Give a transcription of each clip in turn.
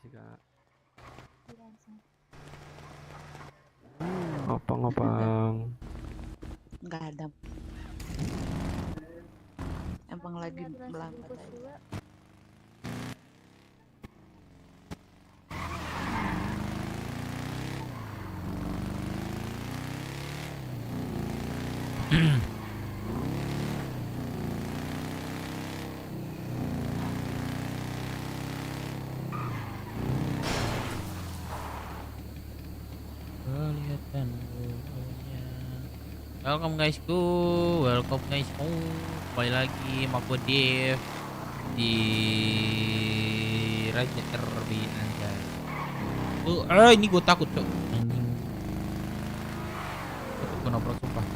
Makasih kak. Biasa. Ngopang-ngopang. Nggak ada. Emang lagi Lihat nasi melambat bungkus aja. 2. Kelihatan bulunya. Welcome guysku, welcome guysku. Kembali lagi sama gue Dev di Raja RB anjay. Ini gue takut cok. Anjing. Takut gue nabrak sumpah.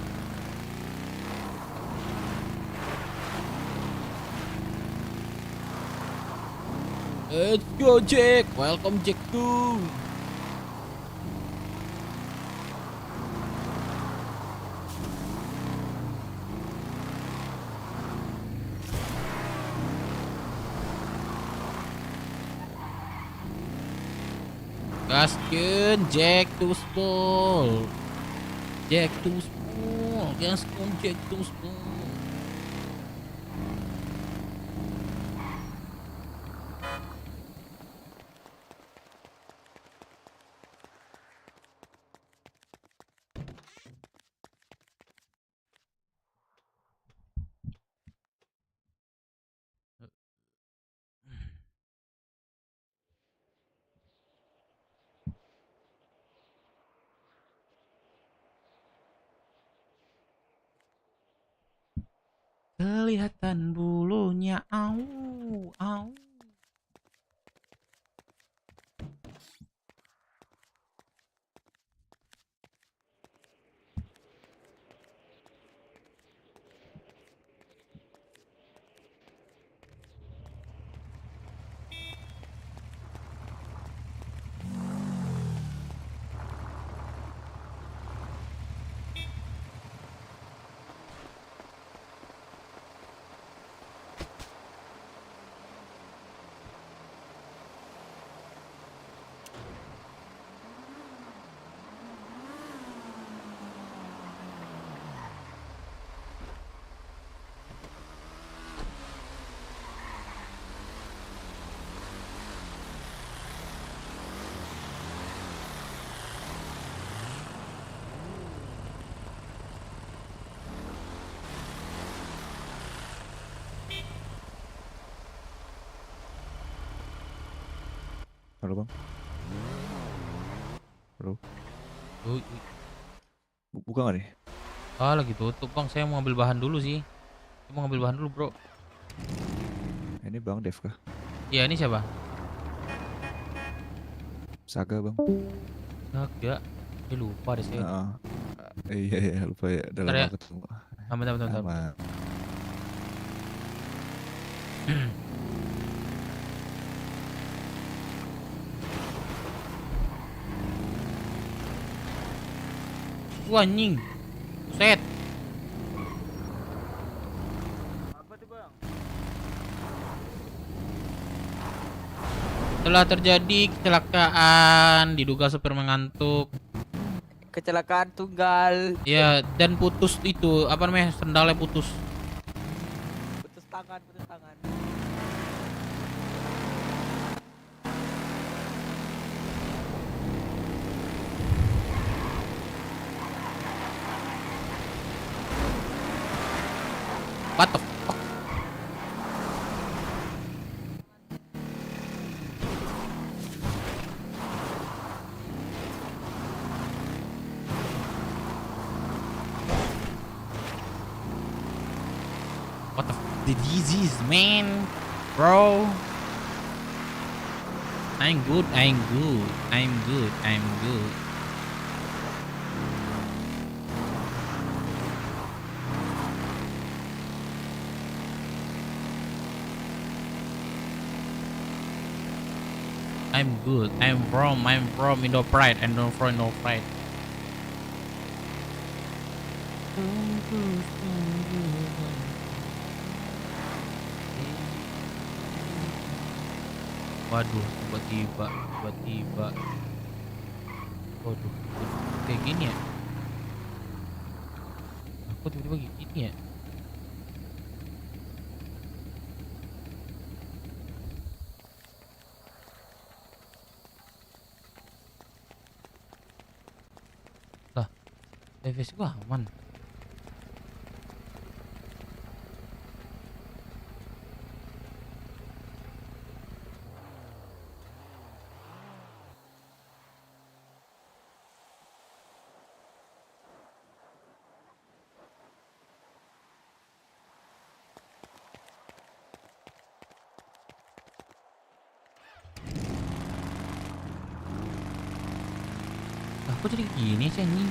Let's go Jack, welcome Jack tuh. Gaskeun Jack to Spol. Jack to Spol. Gaskeun Jack to Spol. Kelihatan bulunya, au, au. Halo bang. Halo. Buka nggak nih? Lagi tutup bang, saya mau ngambil bahan dulu sih. Saya mau ngambil bahan dulu bro. Ini bang Dev kah? Iya ini siapa? Saga bang. Agak. Lupa deh saya. Iya lupa ya. Udah Bentar lama ya. ketemu. Bentar. Aman. Wah anjing. Set. Apa tuh bang? Telah terjadi kecelakaan, diduga sopir mengantuk. Kecelakaan tunggal. Ya, dan putus itu, apa namanya? Sendalnya putus. Putus tangan. What the fuck? What the fuck? The disease, man, bro. I'm good. I'm from Indo Pride and don't from Indo Pride. Waduh, tiba-tiba. Waduh, kayak gini ya? Aku tiba-tiba gini ya? Lah, device gua aman. Lah, kok jadi gini sih anjing?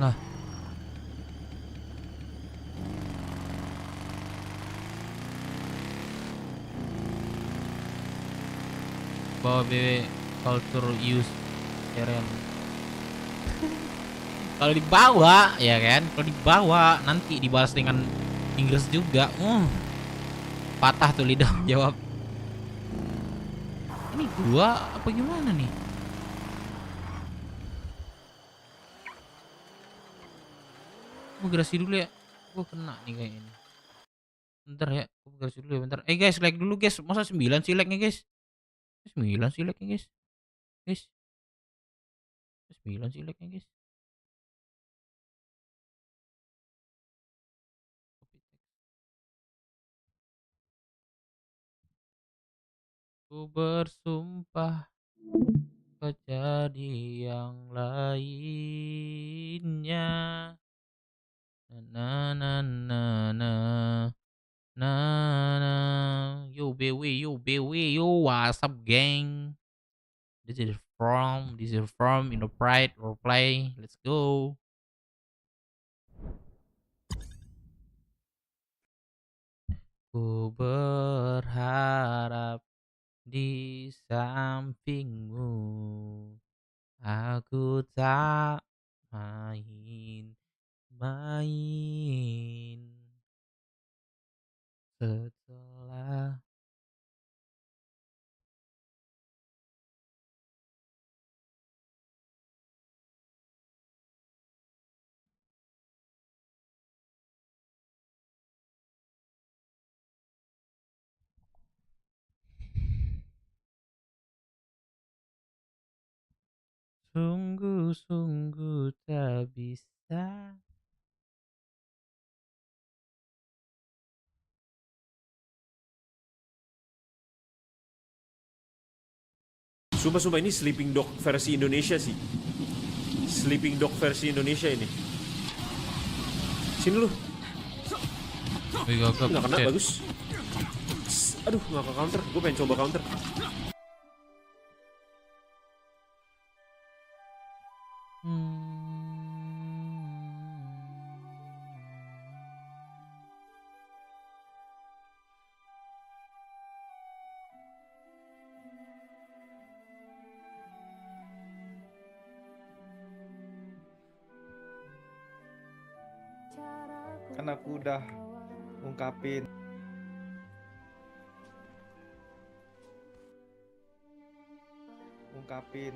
Lah. Bawa BW culture use keren. Kalau dibawa ya kan, kalau dibawa nanti dibalas dengan Inggris juga. Patah tuh lidah jawab. Ini gua apa gimana nih? Gua gerasi dulu ya. Gua kena nih kayaknya. Bentar ya, gua gerasi dulu ya bentar. Guys, like dulu guys. Masa 9 sih like-nya guys? 9 sih like-nya guys. Guys. 9 sih like-nya guys. Ku bersumpah kau jadi yang lainnya. Na na na na na na. Yo BW, yo what's up gang? This is from in the pride or play. Let's go. Ku berharap di sampingmu, aku tak main-main. Setelah sungguh-sungguh tak bisa. Sumpah ini Sleeping Dog versi Indonesia sih. Sleeping Dog versi Indonesia ini. Sini lu. Nggak kena, bagus. Aduh, nggak ke counter. Gue pengen coba counter. Kan aku udah ungkapin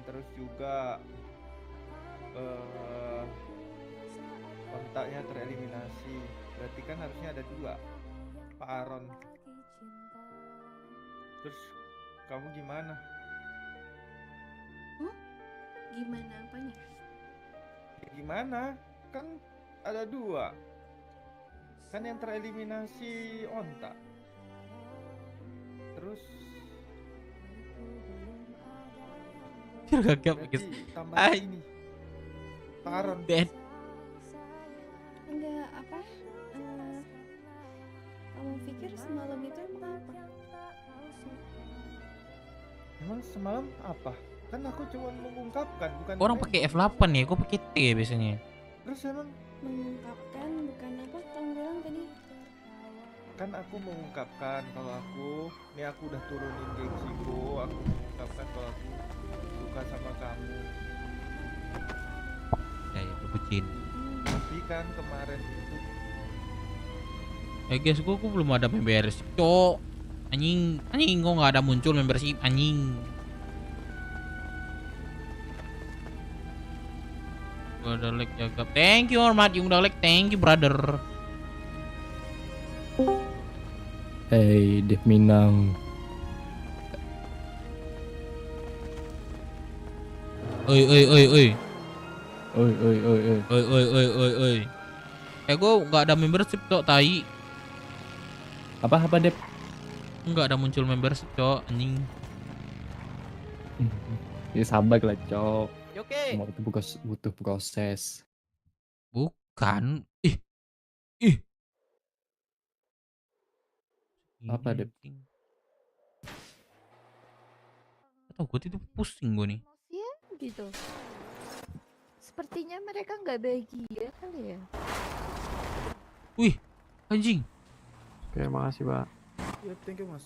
terus juga kontaknya tereliminasi. Berarti kan harusnya ada 2, Pak Aaron. Terus kamu gimana? Gimana apanya? Ya gimana? Kan ada 2. Kan yang tereliminasi Onta. Terus Gagap berarti guys. tambah Ay. ini Pak Aaron. Dead. Enggak apa? Kamu pikir semalam itu emang apa? Emang semalam apa? Kan aku cuma mengungkapkan, bukan Orang tembak. pakai F8 ya, gua pakai T ya biasanya. Terus emang Mengungkapkan bukan apa? Kamu bilang tadi kan aku mengungkapkan kalau aku udah turunin gengsiku, aku mengungkapkan kalau aku suka sama kamu. Ya ya berbucin. Tapi kan kemarin itu Guys, gua belum ada membership, cok. Anjing kok nggak ada muncul membership anjing. Gua udah like jaga. Thank you Hormat, yang udah like. Thank you brother. Hey, Dev Minang. Oi. Oi. Oi. Gua nggak ada membership cok, tai. Apa Dev? Nggak ada muncul membership cok, anjing. Ya sabar lah, Cok. Oke. Semua itu butuh proses. Bukan. Ih. Apa, Dep? Atau gue itu pusing gue nih. Ya gitu. Sepertinya mereka nggak bahagia kali ya. Wih, anjing. Oke, makasih, Pak. ya thank you mas.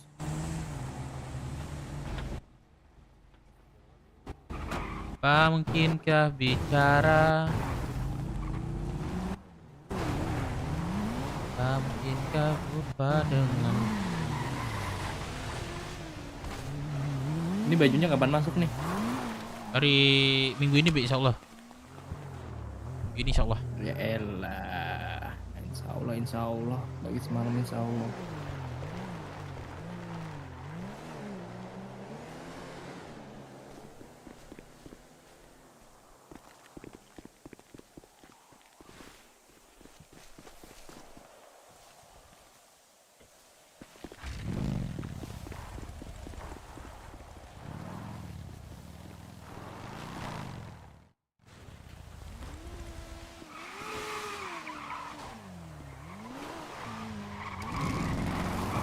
Apa mungkinkah bicara? Apa mungkinkah lupa dengan? Ini bajunya kapan masuk nih? Hari minggu ini, insya Allah. Ini insya Allah. Ya elah. Insya Allah. Bagi semalam insya Allah.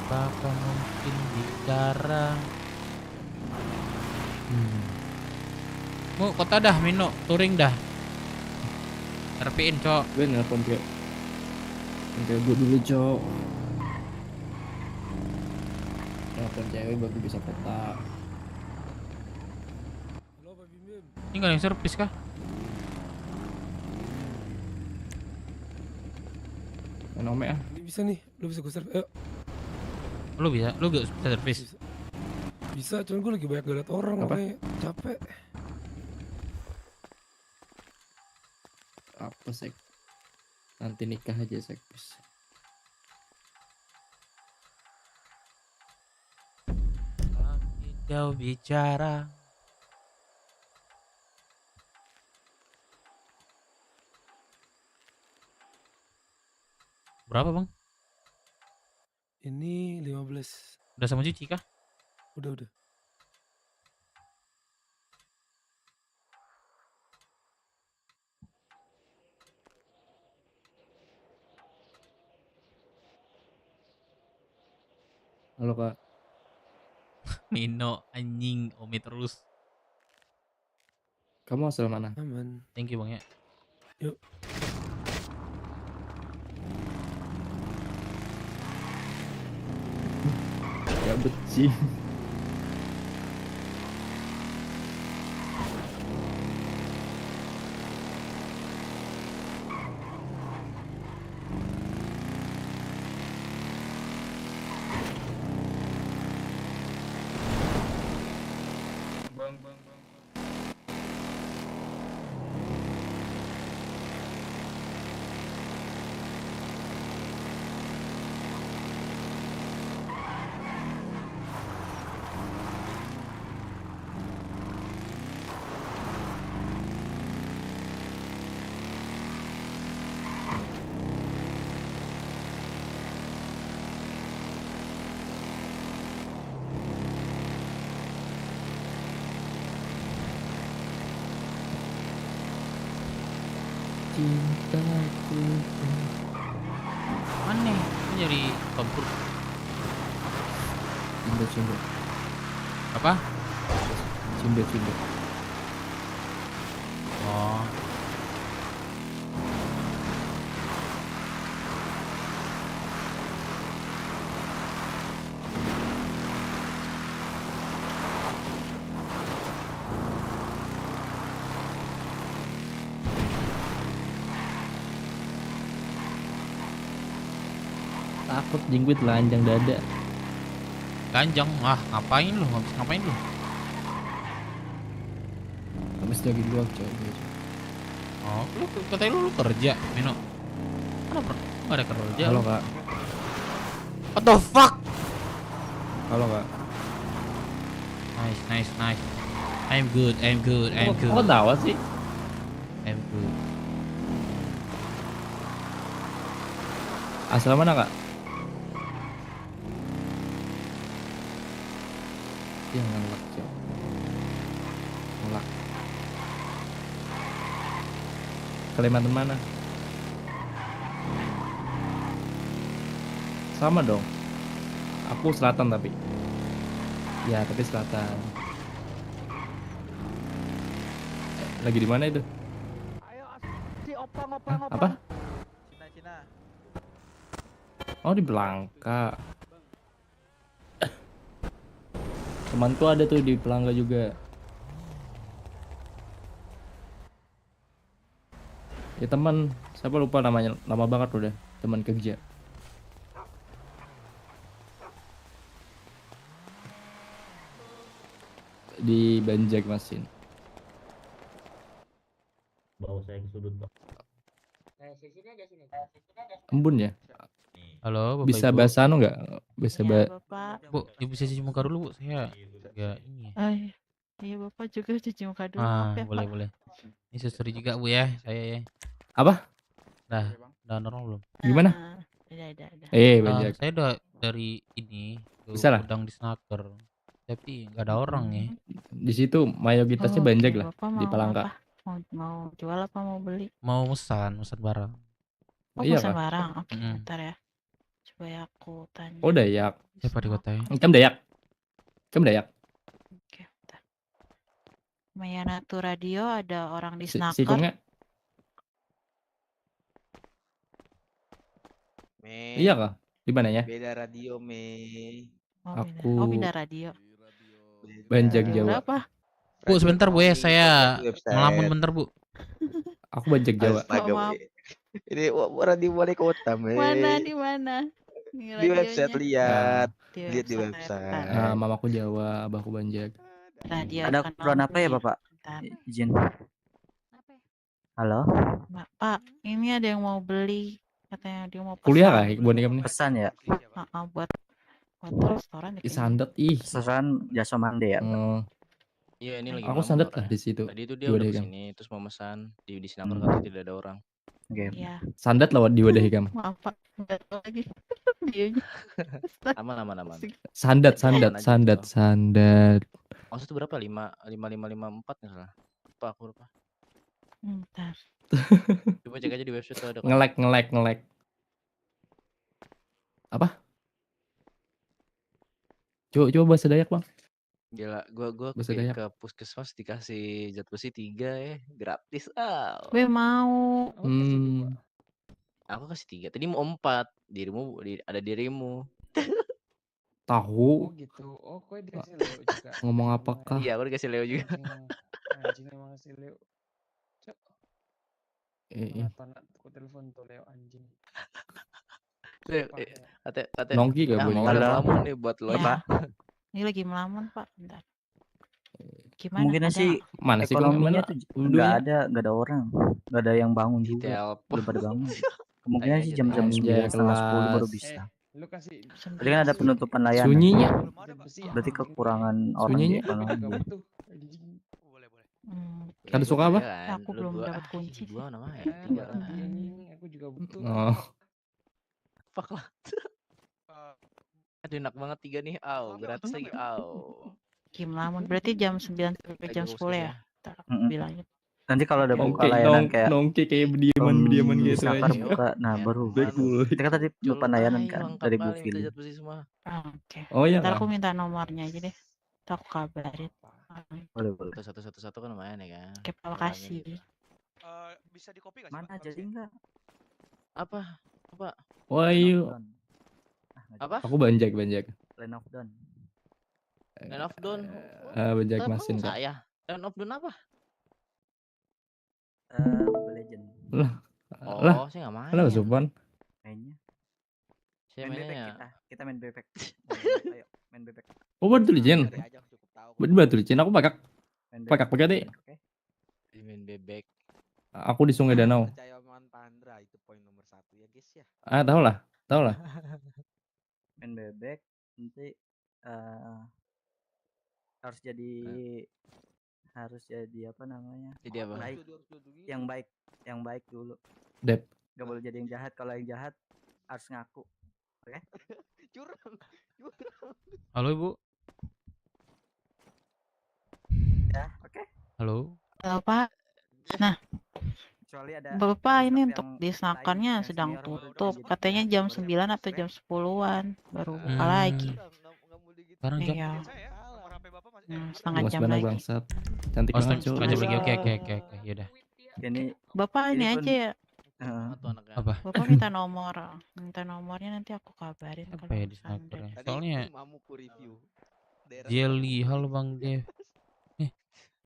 Apakah mungkin bicara? Mau kota dah, Mino, touring dah. RP-in, cok. Gue nelpon kayak gue dulu, Cok. Nelpon cewek baru bisa kota. Ini nggak ada yang servis kah? Nome ah. Ini bisa nih, lu bisa gue serve. Ayo. Lu gak bisa servis? Bisa, cuman gue lagi banyak ngeliat orang, Apa? makanya capek. Apa sek? Nanti nikah aja sek. Kau bicara. Berapa bang? Ini 15. Udah sama cuci kah? Udah. Halo Kak. Mino anjing, Ome terus. Kamu asal mana? Aman. Thank you bang ya. Yuk. Ya beci. Cintaku. Aneh, ini nyari kompor. Cimbe. Apa? Cimbe. Oh. Takut jingguit lanjang dada. Ganjang. Ngapain lu? Ngapain lu? Habis lagi luar coy. Oh, lu katanya lu kerja, Mino. Kenapa? Enggak ada kerja. Halo lu. kak. What the fuck? Halo kak. Nice. I'm good. Kok tawa sih? I'm good. Asal mana kak? Dia ngelak coy. Ngelak. Kalimantan mana? Sama dong. Aku selatan tapi. Ya tapi selatan. Lagi di mana itu? Si opang. Apa? Cina. Oh di Belangka. Temanku ada tuh di Pelangga juga. Ya teman, siapa lupa namanya, lama banget udah, teman kerja. Di Banjarmasin. Bawa saya ke sudut, Pak. Embun ya? Halo, Bapak Bisa Ibu. bahasa anu nggak? Bisa Bapak. Bu, Ibu bisa cuci muka dulu, Bu. Saya agak ini ya. Iya Bapak juga cuci muka dulu. Maaf ya, Pak. Boleh. Ini susuri juga, Bu ya. Saya ya. Apa? Udah normal belum? Gimana? Udah. Banjar. Saya udah dari ini ke Bisa lah. gudang di Snaker. Tapi nggak ada orang ya. Di situ mayoritasnya Banjar lah, Bapak di mau Palangka. apa? Mau jual apa mau beli? Mau mesan barang. Oh, Iya pesan kak. barang. Oke, Mm-mm. bentar ya. Coba ya aku tanya. Oh Dayak. Siapa di kota ya? Kamu Dayak? Kamu Dayak? Oke, bentar. Mayanatu Radio ada orang di Si Snaker. Kongnya? Mei. Iya kak. Di mana ya? Beda radio, Mei. Oh, Aku- pindah radio. Banjar Radio Jawa. berapa? Bu, sebentar Bu ya. Saya Website. ngelamun bentar, Bu. Aku Banjar Jawa. Astaga, Maaf. Mei. Ini radio wali kota, Mei. Mana di mana? Ini Di website radionya. lihat. Lihat di website. Bentar. Nah, mamaku Jawa, abahku Banjar. Radio Ada ekonomi. keperluan apa ya Bapak? Bentar. Izin. Halo, Pak, ini ada yang mau beli. Katanya dia mau Kuliah pesan. kah boneka ini? pesan ya. Buat restoran ya Ih, kayaknya. sandet ih. Pesan jasa mande ya. Oh, Iya ini lagi aku malam sandet orang lah ya. di situ. Tadi itu dia Di udah Wadah Hikam. kesini terus mau mesan di Sinaper katanya tidak ada orang. Oke. Iya. Sandet lewat di Wadah Hikam. Maaf Pak, nggak tahu lagi. Dionya. Aman. Sandet. Aman aja gitu. Maksud itu berapa? 55554 nggak salah. Aku lupa. Bentar. Coba cek aja di website tuh ada. kok. Ngelek. Apa? Coba bahasa Dayak, Bang. Gila, gua Bahasa Dayak. ke puskesmas dikasih zat besi 3 ya, gratis. Gue mau. Aku kasih 3. Tadi mau 4. Ada dirimu. Tahu. gitu. Oh, kok dikasih Leo juga. Ngomong apakah? Iya, aku dikasih Leo juga. Anjing emang si Leo. Cok. Kenapa aku telepon tuh Leo anjing. Leo, kata Nongki gak mau boleh. ngelamun nih buat lo. Ya. Ini lagi melamun Pak. Bentar. Gimana? Mungkin Ada sih Mana sih ekonominya kemana? tuh nggak ada orang, nggak ada yang bangun juga, Ditelepon. belum pada bangun. Kemungkinan sih jam-jam Anjay, 9 setengah 10 baru kelas. bisa. Lu kasih Tadi kan ada penutupan layanan. Sunyinya. Berarti kekurangan orang di Sunyinya. ekonomi. Kado suka apa? Aku belum dapat kunci. 2 namanya. Eh, 3 barang lah. anjing, aku juga butuh. Oh, Fuck lah. Aduh enak banget 3 nih. Gratis lagi. Kim lamun berarti jam 9 sampai jam 10 ya. Ntar aku Mm-mm. bilangin. Nanti kalau ada buka nongki, layanan kayak nongki kayak berdiaman gitu Snaker aja. buka, nah baru. Baik mulai. Kita kan tadi penutupan layanan kan dari Bu Minta Fili. zat besi semua. Oke. Oh iya Ntar kah? aku minta nomornya aja deh. Ntar aku kabarin. Boleh. 111 kan lumayan ya kan. Oke, terima kasih. Bisa di copy Mana jadi enggak? Apa? Wah iya. Apa? Aku banjak. Line of Dawn. Land of Dawn. Banjak Telepon masin kak. saya. Land of Dawn apa? Mobile Legend Lah, Oh, saya nggak main. kenapa Supon? kayaknya. Saya Main mainnya bebek ya. kita main bebek. Ayo, main bebek. Oh, Batu Licin. Batu Licin aku pakak. Main bebek. Pakak pakai deh. Oke. Main bebek. Aku di Sungai Danau. Percaya omongan Pandra itu poin nomor 1 ya guys ya. Ah, tahu lah. Tahu lah. Main bebek nanti harus jadi apa namanya? Jadi apa? Baik. Yang baik dulu. Dep. Gak boleh jadi yang jahat. Kalau yang jahat harus ngaku. Oke? Curang. Halo Ibu. Ya, oke. Halo. Pak. Nah, Kecuali ada Bapak ini staff untuk yang di snakernya yang sedang senior baru tutup. jadi Katanya staff jam baru 9 yang atau masuk, jam 10-an baru buka Hmm. lagi. Sekarang jam Iya. Nomor HP Bapak masih Setengah Luas jam banget lagi. bangsat. Cantik Oh, banget, setengah jam lagi. Cuy. Oke. Yaudah. Ini Bapak ini pun aja ya. Apa? Bapak minta nomornya nanti aku kabarin Apa kalau ya di misalnya snakernya? Tadi Soalnya Mamuku review. Daerah Jelly, halo Bang Dev.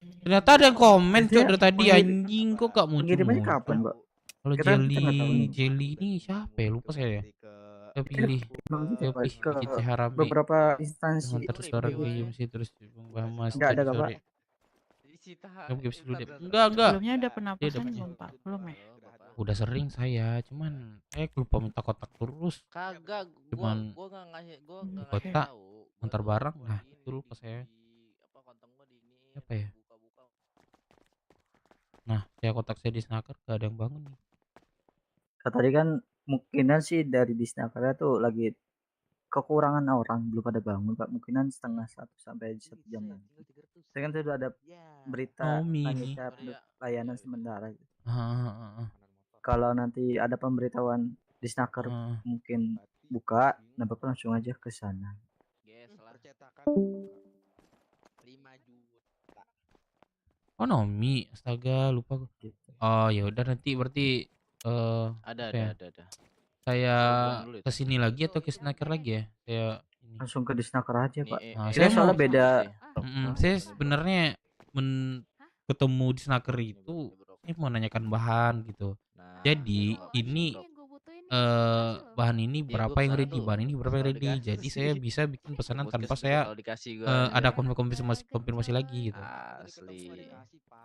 Ternyata ada yang komen cok dari tadi anjing kok gak pengirimannya muncul. kapan, Mbak? Kalau Kita nggak tahu nih. Jelly ini siapa ya? Lupa saya. Saya pilih. Bang Saya Pak, pilih ke Cici Harame. beberapa instansi Terus suara game sih terus Bang Mas. Nggak ada, tadi Bapak. sore. Kamu game dulu deh. Enggak. sebelumnya udah pernah Dia udah pesan punya. belum Pak? Belum ya? Udah sering saya, cuman saya lupa minta kontak terus. Kagak, Cuman gua nggak ngasih, gua nggak kota, ngasih tahu. Gua antar tuh barang, gua nah di itu lupa saya. apa konten gua di ini Apa ya? buka-buka. Nah, saya kontak saya di snaker gak ada yang bangun nih. tadi kan mungkinan sih dari di Snakernya tuh lagi kekurangan orang belum pada bangun Pak, mungkinan setengah 1 sampai 1 jam lagi. Saya kan sudah ada berita Nomi panitia layanan sementara gitu. Ah. Kalau nanti ada pemberitahuan di Snaker mungkin buka, nah Bapak langsung aja ke sana. Yes, lah. percetakan 5 juta. Oh Nomi, astaga lupa gua. Oh ya udah nanti berarti Ada. saya Gua dulu itu. kesini lagi atau ke snaker lagi ya? Saya ini. Langsung ke di Snaker aja Pak. Nah, Kita saya soalnya mau- beda. Saya sebenarnya ketemu di snaker itu ini mau nanyakan bahan gitu. Nah, Jadi ini bahan ini berapa yang ready, bahan ini berapa yang ready. Jadi saya bisa bikin pesanan tanpa saya ada konfirmasi lagi gitu. Asli.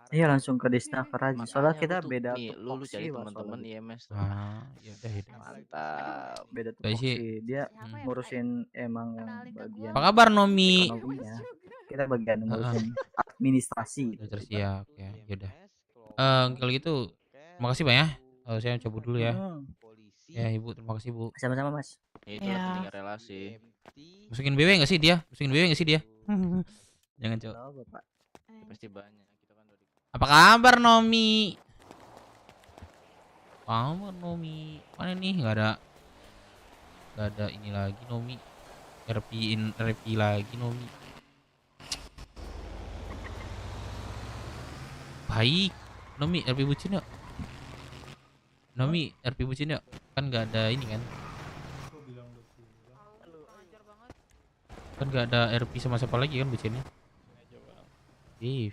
Iya langsung ke di Snaker aja. Soalnya Makanya kita gua tuh beda nih, lu tupoksi, cari Pak, teman-teman soalnya. IMS tuh. Ah, ya udah. Mantap. Beda Kayak sih. tupoksi. Dia ngurusin emang yang bagian Apa kabar Nomi? ekonominya. Kita bagian ngurusin administrasi. Terus ya, oke, yaudah. Kalau gitu, terima kasih Bang ya. Saya cabut dulu ya. Ya Ibu, terima kasih Bu. Sama-sama Mas. Itu Ya. tinggal relasi. Masukin BW nggak sih dia? Jangan cok. Halo Bapak. Pasti banyak. Kita kan udah di Apa kabar Nomi? Kabar Nomi? Mana nih? Nggak ada ini lagi Nomi. RP lagi Nomi. Baik. Nomi RP bucin yuk. Nomi RP bucin yuk. Kan nggak ada ini kan? Kan nggak ada RP sama siapa lagi kan bucinnya? Ih.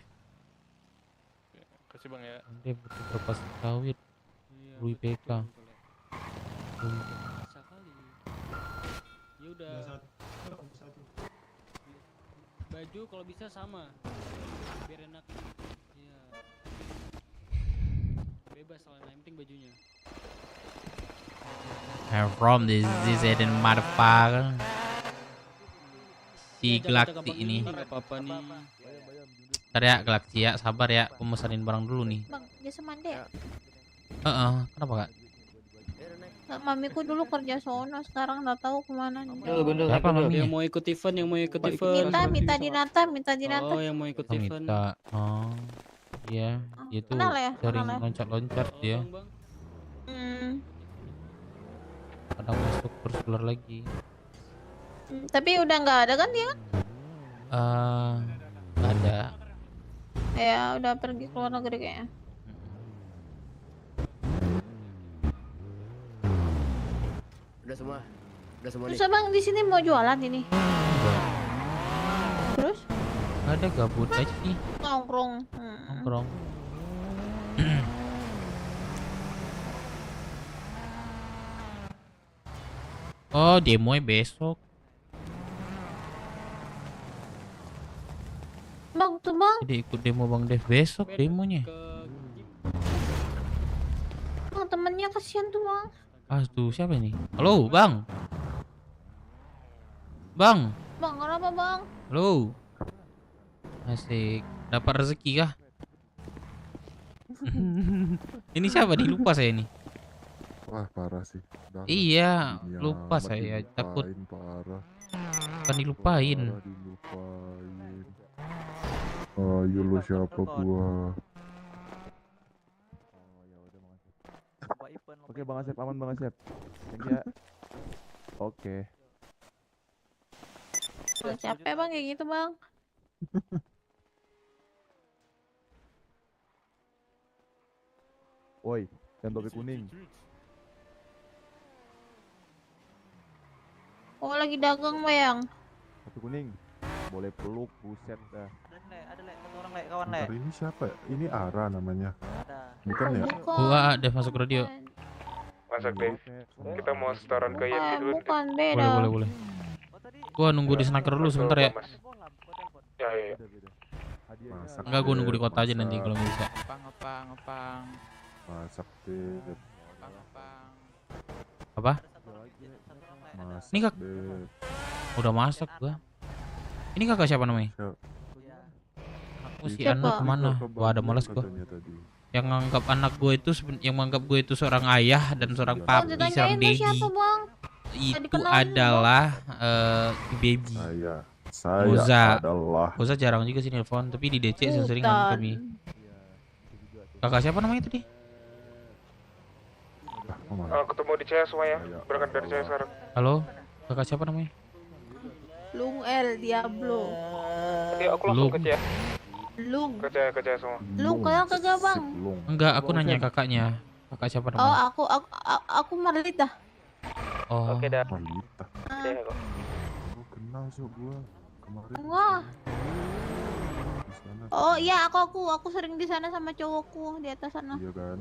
Kasih Bang ya. Dia butuh berapa sawit? Rui PK. Bisa kali. Ya udah. Baju kalau bisa sama. Biar enak. Iya. Bebas soalnya yang penting bajunya. I'm from this Eden motherfucker. Si Galakti ini. Enggak apa-apa nih. Ntar ya Galakti ya, sabar ya. Aku mesenin barang dulu nih. Bang, dia semande ya? Kenapa Kak? Nggak, mamiku dulu kerja sono, sekarang nggak tahu kemana nih. Siapa Mami? Yang mau ikut event, Minta Dinata. Oh, yang mau ikut Oh, event. Mita. Oh. Iya, dia tuh Kenal ya? sering Kenal ya? loncat-loncat dia. Bang. Kadang masuk terus keluar lagi. Tapi udah nggak ada kan dia? Nggak ada. Ya udah pergi ke luar negeri kayaknya. Udah semua Terus abang di sini mau jualan ini? Terus Nggak ada, gabut aja sih. nongkrong. Nongkrong. Oh, demo besok. Bang, tuh bang. Jadi ikut demo Bang Dev besok demonya. Bang, temennya kasihan tuh bang. Ah, tuh siapa ini? Halo, Bang. Bang. Bang, kenapa bang? Halo. Asik. Dapat rezeki kah? Ini siapa nih? Lupa saya nih. Wah, parah sih. Iya, lupa saya. Takut parah. kan dilupain. Dilupain. Ayo lu siapa gua? Oke, Bang Asep, aman Bang Asep. Thank you ya. Oke. Bang, capek bang kayak gitu bang. Woi, yang topi kuning. Oh, lagi dagang bang. Topi kuning. Boleh peluk, buset dah. Ada le, satu orang le, kawan le. Bentar, ini siapa? Ini Ara namanya. Ada. Bukan ya? Gua Dev masuk radio. Masak deh. Kita mau setoran ke Yanti dulu. Bukan, beda. Boleh. Gua nunggu di snaker dulu sebentar ya. Ya. Enggak, gua nunggu di kota aja nanti kalau nggak bisa. Ngepang. Masak deh. Apa? Masak Ini kak deh. udah masak gua. Ini kakak siapa namanya? Aku si Anu kemana? Wah, ada males gua. Yang menganggap anak gue itu seorang ayah dan seorang papi, seorang daddy. Siapa bang? Itu adalah baby. Saya Moza jarang juga sih nelfon, tapi di DC sering kami. Kakak siapa namanya itu, Di? Ketemu di CS semuanya. Berangkat dari CS sekarang. Halo, kakak siapa namanya? Lung L Diablo. Oke, aku langsung ke CS. Lung. Ke CS semua. Lung kalian kagak bang? Enggak, aku nanya kakaknya. Kakak siapa Oh, namanya? aku Marlita. Oh. Oke dah. Ah. Lu kenal sih gua kemarin. Enggak. Di sana. Oh iya, aku sering di sana sama cowokku di atas sana. Iya kan?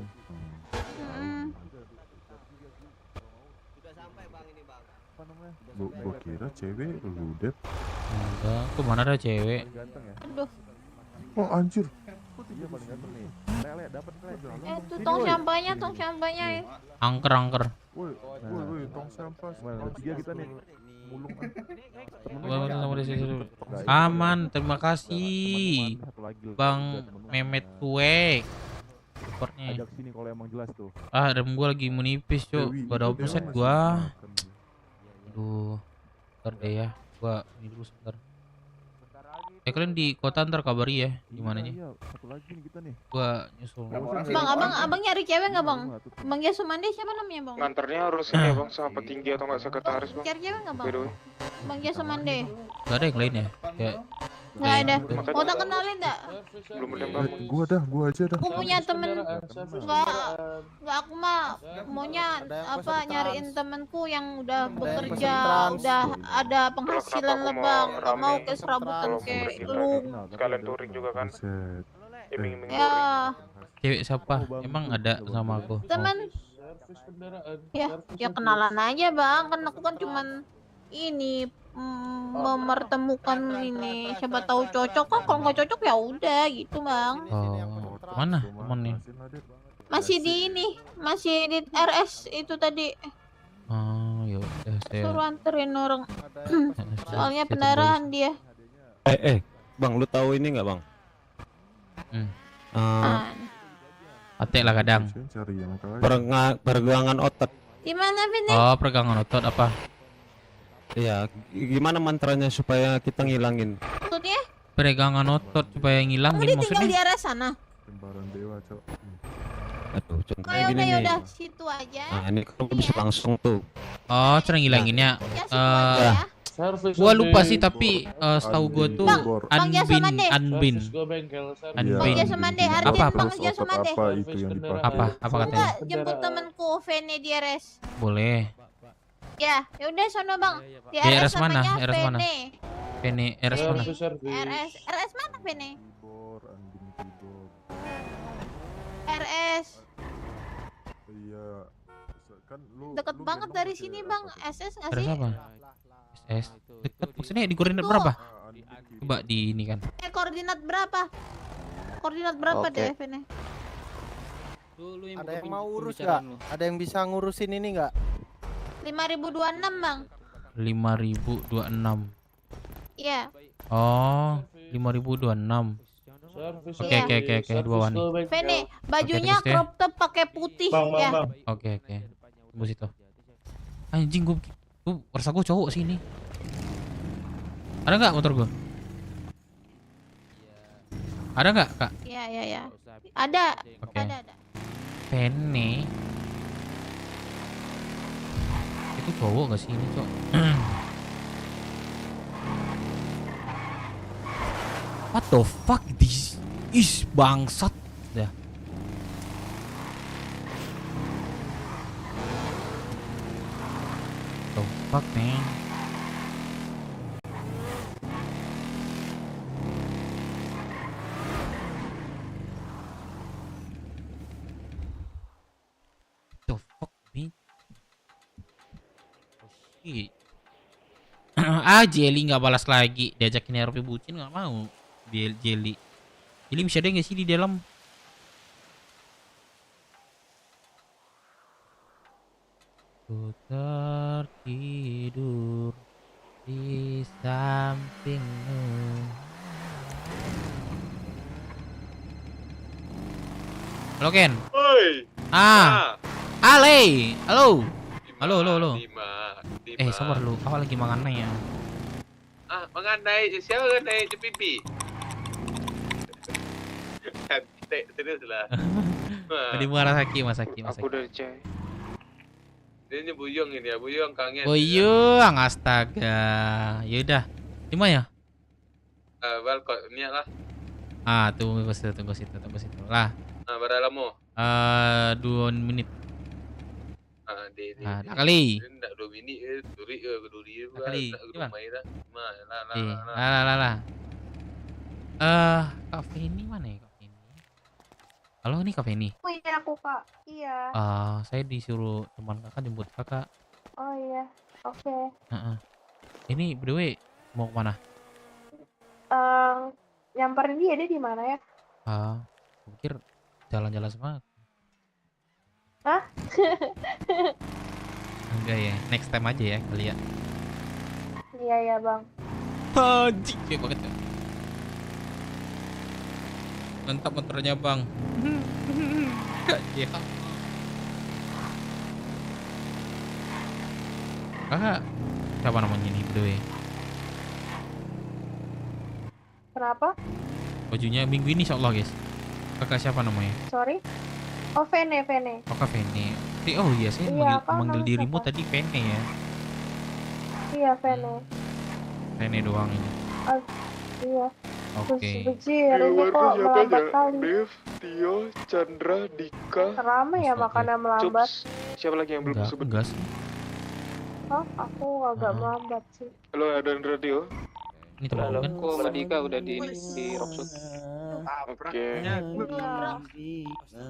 Gua kira cewek lu, Dep. Enggak, kemana ada cewek? Aduh. Oh anjir. Iya paling ganteng nih. Lele dapat lele. Tuh tong sampahnya ya. Angker. Woi, tong sampah. Mana tiga kita nih. Mulung Aman, terima kasih. Bang Memet Kue. Supportnya. Ajak sini kalau emang jelas tuh. Ah, rem gua lagi menipis, Cuk. Gak ada offset gua. Aduh. Bentar deh ya. Gua ini dulu sebentar. Kalian di kota ntar kabari ya gimananya. Iya, satu lagi nih kita nih. Gua nyusul. Bang, abang nyari cewek nggak bang? Bang Yasumande siapa namanya bang? Nganternya harus ini ya bang, sama petinggi atau nggak sekretaris bang? Cari cewek nggak bang? Bang Yasumande. Gak ada yang lain ya? Nggak ada. Mau tak kenalin tak? Belum ada bang. Gua aja dah. Aku punya temen. Nggak aku mah maunya apa nyariin temenku yang udah bekerja, udah ada penghasilan lah bang. Nggak mau ke serabutan kayak lu. Sekalian touring juga kan? Ya. Cewek siapa? Emang ada sama aku? Temen. Ya kenalan aja bang. Kan aku kan cuman ini memertemukan ini, siapa tahu cocok kan, kalau nggak cocok ya udah gitu bang. Oh, mana temennya? Masih di ini, masih di RS itu tadi. Oh, ya udah saya. Suruh anterin orang. Soalnya pendarahan dia. Bang, lu tahu ini nggak bang? Atek lah kadang. Pergelangan otot. Gimana Vini? Oh, pergelangan otot apa? Iya, gimana mantranya supaya kita ngilangin? Maksudnya? Peregangan otot supaya ngilangin Kamu tinggal di maksudnya? arah sana. Lembaran dewa, Cok. Aduh, contohnya Oh, gini nih. yaudah, situ aja. Nah, ini kan bisa langsung tuh. Oh, cara ngilanginnya. Ya. Gua lupa sih tapi setahu gua tuh Bang Jasumande. Unbin. Bang Jasumande, artinya Apa? Bang Jasumande. Apa itu yang dipakai? Apa katanya? Enggak, jemput temanku Vene di RS. Boleh. Ya, yaudah sono bang. Di Di RS RS mana? namanya RS mana? Vene. Vene RS mana? RS mana Vene? Tibor, Andin Tibor. RS. Iya. Deket banget dari sini bang. SS nggak Ada sih? siapa? SS. Dekat maksudnya di koordinat berapa? Coba di ini kan. Koordinat berapa? Koordinat berapa Oke. deh ini? Ada yang mau urus nggak? Ada yang bisa ngurusin ini nggak? 5026 bang. 5026. Iya. Oh, 5026. Oke, di bawah nih. Vene, bajunya Oke, terus deh. crop top pakai putih ya. Oke. Tunggu situ. Anjing gua rasa gua cowok sih ini. Ada nggak motor gua? Ada nggak, Kak? Iya. Ada. Oke. Ada. Vene. Itu cowok nggak sih ini, Cok? What the fuck this is bangsat dah. The fuck man. The fuck man. Shit. Jelly nggak balas lagi, diajakin RP bucin nggak mau. Jelly bisa ada nggak sih di dalam? Ku tertidur di sampingmu. Halo Ken. Oi. Ale. Halo. Halo. Sabar lu. Apa lagi makan ya? Mengenai siapa mengenai pipi? Serius lah. Tadi Mas Haki. Aku dari Cai. Ini Buyung ini ya, Buyung kangen. Buyung, astaga. Yaudah. Di mana ya? Balkon ini lah. Tunggu situ. Lah. Beralamu. 2 menit. Nah, kali. Ndak 2 menit turi keduri Kali. Lah. Kafe ini mana ya? Halo, ini kafe ini. Oh iya aku kak. Iya. Saya disuruh teman kakak jemput kakak. Oh iya. Oke. Ini by the way mau kemana? Nyamperin dia di mana ya? Pikir jalan-jalan sama. Hah? Enggak ya, next time aja ya kali ya. Iya bang. Anjing kayak banget ya. Mantap motornya bang. Ya. Kakak siapa namanya ini by the way? Kenapa? Bajunya minggu ini insyaallah guys. Kakak siapa namanya? Sorry. Oh Vene. Oh Kak Vene. Oh iya saya Iya, manggil nama dirimu siapa? tadi Vene ya. Iya Vene. Vene doang ini. Iya. Oke. Beci hari ini kok melambat kali. Dev, Tio, Chandra, Dika. Rame ya makannya melambat. Siapa lagi yang belum disebut? Enggak sih. Hah? Aku agak melambat sih. Halo, ada radio. Ini teman kan? Kok sama Dika udah di Rockshot? Oke.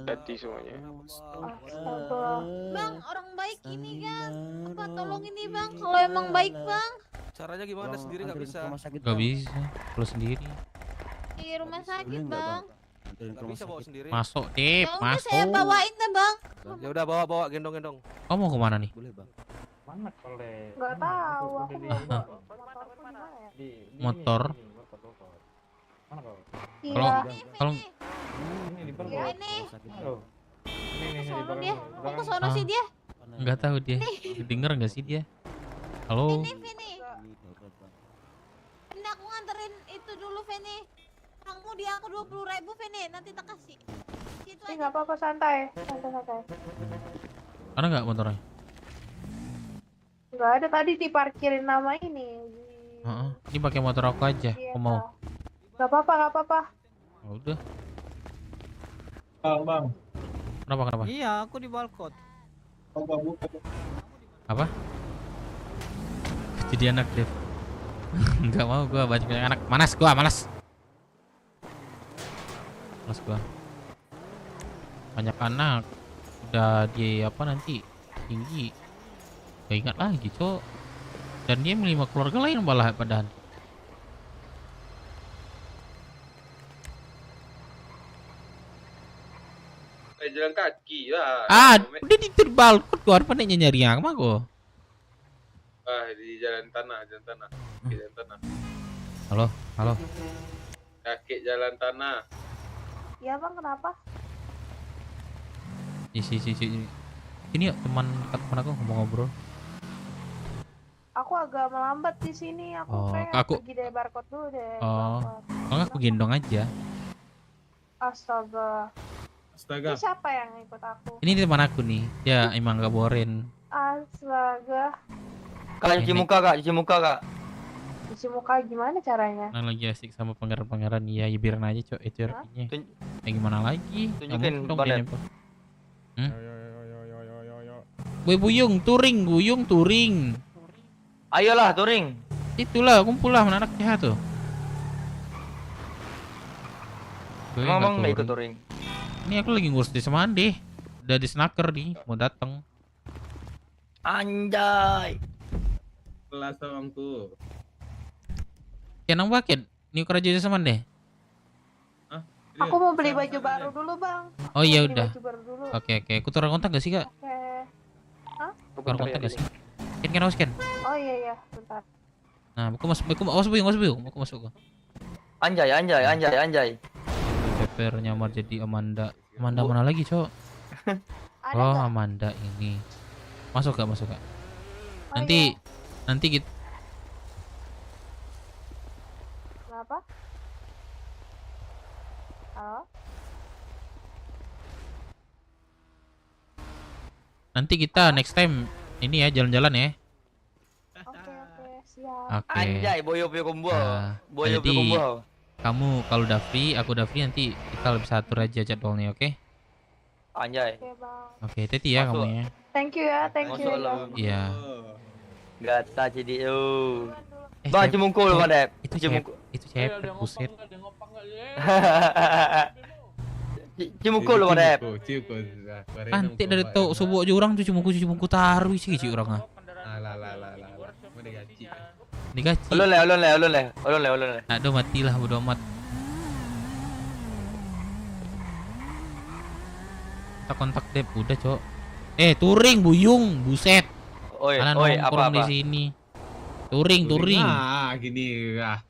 Hati semuanya. Astaga. Bang, orang baik ini kan. Apa tolong ini bang, kalau emang baik bang. Caranya gimana sendiri nggak bisa? Gak bisa. Kalau sendiri. Di rumah sakit bang. Nggak bisa bawa sendiri. Masuk deh, Ya udah masuk. saya bawain deh bang. Ya udah bawa gendong. Kamu mau kemana nih? Nggak tahu aku belum bawa. Motorku di mana ya? Motor. Kalau Iya ini. Sono dia. Kok ke sono sih dia? nggak tahu dia. Denger nggak sih dia? Halo. Vene. Ini aku nganterin itu dulu Vene. Kamu dia aku 20.000 Vene, nanti tak kasih. Situ Ih, aja. nggak apa-apa, santai. Ada nggak motornya? Nggak ada, tadi diparkirin nama ini. Ini pakai motor aku aja. Aku mau. Nggak apa-apa. Oh, udah. Bang. Kenapa? Iya, aku di balkon. Apa? Jadi anak Dev. Nggak mau gua banyak anak. Malas gua. Malas gua. Banyak anak. Udah di apa nanti? tinggi. Gak ingat lagi cok. Dan dia 5 keluarga lain malah padahal. Jalan kaki lah. Udah di balkon keluar pandai nyari yang mah kok. Di jalan tanah, jalan tanah. Jalan tanah. Halo. Kaki jalan tanah. Iya bang, kenapa? Ini yuk teman dekat teman aku ngomong ngobrol. Aku agak melambat di sini. Aku pergi dari barcode dulu deh. Kalau aku gendong aja. Astaga. Ini siapa yang ikut aku? Ini teman aku nih. Ya emang gak boren. Astaga. Kak, cuci muka kak. Cuci muka gimana caranya? Nah, lagi asik sama pangeran-pangeran. Iya, ya biarin aja cok itu artinya. Gimana lagi? Tunjukin badan. Woi Buyung touring. Ayolah touring. Itulah kumpul lah anak jahat tuh. Emang nggak ikut touring? Ini aku lagi ngurus di Semande. Udah di snacker nih, mau datang. Anjay. Kelas orang tuh. Ya nang paket. Ini kerja di Semande. Aku mau beli baju baru dulu bang. Oh iya udah. Oke. Aku tukar kontak gak sih kak? Oke. Hah? Tukar kontak gak sih? Scan. Oh iya, bentar. Nah, aku masuk Buyung. Aku masuk. Anjay. DPR nyamar jadi Amanda. Amanda mana lagi, Cok? Oh, Amanda ini. Masuk gak? Nanti kita. Kenapa? Halo? Nanti kita next time ini ya jalan-jalan ya. Oke, siap. Oke. Anjay, boyo kumpul. Jadi kamu kalau udah free, aku udah free, nanti kita bisa atur aja jadwalnya, oke? Anjay. Oke, Teti ya kamu ya. Thank you ya. Iya. Gata jadi Bang cemungkul Bang. Itu cewek buset. Cemungkul Bang. Nanti dari tau subuh aja orang tuh cemungkul taruh sih orang ah. Mau digaji. Ulun le. Aduh matilah bodo amat. Kita kontak Dep udah, Cok. Touring Buyung, buset. Oi, nongkrong di apa? sini. Touring. Gini lah.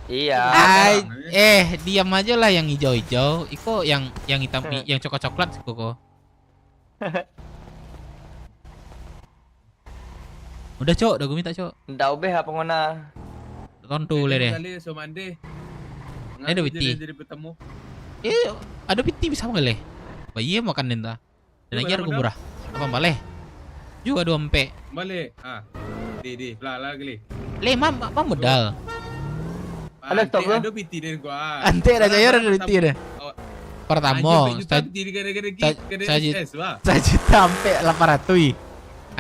Iya. Diam aja lah yang hijau-hijau. Iko yang hitam, yang coklat sih kok. Udah, Cok, udah gue minta, Cok. Ndak ubeh apa ngona. Tontu le deh. Ada piti. Ada piti bisa nggak le? Bayi makan nenta. Dan lagi harga murah. Apa balik? Juga 2 empe. Balik. Di pelala geli. Le mama modal. Ada stok lo? Ada piti deh gua. Ante ada sayur ada piti deh. Pertama, saya juta sampai 800.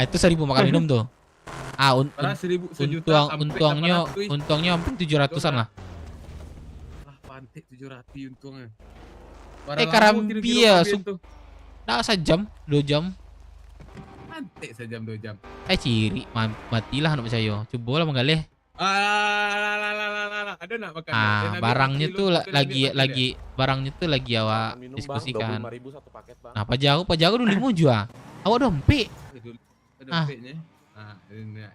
Itu 1000 makan minum tuh. Untungnya hampir 700-an lah. Pantek 700 untungnya. Karambi ya. Nah, sejam, 2 jam. Pantek sejam 2 jam. Ciri, matilah anak percaya. Coba lah menggalih. Ada nak makan. Barangnya tuh lagi awak diskusikan. Nah, Pak Jago dulu 5 jual. Awak dompet. Dompetnya.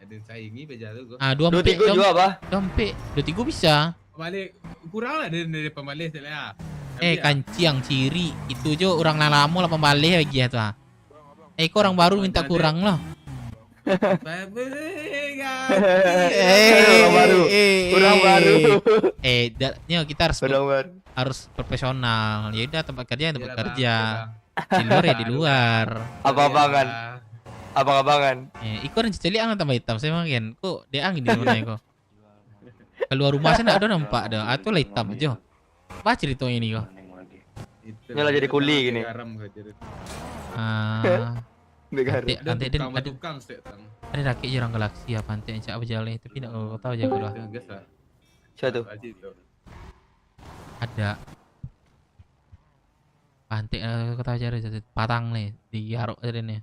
Ada saingi Pak Jago. 23 jual apa? Dompet. 23 bisa. Balik kurang lah dari pembalik saya. Kanciang ciri itu jo orang lama lah pembalik lagi ya tuh. Kok orang baru minta kurang loh. Orang baru. Kita harus profesional. Ya udah tempat kerja. Di luar ya di luar. Abang-abangan. Iko orang cecili angin tambah hitam saya makin. Kok dia angin di mana kok? Keluar rumah saya ada nampak ada. Atau lah hitam aja. Apa ceritanya ini kok? Nyala jadi kuli gini. Ada rakyat jarang galaksi ya pantai yang apa jalan tapi tidak kau tahu aja udah. Siapa tuh? Ada pantai kau tahu aja patang nih di Harok aja nih.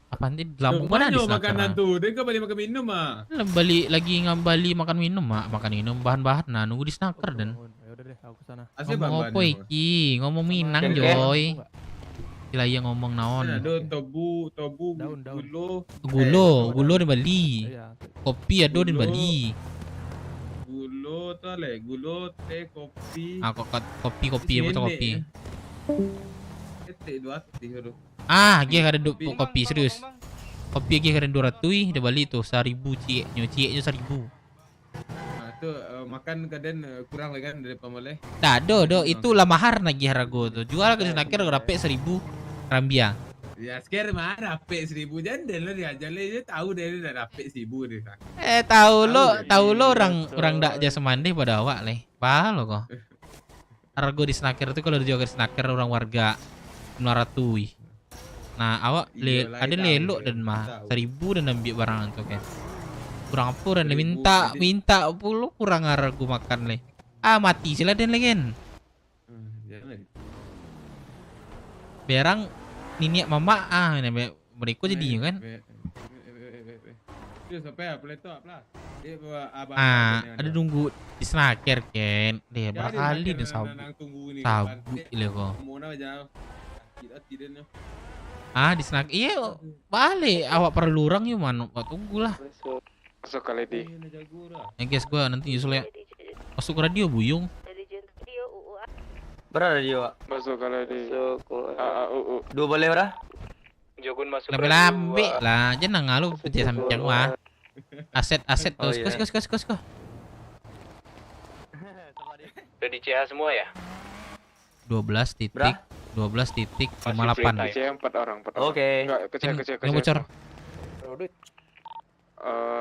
Apaan nih? Lampung mana di snaker? makanan tuh, dia kau balik makan minum Balik lagi ngambali makan minum makan minum bahan-bahan nunggu di snaker dan. Ya udah deh, aku kesana. Ngomong apa iki? Ngomong Minang Joy. Gila iya ngomong naon. Ada tobu, Gulo di Bali. Kopi ada di Bali. Gulo teh kopi. Kopi betul kopi. Teh 200 Dia ada kopi serius. Kopi lagi ada 200 di Bali tuh 1000 cieknya 1000. Nah, tu makan kadang kurang lagi kan dari pemeleh. Do itulah mahar lagi harga tuh. Jual ke snaker berapa 1000 Rambia. Ya sekarang mana dapat 1000 jandel lah dia jalan dia tahu dia dah dapat 1000 dia. Tahu lo orang dak jasa mandi pada awak leh. Pahal lo kok. Harga di snaker tuh kalau dijual ke snaker orang warga 900. Nah, awak ada lelok dan mah 1000 dan ambil barang itu kan. Kurang apa dan minta puluh kurang harga makan leh. Mati sila dan legen. Berang niniak mama mereka jadinya kan. Dia sampai apa itu apa? Dia bawa ada nunggu di snaker kan. Dia berkali dan sabu ile kok. Di snaker iya balik awak perlu orang yuk mana kau tunggulah. Masuk kali di. Guys gua nanti nyusul ya. Masuk radio Buyung. Berapa dia, Pak? Masuk kali di. Dua boleh berapa? Jogun masuk. Lambe lah, jangan ngalu percaya samping mah. Aset tuh, kos. Udah di CH semua ya? 12 titik 58. CH 4 orang. Oke. Enggak kecil. Yang bocor.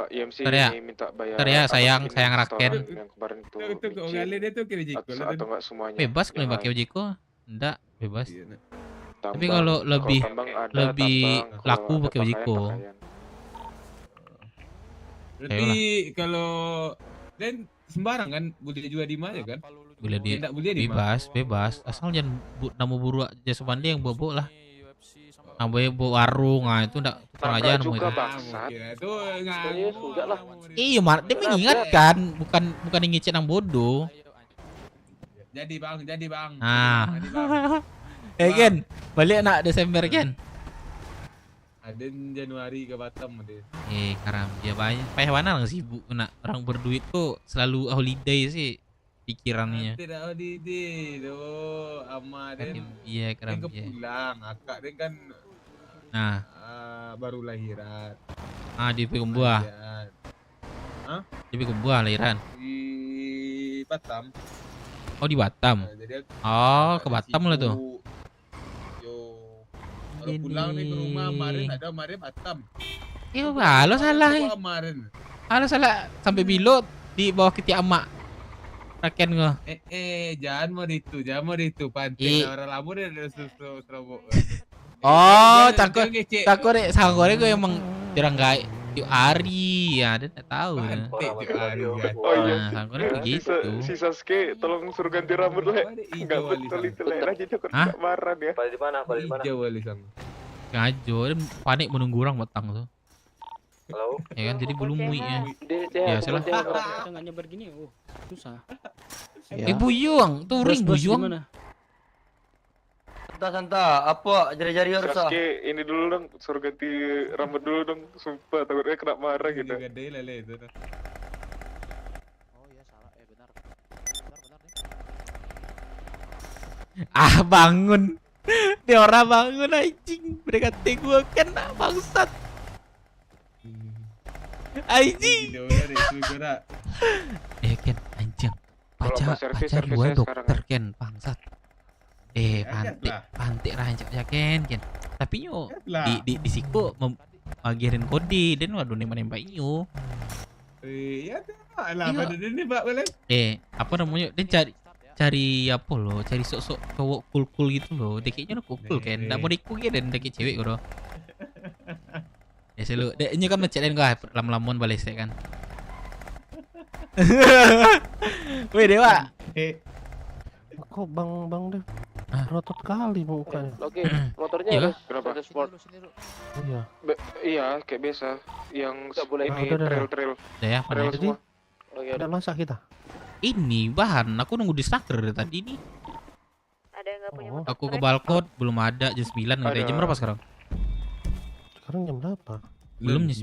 IMC Teriak. minta bayar. Teriak sayang raken. Yang kemarin itu. Itu dia tuh Jiko. Atau enggak semuanya. Bebas kalau pakai Ojiko. Enggak, bebas. Tapi kalau lebih laku pakai Ojiko. Berarti kalau dan sembarang kan boleh jual di mana kan? Boleh di bebas. Asal jangan nama buru jasa mandi yang bobok lah. Namanya warung itu enggak tukang aja namu itu. Itu enggak lah. Iya, dia mengingatkan, bukan ngicet yang bodoh. Jadi bang. Ken, balik nak Desember Ken. Ada Januari ke Batam ada. Karam dia banyak. Pehwana orang sibuk nak orang berduit tuh selalu holiday sih pikirannya. Tidak holiday tuh ama dan. Iya karam dia. Pulang, akak dia kan. Nah, baru lahiran. Di Pekumbuah. Di Pekumbuah lahiran. Di Batam. Oh di Batam. Ke Batam lah tuh. Kalau pulang nih ke rumah kemarin Batam. Halo salah sampai bilot di bawah ketiak emak. Raken gua. Jangan mau itu pantai orang lama dia ada Surabaya. Takut deh sanggore gue emang jarang gak tiap hari ya, dia tak tahu. Sanggore begitu. Si Sasuke tolong suruh ganti rambut lah. Enggak betul itu lah jadi kok marah dia. Pada di mana? Hijau wali sang. Ngajo, dia panik menunggu orang batang tuh. Halo. Ya kan jadi bulu mui ya. Ya salah. Kita nggak nyebar gini, susah. Buyung, touring Buyung. Santa, apa jari-jari harus Sasuke ini dulu dong, suruh ganti rambut dulu dong, sumpah takutnya kena marah gitu. Gede lele itu. Oh iya salah, benar. Bangun. Dia orang bangun anjing, mereka gua kena bangsat. Anjing. Ken anjing. Pacar gua dokter Ken bangsat. Pantik rancak ya Ken. Tapi yo di siku bagian kode dan waduh nembak yo. Iya lah pada ini Pak boleh. Apa namanya? Dia cari apa lo? Cari sok-sok cowok cool gitu loh. Dia kayaknya cool kan. Enggak mau diku dan deket cewek bro. Ya selalu. Dia kan mencet gua lam-lamun balik saya kan. Weh dewa. Kok bang deh. rotot kali mukanya. Oke, motornya Iya harus ada sport. Iya. Iya, kayak biasa. Yang Nggak boleh ini udah. trail. Udah ya, Trail Jadi semua. Oke, udah masak kita. ini bahan aku nunggu di snacker dari tadi nih. Ada yang nggak punya Oh, motor Aku ke keren? balkon belum ada jam 9 nggak ada. Jam berapa sekarang? sekarang jam berapa? Belum jam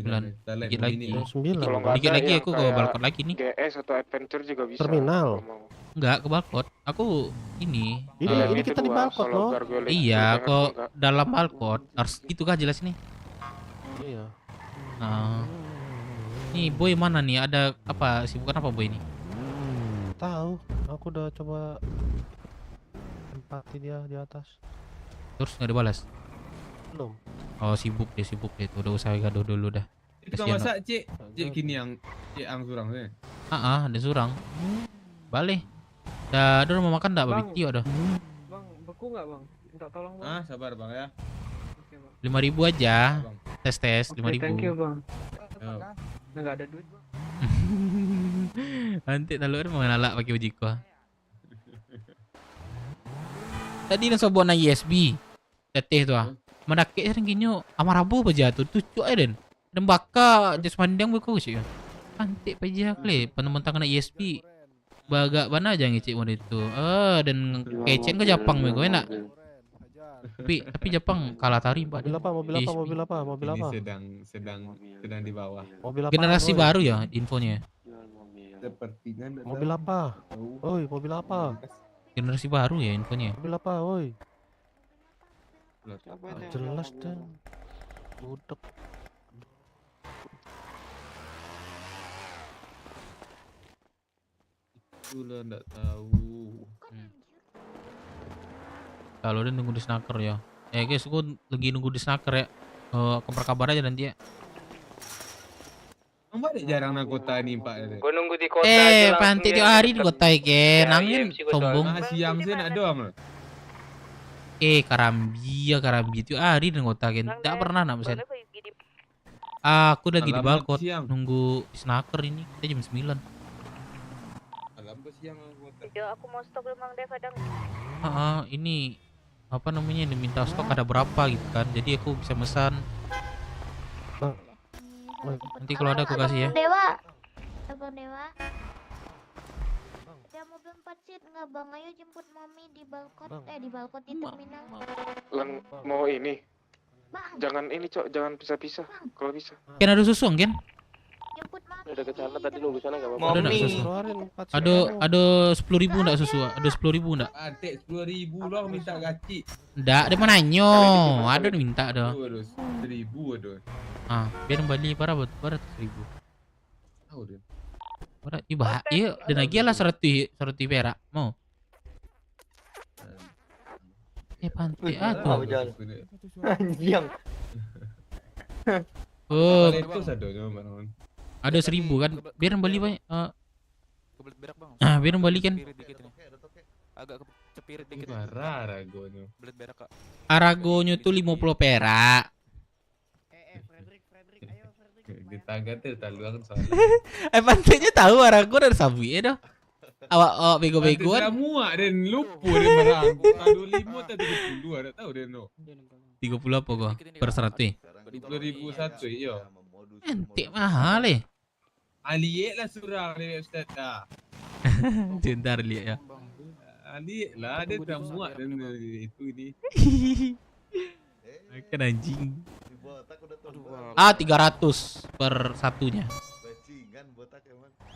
9. Dikit lagi. Jam 9. Kalau nggak Dikit ada lagi yang aku ke kayak balkon lagi nih. GS atau adventure juga bisa. Terminal. kalau mau. Enggak, ke balkon. Aku ini. Ini Itu kita di dua, balkon solo loh. gargoyle. Iya, Jangan kok enggak. dalam balkon harus gitu kah jelas nih? Iya. Nah. Nih boy mana nih? Ada apa? Sibukan apa boy ini? Tahu, aku udah coba empati dia di atas. Terus nggak dibalas? Belum. Oh sibuk dia itu udah usaha gaduh dulu dah. Itu kan Kasihan, masa cik kini yang cik ang surang sih. ada surang. Balik. Dah mau makan enggak barbecue dah. Bang, beku nggak bang? Minta tolong bang. Ah sabar bang ya. Oke, bang. 5.000 aja. Bang. Tes Oke, 5.000. thank you bang. Yo. Nggak ada duit bang. Nanti talur mau nalak pakai ujiko. Tadi nang sobo na USB. Teteh tu ah. Mandake sering kinyo amarabu aja tu tucuk aja den. Dan baka jas pandang buku sih. Antik aja kle penementang na USB. Bagak mana aja ngecek mod itu. Dan keceng ke Jepang mego enak. Tapi Jepang kalah tari Pak. Mobil apa? Mobil apa? Mobil apa? Mobil apa? Ini sedang di bawah. Mobil apa? Generasi Oi? baru ya infonya. Sepertinya nggak Mobil tahu. apa? Oi, mobil apa? Generasi baru ya infonya. Mobil apa? Oi. Apa Ah, jelas dan budek. Itulah nggak tahu. Kalau udah nunggu di snacker ya. Guys, aku lagi nunggu di snacker ya. Kompor kabar aja nanti ya. Emang ada jarang nak kota ni pak. Gue nunggu di kota aja langsung panti ya. tiap hari di kota ya, Ya, nangin IMC gua sombong. Nah, siang sih nak doang loh. Karambi tiap hari di kota kan. Tidak pernah nak pesen. Boleh pergi di- Aku lagi di Alamat balkon siang. nunggu di snacker ini. Kita jam 9. Alam ke siang kota. Video aku mau stok emang deh kadang. Ini apa namanya diminta stok ada berapa gitu kan. Jadi aku bisa mesan. Nanti kalau ada aku kasih ya. Dewa. Abang Dewa. Ada mobil 4 seat nggak bang? Ayo jemput mami di balkon. Di balkon di terminal. Mau ini. Bang, Jangan ini, Cok. Jangan pisah-pisah. Kalau bisa. Kan ada susu kan? jemput mami. Udah ke sana tadi nunggu sana enggak apa-apa. Ada enggak Mami. susu? Keluarin 4 seat. Ada 10.000 enggak susu? Ada 10.000 enggak? Adik 10.000 lah minta gaji. Enggak, dia mana nyo. Ada minta ada. Aduh, 1.000 aduh. Biar Bali berapa? 100.000. Tahu dia. Berat, iya, dan lagi lah 100 perak. Mau? Pantai tuh. Anjing. Oh, Itu satu cuma bang. ada 1.000 kan? Biar Bali banyak. Kebelet berak bang. Biar Bali kan. Cepirit dikit ini. Agak cepirit dikit. Parah ragonya. Belet berak kak. Aragonyo tuh 50 perak. Di tangga tuh taluan soalnya. Pantainya tahu Aragon ada sabu ya dah. Awak bego-begoan. Muak dan lupa dia barang. Kalau 5 atau 30 ada tahu dia no. 30 apa kok? Per 100. 20.001 iya. Ente mahal eh. Aliek lah surang dari Ustaz dah. Cinta lihat ya. Aliek lah dia dah muak dan itu ini. Kan anjing. 300 per satunya.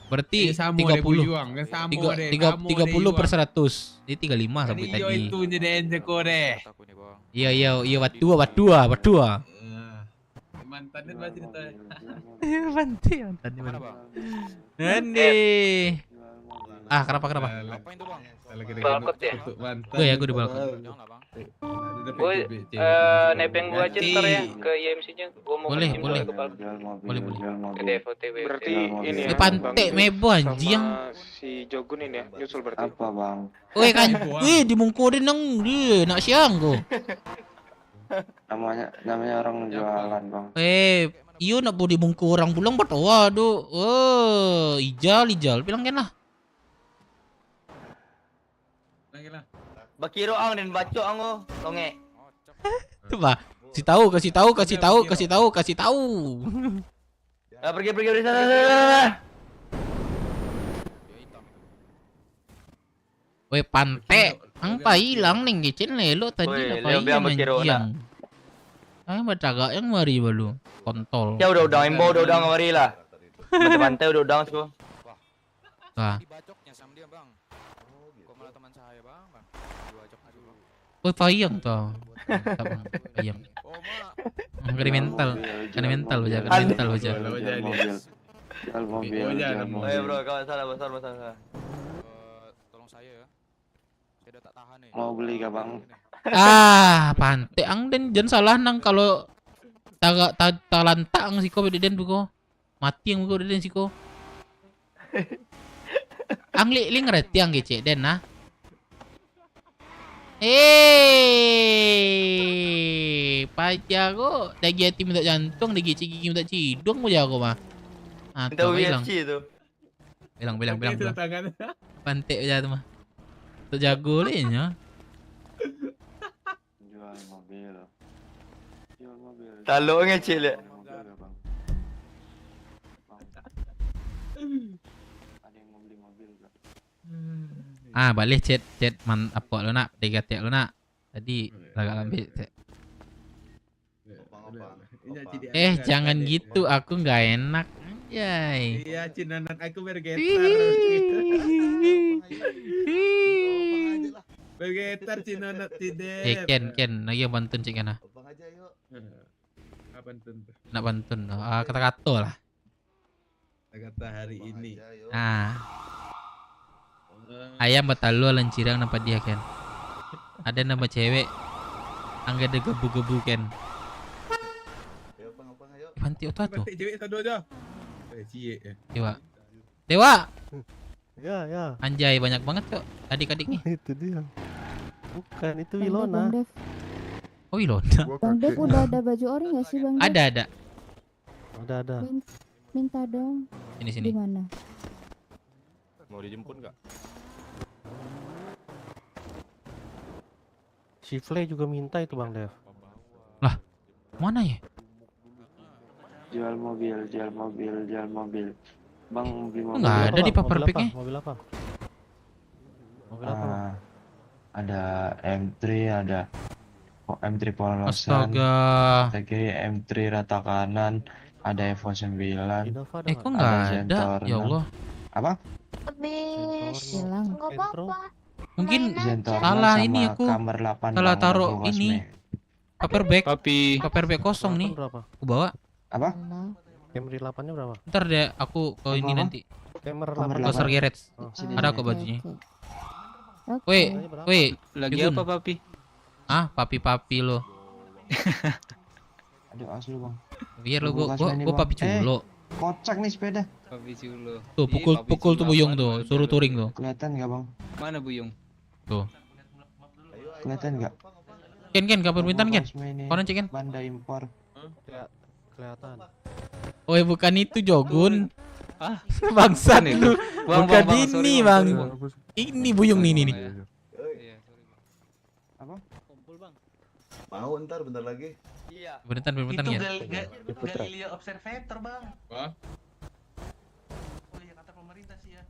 Berarti 30 30 per 100. Jadi 35 sampai tadi. Itu jadi jeko deh. Iya batua. Mantannya masih itu. Mantannya mana? Nande. Kenapa? Apa itu bang? Balkon ya? Gue ya, gue di balkon. Gue nebeng gua aja ntar ya ke IMC-nya. Gua mau Boleh. ke balkon. Boleh. Ke DFOTW. Berarti ini ya. Pantek mebo anjing. Sama si Jogun ini ya, nyusul berarti. Apa bang? Weh kan, dimungkurin nang dia nak siang go. Namanya orang jualan bang. Iyo nak boleh dimungkur orang pulang buat waduh. Ijal bilang kan lah. Bakiro ang dan baco ango, longe. Coba kasih tahu. Pergi sana. Weh pante, ang pa hilang ning gicin lelo tadi Weh, apa Leo bilang Bakiro yang bacaga yang mari balu kontol. Ya udah imbo udah ngawari lah. Bantai udah sku. Wah, Dibacoknya sama dia, Bang. Kok malah teman saya, Bang? Dibacok aja, Bang. weh payang tuh. Payang. Kena mental baca. Jual mobil. Ayo bro, kawan salah besar. Tolong saya ya. Saya udah tak tahan nih. Mau beli gak bang? Pante ang den jangan salah nang kalau talantang siko beden buko. Mati yang buko den siko. Ang li ngerti ang gece den nah. Pajago dagi hati minta jantung, dagi gigi minta cidung mau jago mah. Kita bilang. UFC itu. Bilang. Pante aja tuh mah. Tuh jago lehnya. Jual mobil. Talo ngecil ya. Ada yang mau beli mobil gak? Balik chat man apa lo nak, degatek lo nak. Tadi agak lambat chat. Jangan gitu, aku nggak enak. Anjay. Iya, cinanan aku bergetar. Bergetar cinanan tidak. Ken, lagi yang bantun cik kana. Apa tuh? Nak bantun. Kata-kata lah. Kata hari ini. Ayam batalu lancirang nampak dia Ken. Ada nama cewek. Angga ada gebu-gebu Ken. Panti otak tuh. Cewek satu aja. Dewa. Ya. Anjay banyak banget kok adik-adik nih. Itu dia. Bukan itu Wilona. Oh Wilona. Bang Dev udah ada baju ori nggak sih Bang Dev? Ada. Minta dong. Sini. Di mana? Mau dijemput nggak? Shifley juga minta itu Bang Dev. Lah, mana ya? Jual mobil. Bang beli mobil. Nggak ada di paper picknya. Mobil apa? Ada M3, ada M3 polosan. Astaga. Ada kiri M3 rata kanan, ada Evo 9. Kok nggak ada? Ya Allah. Apa? Habis. Hilang. Nggak apa-apa. Mungkin Zentorno salah sama ini aku kamar 8 salah Bang, taruh Evo ini Cosme. paper bag kosong nih. Berapa? Aku bawa. Apa? Camry 8-nya berapa? Ntar deh aku ke ini nanti. Camry Ke 8. Sir Garage. Ada kok bajunya. Weh, Lagi apa papi? Papi lo. Aduh asli Bang. Biar lo gua papi culo. Kocak nih sepeda. Papi culo. Tuh pukul tuh Buyung tuh, suruh touring tuh. Kelihatan nggak Bang? Mana Buyung? Tuh. Kelihatan nggak? Ken kapan pintan Ken? Koran cek Ken. Banda impor. Kelihatan. Oh bukan itu Jogun. Bangsat itu. Bukan ini Bang. Ini Buyung nih. Apa? Kumpul Bang. Mau ntar bentar lagi. Iya. Bentar ya. Galileo Observator Bang. Wah. Oh iya kata pemerintah sih ya.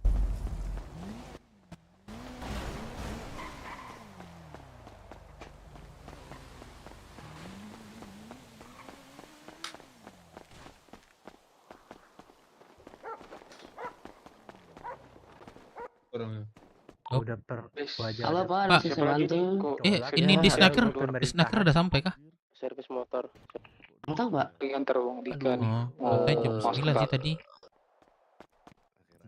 Udah wajah. Halo Pak, bisa bantu? Ini di snacker udah sampai kah? Servis motor. Mau tahu Pak? Antar Bang Dika nih. Katanya jam 9 sih tadi.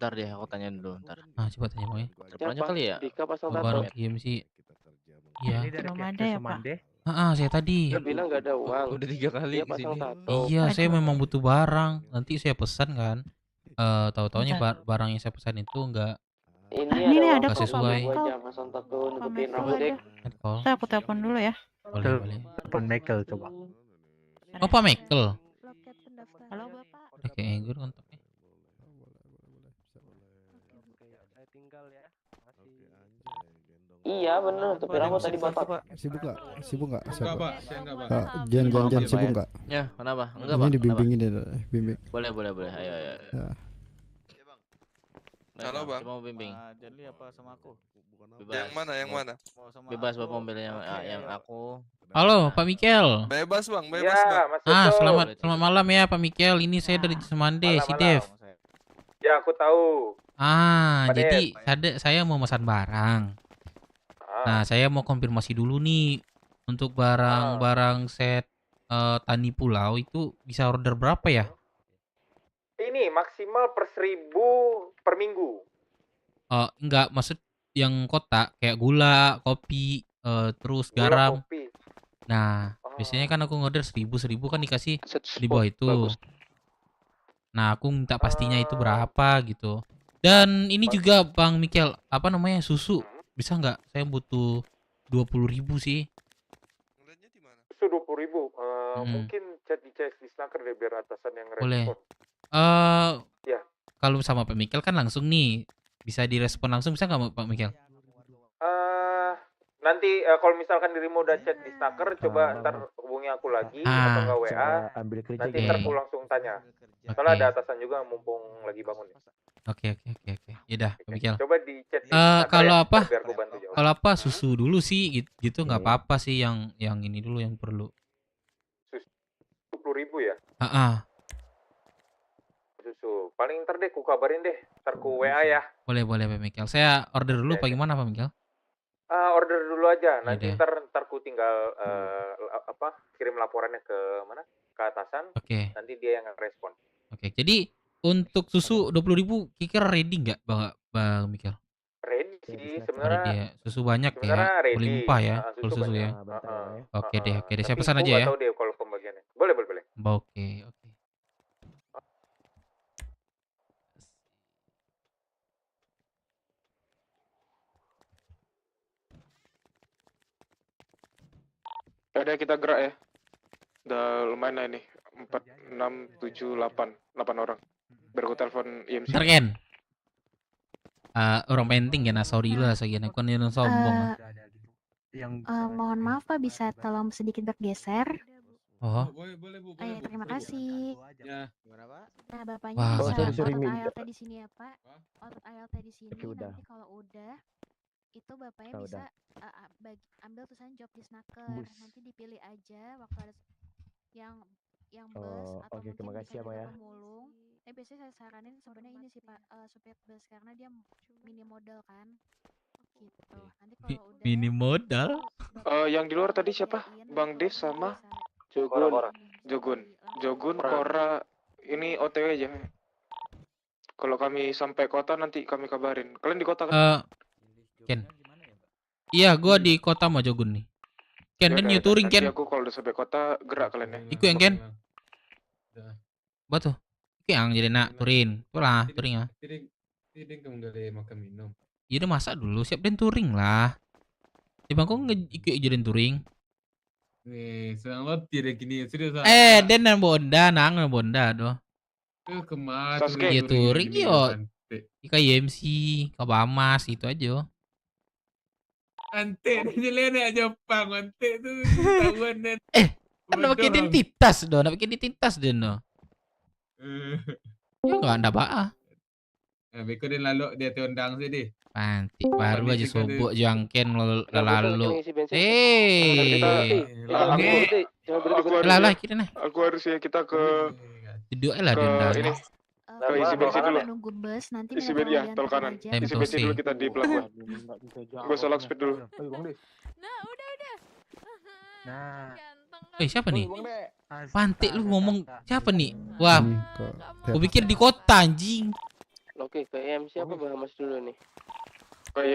Ntar deh aku tanya dulu ntar. Coba tanya mau ya. Terpelannya kali ya? Dika pasang Barang game sih. Iya. Belum ada ya Pak? Saya tadi. Dia bilang nggak ada uang. Udah 3 kali Dia pasang kesini. tato. Iya, saya memang butuh barang. Nanti saya pesan kan. Tahu-taunya barang yang saya pesan itu enggak Ini ada nggak kok sesuai. Pak Jangan pasang tato nutupin Michael rambut dek. Michael. Saya aku telepon dulu ya. Boleh. Telepon Michael coba. Oh Pak Michael. Loket pendaftaran. Halo Bapak. Udah kayak gue kontaknya. Iya bener, supir aku tadi bapak. Sibuk nggak? Sibuk nggak? Enggak, Pak. Saya enggak, Pak. Jangan sibuk nggak? Ya, kenapa? Enggak, Ini Pak. dibimbingin ya, bimbing. Boleh. Ayo. Ya. Halo, Bang. Mau bimbing. Jadi apa sama aku? Bebas. Yang mana? Bebas Bapak mobil yang aku. Halo, Pak Mikel. Bebas bang, Selamat malam ya Pak Mikel. Ini saya dari Semande, si Dev. Ya, aku tahu. Jadi saya mau pesan barang. Nah, saya mau konfirmasi dulu nih untuk barang-barang set Tani Pulau itu bisa order berapa ya? Ini maksimal per 1000 per minggu. Enggak, maksud yang kotak kayak gula, kopi, terus garam. Kopi. Nah, biasanya kan aku ngorder 1000 kan dikasih di bawah itu. Nah, aku minta pastinya itu berapa gitu. Dan ini juga Bang Mikel, apa namanya, susu. Bisa nggak? Saya butuh 20.000 sih. Susu 20.000. Mungkin chat di Snacker deh biar atasan yang Boleh. respon. Ya. Kalau sama Pak Mikel kan langsung nih. Bisa direspon langsung, bisa nggak Pak Mikel? Nanti kalau misalkan dirimu udah chat di Snacker, coba ntar hubungi aku lagi atau nggak WA. Nanti ntar aku langsung tanya. Soalnya ada atasan juga mumpung lagi bangun. Oke. Yaudah, Pak Mikel. Coba di chat di Snacker kalau ya, apa? biar aku bantu jawab. Kalau apa susu dulu sih gitu nggak apa-apa sih, yang ini dulu yang perlu. Susu 20.000 ya? Susu. Paling ntar deh ku kabarin deh. Ntar ku WA ya. Boleh Pak Mikel. Saya order dulu apa gimana Pak Mikel? Order dulu aja. Nanti Yaudah. ntar ku tinggal kirim laporannya ke mana? Ke atasan. Oke. Nanti dia yang respon. Oke. Jadi untuk susu 20.000 kira ready nggak Bang Mikel? Ready sih Ready sebenarnya. ya. Susu banyak ya. Sebenarnya ready. Berlimpah ya. Kalau susu ya. Oke deh. Saya pesan aja ya. Tahu deh kalau pembagiannya. Boleh. Oke. Udah kita gerak ya. Udah lumayan lah ini. 4, 6, 7, 8 orang. Biar aku telepon IMC. Ntar Ken. Orang penting ya, sorry lah sekian. Aku kan yang sombong. Mohon maaf Pak, bisa tolong sedikit bergeser? Oh. Boleh, Bu. Terima kasih. Ya. Nah, Bapaknya Wah, bisa sorry, otot ALT di sini ya, Pak. Otot ALT di sini. Nanti kalau udah, itu Bapaknya bisa ambil tulisan job di Snacker. Nanti dipilih aja waktu ada yang bus atau mungkin bisa juga pemulung. Biasanya saya saranin sebenarnya ini sih Pak, supir bus karena dia mini modal kan. Gitu. Nanti kalau udah Mini modal. Yang di luar tadi siapa? Bang Dev sama Jogun, Kora. Ini OTW aja. Kalau kami sampai kota nanti kami kabarin. Kalian di kota kan? Ken. Iya, gua di kota mau Jogun nih. Ken, dan new touring Ken. Nanti aku kalau udah sampai kota gerak kalian ya. Iku yang Ken. Batu. Iku yang jadi nak touring. Itulah touring ya. Tidak kamu dari makan minum. Iya udah masak dulu, siap dan touring lah. Di bangkong ikut jadi touring. Nih, senang lo tidak gini serius. Den dan Bonda, Bonda doh. Kemana? Iya touring yo. Ika IMC, Kabamas itu aja. Ante jelena Jepang, ante tuh tahuan dan. Kan udah pakai identitas doh, udah pakai identitas deh no. Ya nggak ada apa. Beko dia lalu dia undang sih deh. Panti baru aja subuh jangken lalu. Lah kita nah. Aku harus ya kita ke Duduk lah denda. Ini. Ke isi bensin dulu. Nunggu bus nanti Isi bensin ya, tol kanan. Isi bensin dulu kita di pelabuhan. Gue solak speed dulu. Nah, udah. Nah. Siapa nih? Pantik lu ngomong siapa nih? Wah. Gua pikir di kota anjing. Oke, ke IMC apa bahas dulu nih?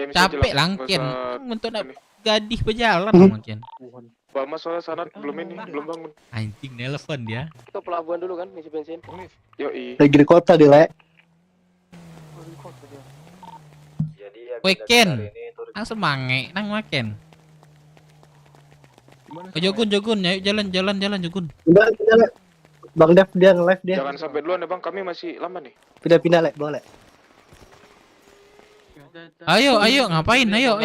Capek langken. Untuk gadih berjalan mungkin. Bamas soalnya sanat belum bangun. Anjing nelpon dia. Ke pelabuhan dulu kan, isi bensin. Yoi. Lagi di kota dia, Le. Ken. Langsung mange nang makan. Jogun, ayo jalan Jogun. Udah, Le. Bang Dev dia nge-live dia. Jangan sampai duluan ya Bang, kami masih lama nih. Pindah-pindah, Le, boleh. Ayo, ngapain? Ayo.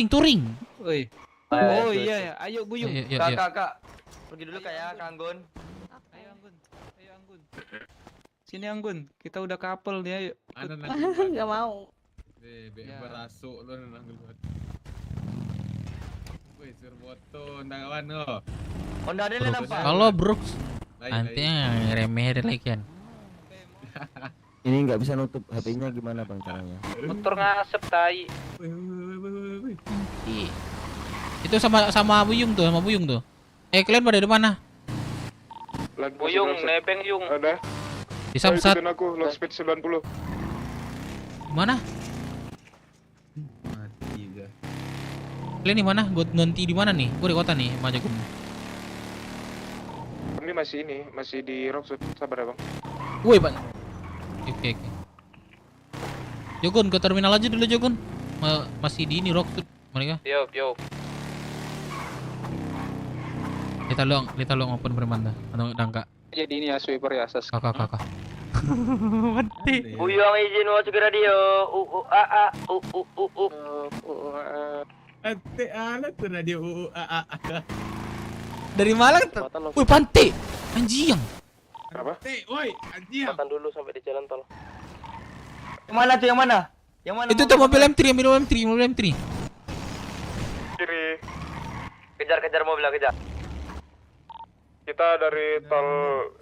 Touring. Woi. Oh iya, ayo Buyung. Kak. Pergi dulu Kak ya, Kak Anggun. Ayo Anggun. Sini Anggun, kita udah couple nih, ayo. Gak mau. Berasuk lu Anggun. Woi, suruh foto kawan lo. Honda ada nampak. Halo, Brooks. Nanti remeh lagi kan. Ini nggak bisa nutup HP-nya gimana bang caranya? Motor ngasep tai. Itu sama Buyung tuh, kalian pada di mana? Buyung, nebeng Yung. Ada. Di Samsat. Aku low speed 90. Mana? Kalian di mana? Gue nanti di mana nih? Gue di kota nih, Majagung. Kami masih di Rockwood. Sabar ya bang. Woi bang. Oke. Jogun ke terminal aja dulu Jogun. Masih di ini Rockwood mereka. Yo. Kita long open bermanda atau dangka. Jadi ini ya sweeper ya sas. Kakak. Mati. Buyung izin masuk ke radio. Ate alat tuh radio Dari Malang. Wih pantai. Anjing. Apa? Woi, anjing. Makan dulu sampai di jalan tol. Yang mana? Itu tuh mobil M3. Kiri. Kejar mobil, kejar. Kita dari tol.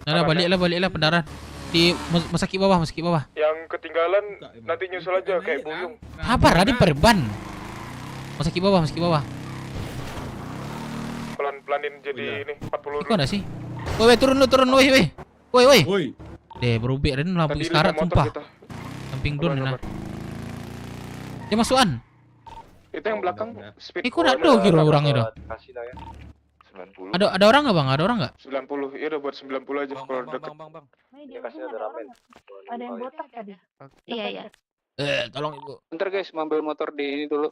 Nah, baliklah pendarat. Di Masaki bawah. Yang ketinggalan nanti nyusul aja kayak Buyung. Sabar, ada perban. Masaki bawah. Pelan-pelanin jadi ini 40. Kok ada sih? Woi, turun, woi. Deh, berubah dan lampu sekarat sumpah. Samping don nah. Dia masukan. Itu yang belakang speed. Kok ada kira orang itu? Kasih dah ya. 90. Ada orang enggak, Bang? Ada orang enggak? 90. Iya udah buat 90 aja kalau deket. Bang. Ini kasih ada ramen. Ada yang botak tadi. Iya. Tolong Ibu. Bentar guys, ambil motor di ini dulu.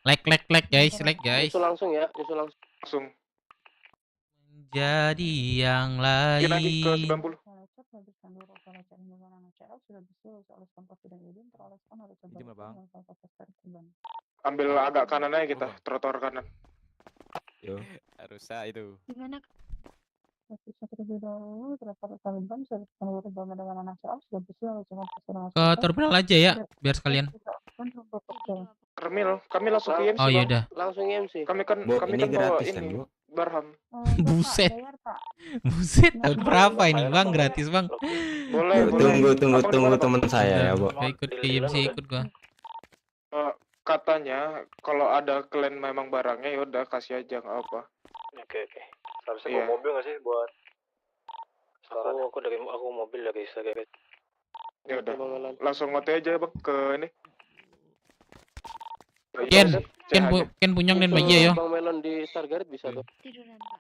Like guys. Nyusul langsung. Langsung. Jadi yang lain. Kita lagi ke 90. Ambil agak kanan aja kita, trotoar kanan. Yo. Rusak itu. Gimana? Ke terminal aja ya, biar sekalian. Kami langsung ke IMC. Oh iya dah. Langsung MC. Kami kan bawa ini Barham. Buset, berapa ini Bang? Gratis Bang. Boleh. Tunggu teman saya ya, Bu. Ikut ke IMC gua. Katanya kalau ada kalian memang barangnya ya udah kasih aja nggak apa. Oke. Harusnya bawa mobil nggak sih buat? Aku mobil ya guys. Ya udah. Langsung ngote aja bang ke ini. Ken punyang dan Maya ya. Bang Melon di Stargate bisa tuh. Tiduran, Pak.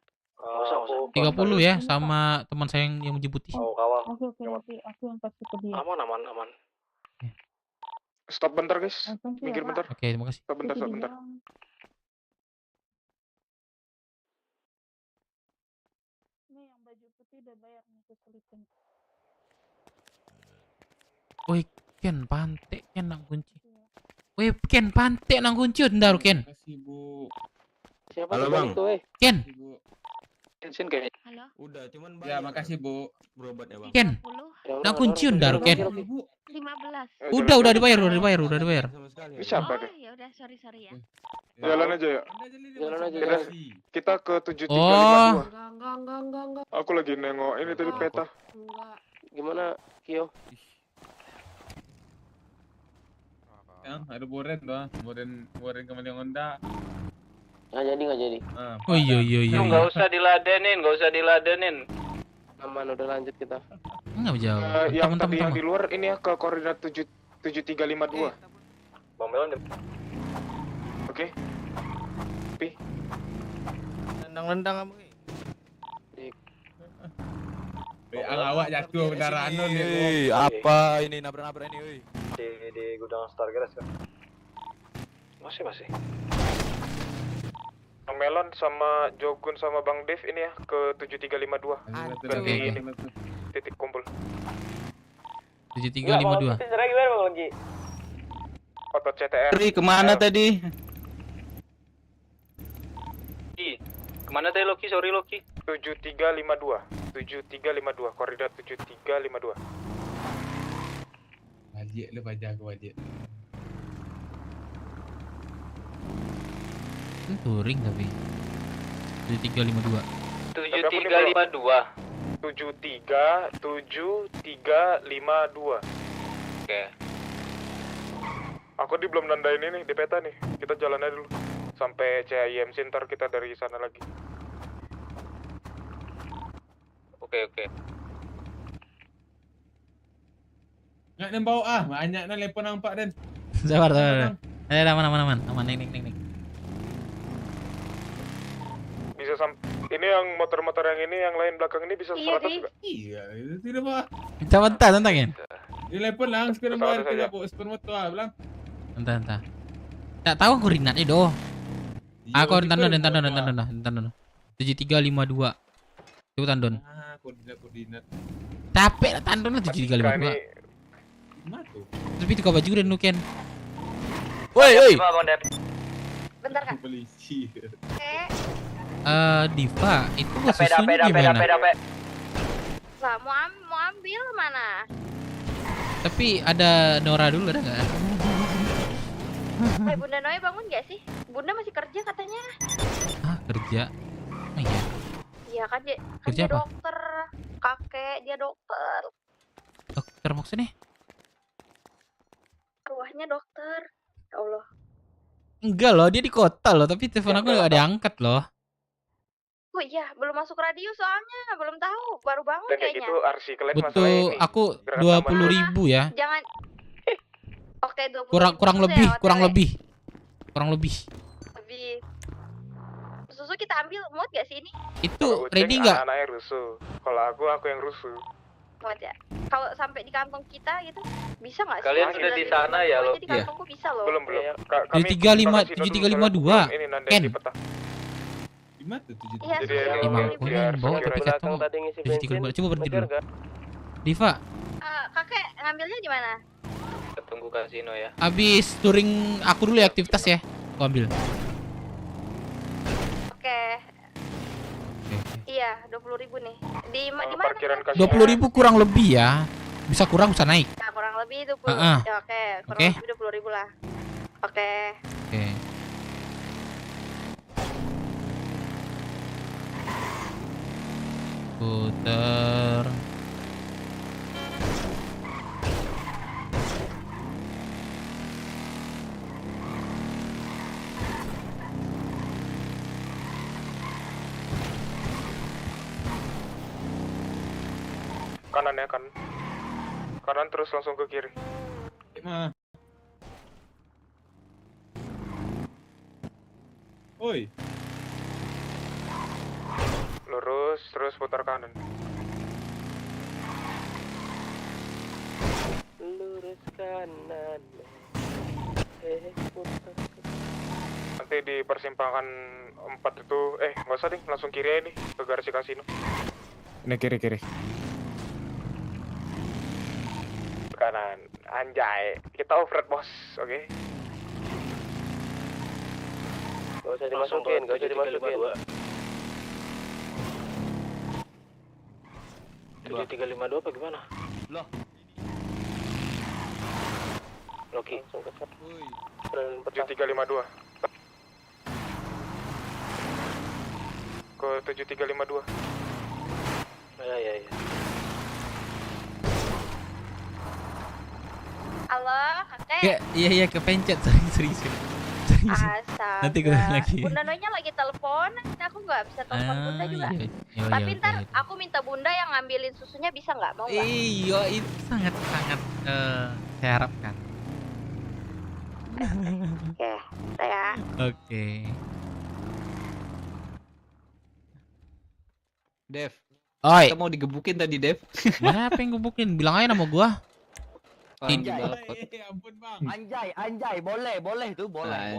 30 ya sama teman saya yang menjemput. Kawal. Oke, nanti aku yang kasih ke dia. Aman. Stop bentar guys. Minggir bentar. Oke, terima kasih. Stop bentar. Ini yang baju putih udah bayar nih ke selipin. Woi, Ken pantek Ken nang kunci. Woi, Ken pantek nang kunci ndar Ken. Kasih Bu. Siapa Halo, Bang. Ken. Bensin kayak. Halo. Udah, cuman Ya, makasih Bu. berobat ya, Bang. Ken. Nang kunci ndar Ken. 15. Udah dibayar. Bisa apa deh? Ya udah, sorry ya. Jalan aja ya. Jalan aja. Kita ke 7352. Enggak. Aku lagi nengok ini tadi peta. Enggak. Gimana, Kio? Ada boren doang. Boren kembali Honda. Nggak jadi. Oh iya. Nggak usah diladenin. Aman, udah lanjut kita. Enggak jauh. Yang tadi yang di luar ini ya ke koordinat 7352. Bang Melon. Oke. Pi. Lendang kamu. Awak jatuh kendaraan nih. Apa ini nabrak ini, woi? Di gudang Stargate kan. Masih. Bang Melon sama Jogun sama Bang Dev ini ya ke 7352. Ganti ini titik kumpul. 7352. otot CTR. Ri, kemana tadi? Kemana tadi Loki? Sorry Loki. 7352. 7352. Koordinat 7352. Wajib lu baca aku wajib. Touring tapi 7352. 7352. 7352. Oke. Aku belum nandain ini di peta nih. Kita jalan aja dulu sampai CIMC, ntar kita dari sana lagi. Oke. Nggak dan bawa banyak dan lepon nampak dan. Sabar. Aman. Ning. Bisa ini yang motor-motor yang ini, yang lain belakang ini bisa 100 juga. Iya, itu tidak apa. Coba tantangin. Dilepon langsung ke nomor 30 sepuluh motor bilang. Entah. Tak tahu koordinatnya doh. Aku tandon. 7352. Coba tandon. Koordinat. Capek lah tandon 7352. Gimana tuh? Tapi itu kau baju dan nuken. Woi. Bentar Kak. Polisi. Diva, itu susunya gimana? Lah, mau ambil mana? Tapi ada Nora dulu ada nggak? Bunda Noe bangun gak sih? Bunda masih kerja katanya. Kerja? Oh iya. Iya kan dia, Kerja apa? dokter. Kakek dia dokter. Dokter maksudnya? Ruahnya dokter. Ya Allah. Enggak loh, dia di kota loh, tapi telepon aku nggak diangkat loh. Oh iya, belum masuk radio soalnya, belum tahu, baru bangun Dan kayak kayaknya. gitu RC kalian masalah Betul, ini. aku 20.000 ya. Jangan. Oke, 20. Kurang lebih. Lebih. Susu kita ambil, muat gak sih ini? Itu ready nggak? Anaknya rusuh. Kalau aku yang rusuh. Muat ya. Kalau sampai di kantong kita gitu, bisa nggak sih? Kalian sudah di sana ya, lo? Jadi kantongku bisa loh. Belum. 7352 Ini nandain Ken. di peta. Gimana tuh? Iya, Jadi sudah. Emang aku yang bawa tapi kata coba berhenti dulu. Diva, Kakek ngambilnya di mana? Tunggu kasino ya. abis touring aku dulu ya aktivitas ya. Aku ambil. Oke. Iya, 20.000 nih. Di mana? Parkiran kasino. 20.000 kurang lebih ya. Bisa kurang bisa naik. Ya, kurang lebih 20. Ya, oke, kurang Oke. lebih 20.000 lah. Oke. Puter. Kanan ya, kanan terus langsung ke kiri. Gimana? Oi. Lurus terus putar kanan. Lurus kanan. Putar. Nanti di persimpangan 4 itu nggak usah deh, langsung kiri aja nih ke garasi kasino. Ini kiri. Kanan, anjay. Kita off-road bos, oke? Gak usah dimasukin. 7352 apa gimana? Loh. Loki. 7352. Ke 7352. Ya. Halo, kakek. Iya kepencet serius. Astaga. Nanti gue lagi. Bunda Nonya lagi telepon, aku nggak bisa telepon Bunda juga. Tapi ntar aku minta Bunda yang ngambilin susunya, bisa nggak? Mau nggak? Iya, itu sangat saya harapkan. Oke, saya. Oke. Dev. Oi. Kita mau digebukin tadi, Dev. Mana apa yang gebukin? Bilang aja nama gua. Anjay, ampun bang. Anjay, boleh tuh, boleh.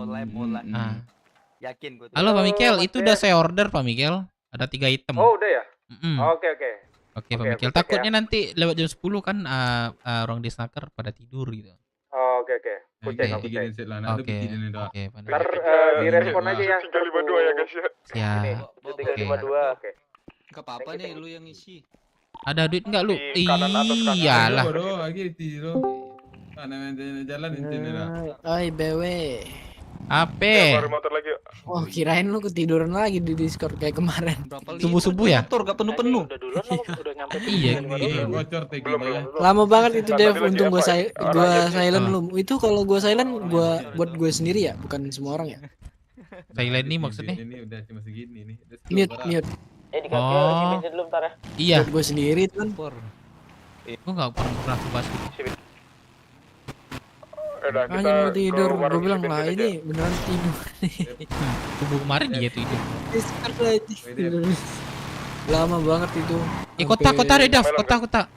Yakin gue. Halo Pak Mikel, itu udah saya order Pak Mikel. Ada 3 item. Oh udah ya? Oke. Oke Pak Mikel. Takutnya nanti lewat jam 10 kan orang di snacker pada tidur gitu. Oh, oke. Aku cek. Oke. Oke, pandai. Ntar direspon aja ya. 352 ya guys ya. Siap. Oke. 352. Oke. Gak apa-apa nih lu yang isi. Ada duit enggak lu? Di kanan atas kanan. Iyalah. Oi BW. Apa? Baru motor lagi. Oh kirain lu ketiduran lagi di Discord kayak kemarin. Subuh-subuh ya? Motor gak penuh-penuh. Iya. Belum. Lama banget itu Dev, untung gua silent lu. Itu kalau gua silent gua buat gue sendiri ya, bukan semua orang ya. Silent nih maksudnya? Ini udah cuma segini nih. Mute. Di kaki isi bensin dulu bentar ya. Iya. Buat gue sendiri kan. Gue nggak pernah bahas gitu. Hanya mau tidur, gue bilang lah ini beneran tidur. Subuh kemarin dia tuh itu. Discord lagi. Lama banget itu. Kota deh Dav, kota.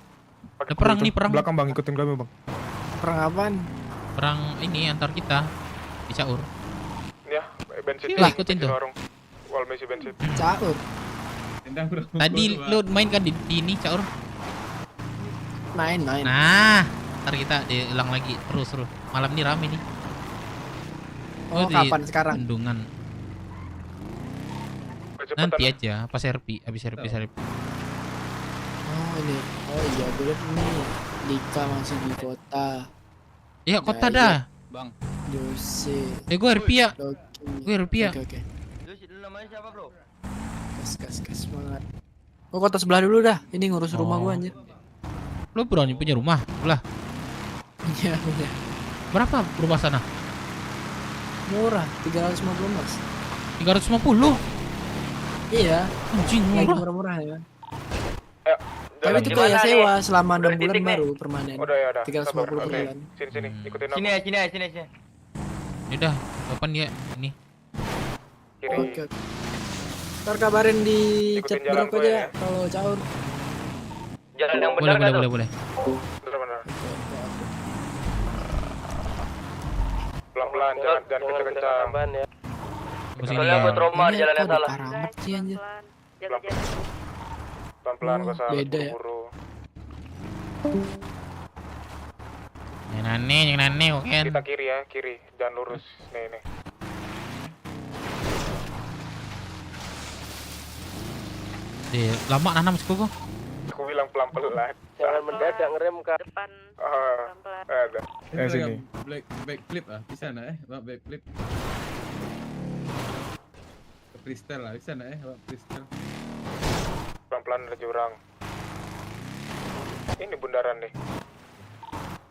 Ada perang nih, perang. Belakang bang, ikutin kami bang. Perang apaan? Perang ini antar kita di Caur. Ya, bensin. Lah, ikutin tuh. Wal mesi bensin. Caur. Tadi lu main kan di ini Caur? Main. Nah, ntar kita hilang lagi terus. Malam ini rame nih. Oh, kapan sekarang? Bendungan. Nanti aja, pas RP, habis RP. Oh ini, oh iya gue liat ini Dika masih di kota. Iya kota dah. Bang. Jose. Gue RP ya. Oke. Lu namanya siapa bro? Gas semangat. Oh kota sebelah dulu dah. Ini ngurus rumah gua anjir. Lu berani punya rumah? Lah. Iya punya. Berapa rumah sana? Murah, 350 mas. 350? Iya. Anjing lagi murah. murah ya kan. Tapi itu kayak sewa selama 6 bulan baru permanen. Udah ya udah. 350 per bulan. Sini, ikutin aku. Sini. Udah, kapan ya ini? Kiri. Oke. Ntar kabarin di Ikutin chat jalan Brok gue aja ya. kalau caur. Jalan yang benar kan? Boleh. Benar. Pelan-pelan, jangan kencang-kencang. Soalnya gue trauma di jalan yang salah. Karamat sih anjir. Pelan-pelan gak usah Beda ya. buru-buru. Yang nane oke kan. Kita kiri ya, kiri. Jangan lurus. Nih. Lama nanam sih kok. Aku bilang pelan-pelan. Jangan mendadak ngerem ke depan. Ada. Sini. Backflip bisa nak backflip. Freestyle lah, bisa nak freestyle. Pelan-pelan ada jurang. Ini bundaran nih.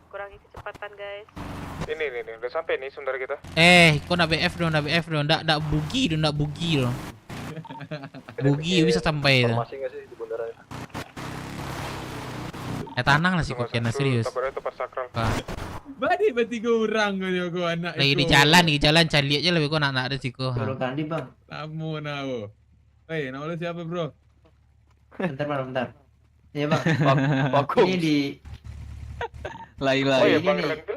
Kurangi kecepatan guys. Ini udah sampai nih saudara kita. Kok nak BF dong, ndak bugi dong. Bugi bisa sampai itu. Masih nggak sih di bundaran? Tanang lah sih kok kena serius. Tepat sakral. Berarti orang gue anak. Lagi di jalan cari aja lebih kok anak ada sih kok. Baru kandi bang. Tamu nao. Nama lu siapa bro? Bentar. Iya bang. Ini di Laila.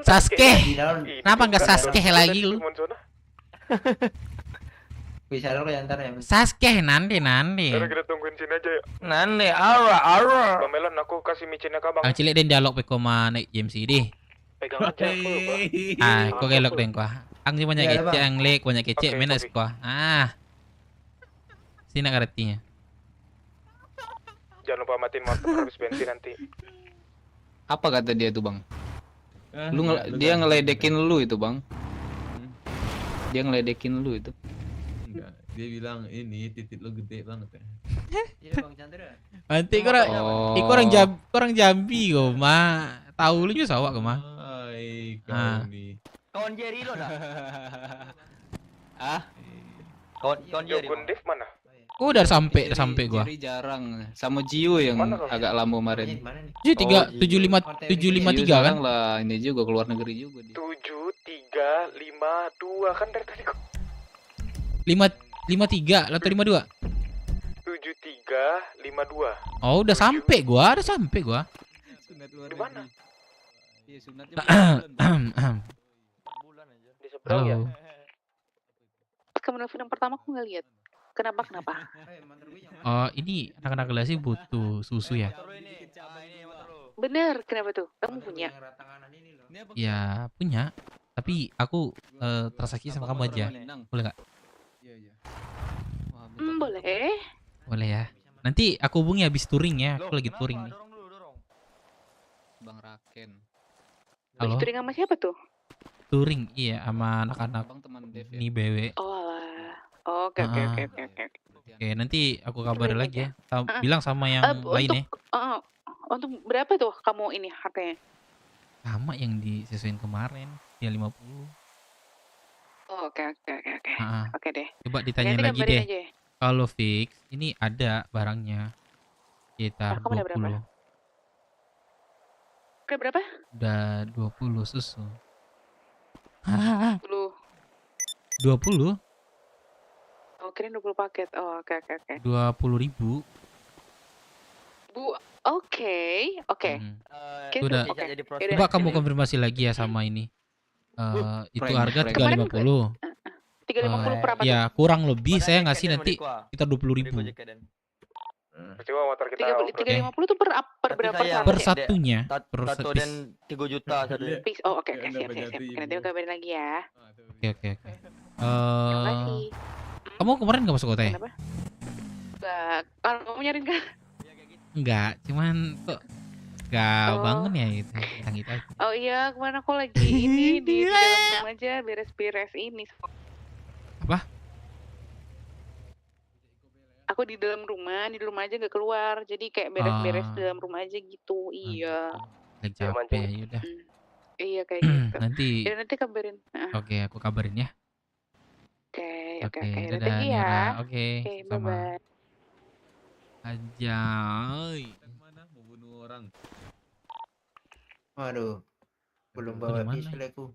Sasuke. Kenapa enggak Sasuke lagi lu? bisa lo ya ntar ya. Sasuke nanti. Udah kita tungguin sini aja ya. Nanti ara. Pamelan aku kasih micinnya ke abang. Ang cilik den dialog pe ko naik GMC deh. Pegang aja. Kok kelok den ko. Ang si banyak kecek, ang lek banyak kecek menas ko. Sini artinya. Jangan lupa matiin motor habis bensin nanti. Apa kata dia tuh bang? Dia ngeledekin lu itu bang. Dia ngeledekin lu itu. Enggak, dia bilang ini titik lo gede banget ya. Iya bang Chandra. Nanti orang Jambi kok mah. Tahu lu juga sawak kok mah. Kau nih. Kawan Jerry lo dah. Kawan Jerry. Dev mana? Udah sampai gua. Jerry jarang sama Gio yang agak lama kemarin. Ji 753 kan? Lah ini juga keluar negeri juga dia. 7352 kan dari tadi kok. 53 atau 52? 7352. Oh, udah sampai gua. Di mana? Iya, sunatnya bulan aja. Di seberang ya. Kamu nelfon yang pertama aku nggak lihat. Kenapa? Oh, ini anak-anak kelas sih butuh susu ya? Bener, kenapa tuh? Kamu punya? Ya punya, tapi aku transaksi sama kamu aja. Boleh nggak? Boleh. Boleh ya. Nanti aku hubungi habis touring ya. Aku lagi touring nih. Bang Raken. Halo? Touring sama siapa tuh? Touring, iya, sama anak-anak Bang teman Dev ya? ini BW. Oh alah. Oke. Oke, nanti aku kabarin Touring lagi ya. aja. Bilang sama yang lain ya. Untuk berapa tuh kamu ini harganya? Sama yang disesuaiin kemarin, dia 50. Oh, oke. Oke deh. Coba ditanyain Nanti lagi kabarin deh. aja ya. Kalau fix, ini ada barangnya. Sekitar Kamu udah berapa? 20. Udah berapa? Udah 20 susu. 10. 20? Oh, kirain 20 paket. Oh, oke. 20.000. Oke. Udah. Coba kamu konfirmasi lagi ya sama ini. Itu harga 350. 350 per apa tuh? Ya, kurang lebih saya ngasih nanti sekitar 20.000. Percuma motor kita 350 tuh per berapa Per satunya. Per Satu piece. dan 3 juta satu. Oh, oke. Siap. Nanti aku kabarin lagi ya. Oke. Terima kasih. Kamu kemarin nggak masuk kota ya? Kenapa? Enggak. Kalau kamu nyariin kan? Enggak, cuman kok nggak bangun ya gitu. Tentang itu aja. Oh iya, kemarin aku lagi ini di dalam rumah aja beres-beres ini. Apa? Aku di dalam rumah aja nggak keluar. Jadi kayak beres-beres di dalam rumah aja gitu. Iya. Lagi capek ya udah. Iya kayak gitu. Nanti kabarin. Oke, aku kabarin ya. Oke. Dadah, Thank you ya. Nira. Oke, sama. Bye-bye. Anjay. Mau bunuh orang. Waduh, belum bawa pistol aku.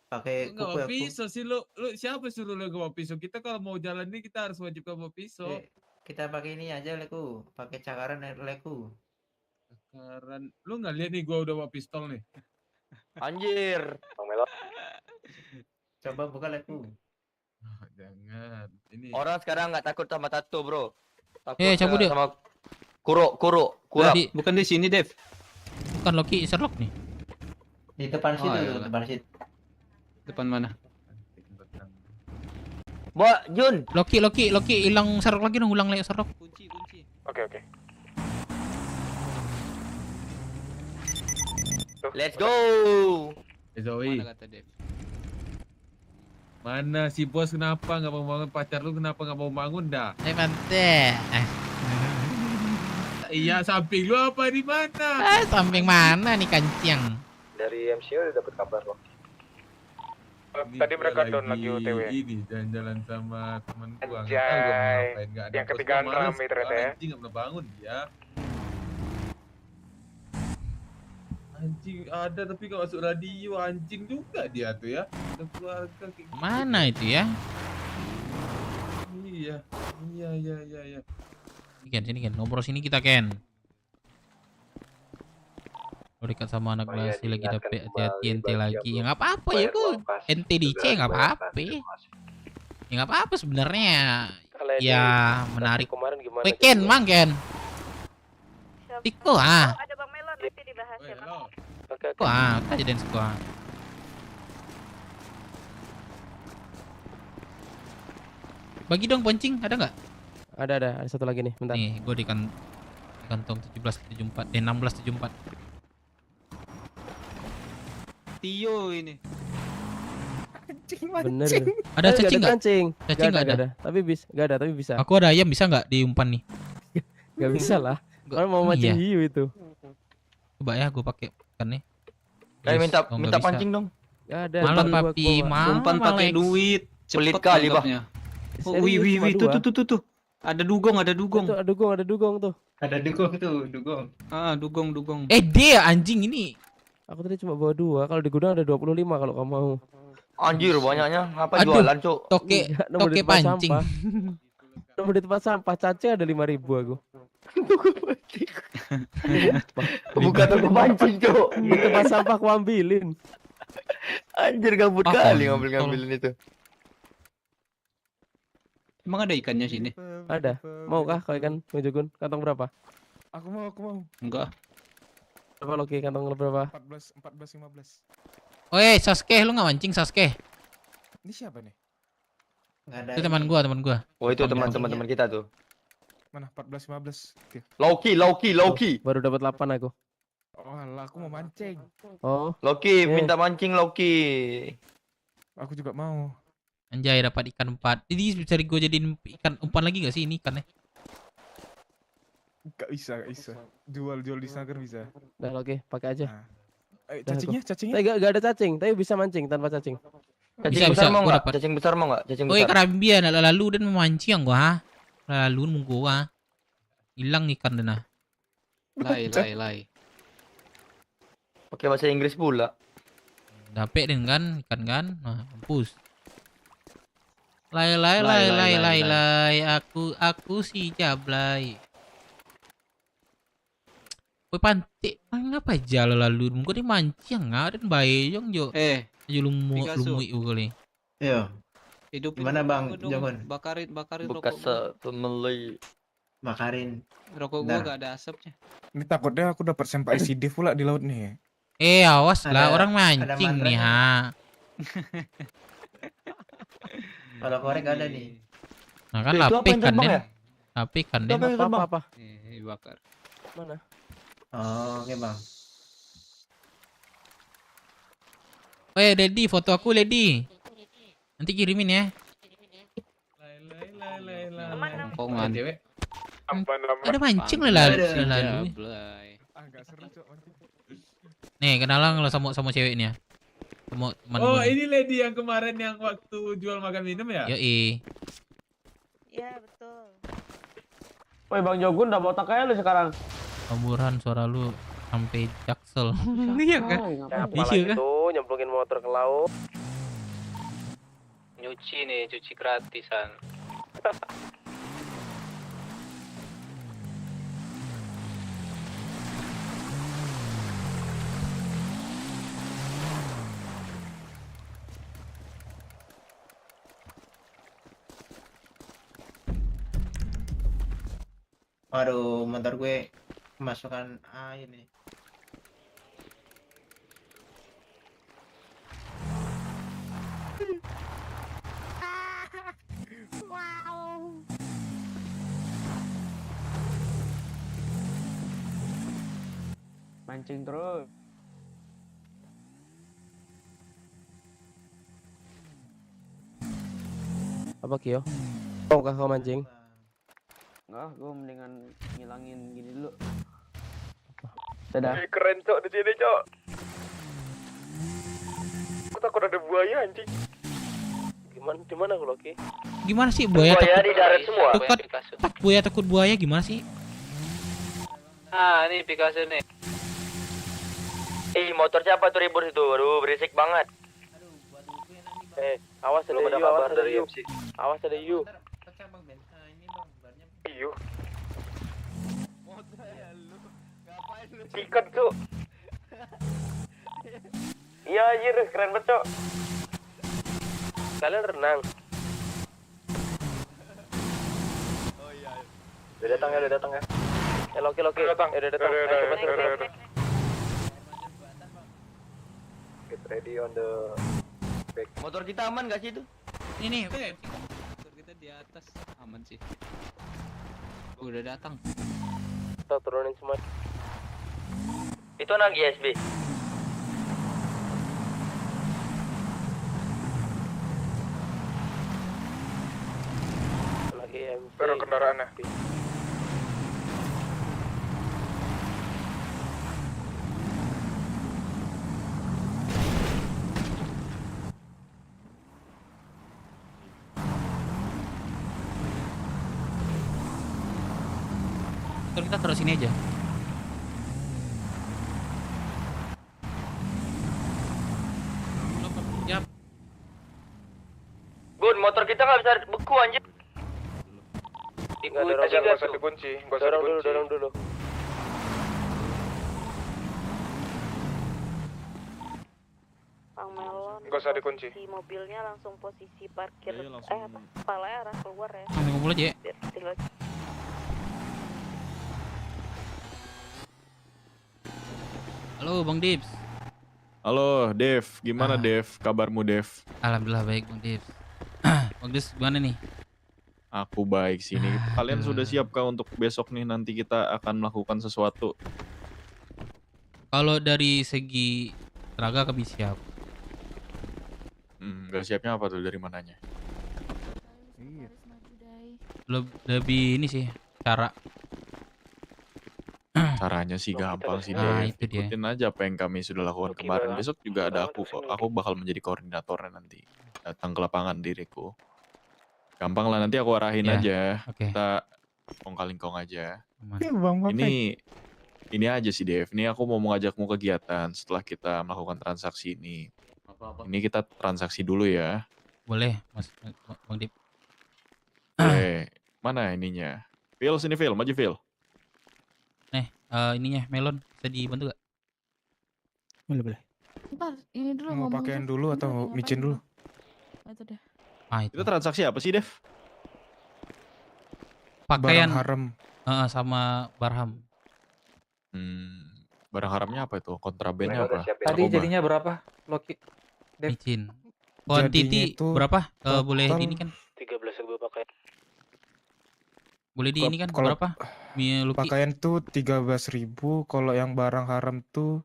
Pakai Enggak kuku bawa aku. pisau sih lu siapa suruh lu bawa pisau? Kita kalau mau jalan nih kita harus wajib bawa pisau. Kita pakai ini aja leku, pakai cakaran leku. Cakaran, lu nggak lihat nih gua udah bawa pistol nih. Anjir. Bang Melo. Coba buka leku. Jangan. Ini Orang sekarang nggak takut sama tato, bro. Takut cabut dia. sama kurap. Bukan di sini, Dev. Bukan Loki, Sherlock nih. Di depan situ, depan situ. Depan mana? Mbak Jun. Loki hilang Sherlock lagi dong, ulang lagi Sherlock. kunci. Oke. Let's go. Zoe. Mana kata Dev? Mana si bos kenapa nggak mau bangun? Pacar lu kenapa nggak mau bangun dah? Mantap. Iya, samping lu apa di mana? Samping mana nih kancing? Dari MCO udah dapat kabar loh. Tadi mereka down lagi OTW. Ini jalan-jalan sama temen gua. Anjay. Nggak ada Yang ketinggalan rame ternyata ya. Anjing nggak pernah bangun dia. Anjing ada tapi nggak masuk radio. Anjing juga dia tuh ya. Ada keluarga kayak gitu. Mana itu ya? Iya. Sini Ken, ngobrol sini kita Ken. Kalau dekat sama anak Glasi lagi dapet hati-hati ente lagi. Ya nggak apa-apa ya kok. Ente DC nggak apa-apa. Ya nggak apa-apa sebenarnya. Ya menarik. Ken, Mang Ken. Tiko Ada Bang Melon nanti dibahas ya, Bang. Oke. Aja dan suka. Bagi dong poncing, ada nggak? Ada satu lagi nih, bentar. Nih, gue di kantong 1774, 1674. Tio ini. Bener. Ada cacing nggak? Cacing Nggak ada. Tapi bisa. Aku ada ayam, bisa nggak diumpan nih? Nggak bisa lah. Kalau mau mancing hiu itu. Coba ya, gue pakai kan nih. Minta pancing dong. Nggak ada. Malam papi, Umpan pakai duit. Pelit kali, Bang. Oh, wih, tuh. Ada dugong. Ada dugong tuh. Ada dugong tuh. Dugong. Dia anjing ini. Aku tadi cuma bawa 2. Kalau di gudang ada 25 kalau kamu mau. Anjir banyaknya. Apa jualan, Cuk? Toke pancing. Nomor di tempat sampah cacing ada 5.000 aku. Bukan toko pancing, Cuk. Di tempat sampah aku ambilin. Anjir gabut kali ngambilin itu. Emang ada ikannya sini? Ada. Mau kah kau ikan Mejogun? Kantong berapa? Aku mau. Enggak. Berapa Loki? Kantong lu berapa? 14, 15. Oi, Sasuke, lu nggak mancing Sasuke? Ini siapa nih? Nggak ada Itu teman gua. Oh itu teman-teman kita tuh. Mana 14, 15. Oke. Loki. Baru dapat 8 aku. Oh alah, aku mau mancing. Oh. Loki, minta mancing Loki. Aku juga mau. Anjay, dapat ikan 4. Jadi bisa gue jadiin ikan umpan lagi gak sih ini ikannya? Gak bisa. Jual di Snaker bisa. Udah Loki, pakai aja. Cacingnya? Gak ada cacing, tapi bisa mancing tanpa cacing. Cacing besar mau nggak? Cacing besar mau nggak? Cacing besar. Oi, Karabia lalu dan memancing gua. Lalu nunggu gua. Hilang ikan dana. Lai. Pakai bahasa Inggris pula. Dapet dengan ikan kan? Nah, mampus. Lai, aku si Jablay. Woi pantik, ngapa aja lalu gua di mancing dan bayi jong jo. Aja lumui kali. Iya. Hidup gimana Bang Jongon? Bakarin Bekas pembeli. Bakarin. Rokok gua gak ada asapnya. Ini takutnya aku dapat sampah ICD pula di laut nih. Awas lah orang mancing nih ha. Kalau korek ada nih. Nah kan lapik kan Den. Lapik kan Den. Apa? Bakar. Mana? Oh, oke Bang. Lady, foto aku Lady. Nanti kirimin ya. Pongan. Ada mancing lah lalu. Nih kenalan sama ceweknya. Sama teman Oh ini Lady yang kemarin yang waktu jual makan minum ya? Yoi. Iya betul. Woi Bang Jogun udah botak kayak lu sekarang. Kamuran suara lu sampai jaksel. Iya kan? Apalagi tuh nyemplungin motor ke laut. Cuci gratisan. Waduh, motor gue kemasukan air nih. Wow. Mancing terus. Apa Kio? Mau kah kau mancing? Enggak, gue mendingan ngilangin gini dulu. Dadah. Keren cok di sini cok. Aku takut ada buaya anjing. Gimana aku Loki? Gimana sih buaya takut? di darat semua. Takut buaya gimana sih? Ini Picasso nih. Motor siapa tuh ribut itu? Aduh, berisik banget. Awas ada Belum ada kabar dari MC. Awas ada you. Sikat cok. Iya anjir, keren banget cok. Kalian renang. Udah datang ya. Loki. Udah datang. Get ready on the back. Motor kita aman gak sih itu? Ini Motor kita di atas aman sih. Udah datang. Kita turunin semua. Itu anak ISB. Lagi MC. Baru kendaraannya. kita taruh sini aja. Yap. Gun, motor kita nggak bisa beku anjir. Dorong aja, nggak usah dikunci. Dorong dulu. Bang Melon, nggak usah dikunci. posisi mobilnya langsung posisi parkir. Kepalanya arah keluar ya. Langsung ngumpul aja ya. Biar tinggal. Halo Bang Dips. Halo Dev, gimana Dev? Kabarmu Dev? Alhamdulillah baik Bang Dips. Bang Dips gimana nih? Aku baik sini. Kalian sudah siap kah untuk besok nih nanti kita akan melakukan sesuatu? Kalau dari segi tenaga kami siap. Gak siapnya apa tuh dari mananya? Lebih ini sih cara. Caranya sih gampang sih Nah, Dev. itu dia. Ikutin aja apa yang kami sudah lakukan kemarin. Besok juga ada aku kok. Aku bakal menjadi koordinatornya nanti. Datang ke lapangan diriku. Gampang lah, nanti aku arahin Ya, aja. oke. Kita kong-kaling-kong aja. Aman. Ini aja sih Dev. Ini aku mau mengajakmu kegiatan setelah kita melakukan transaksi ini. Ini kita transaksi dulu ya. Boleh Mas Bang Dip. Boleh. Mana ininya? Phil, sini Phil. Maju Phil. Nih, ininya melon bisa dibantu gak? Boleh. Bentar, ini dulu Mau ngomong pakaian dulu. dulu atau Bentar, micin dulu? Oh, itu deh. Itu transaksi apa sih Dev? Pakaian Barang haram. sama barham. Barang haramnya apa itu? Kontrabannya apa? Tadi Narkoba. jadinya berapa? Loki. Micin. Quantity itu berapa? total Boleh di ini kan? 13.000 pakaian. Boleh di ini kan Kalau berapa? Luki. pakaian tuh 13.000, kalau yang barang haram tuh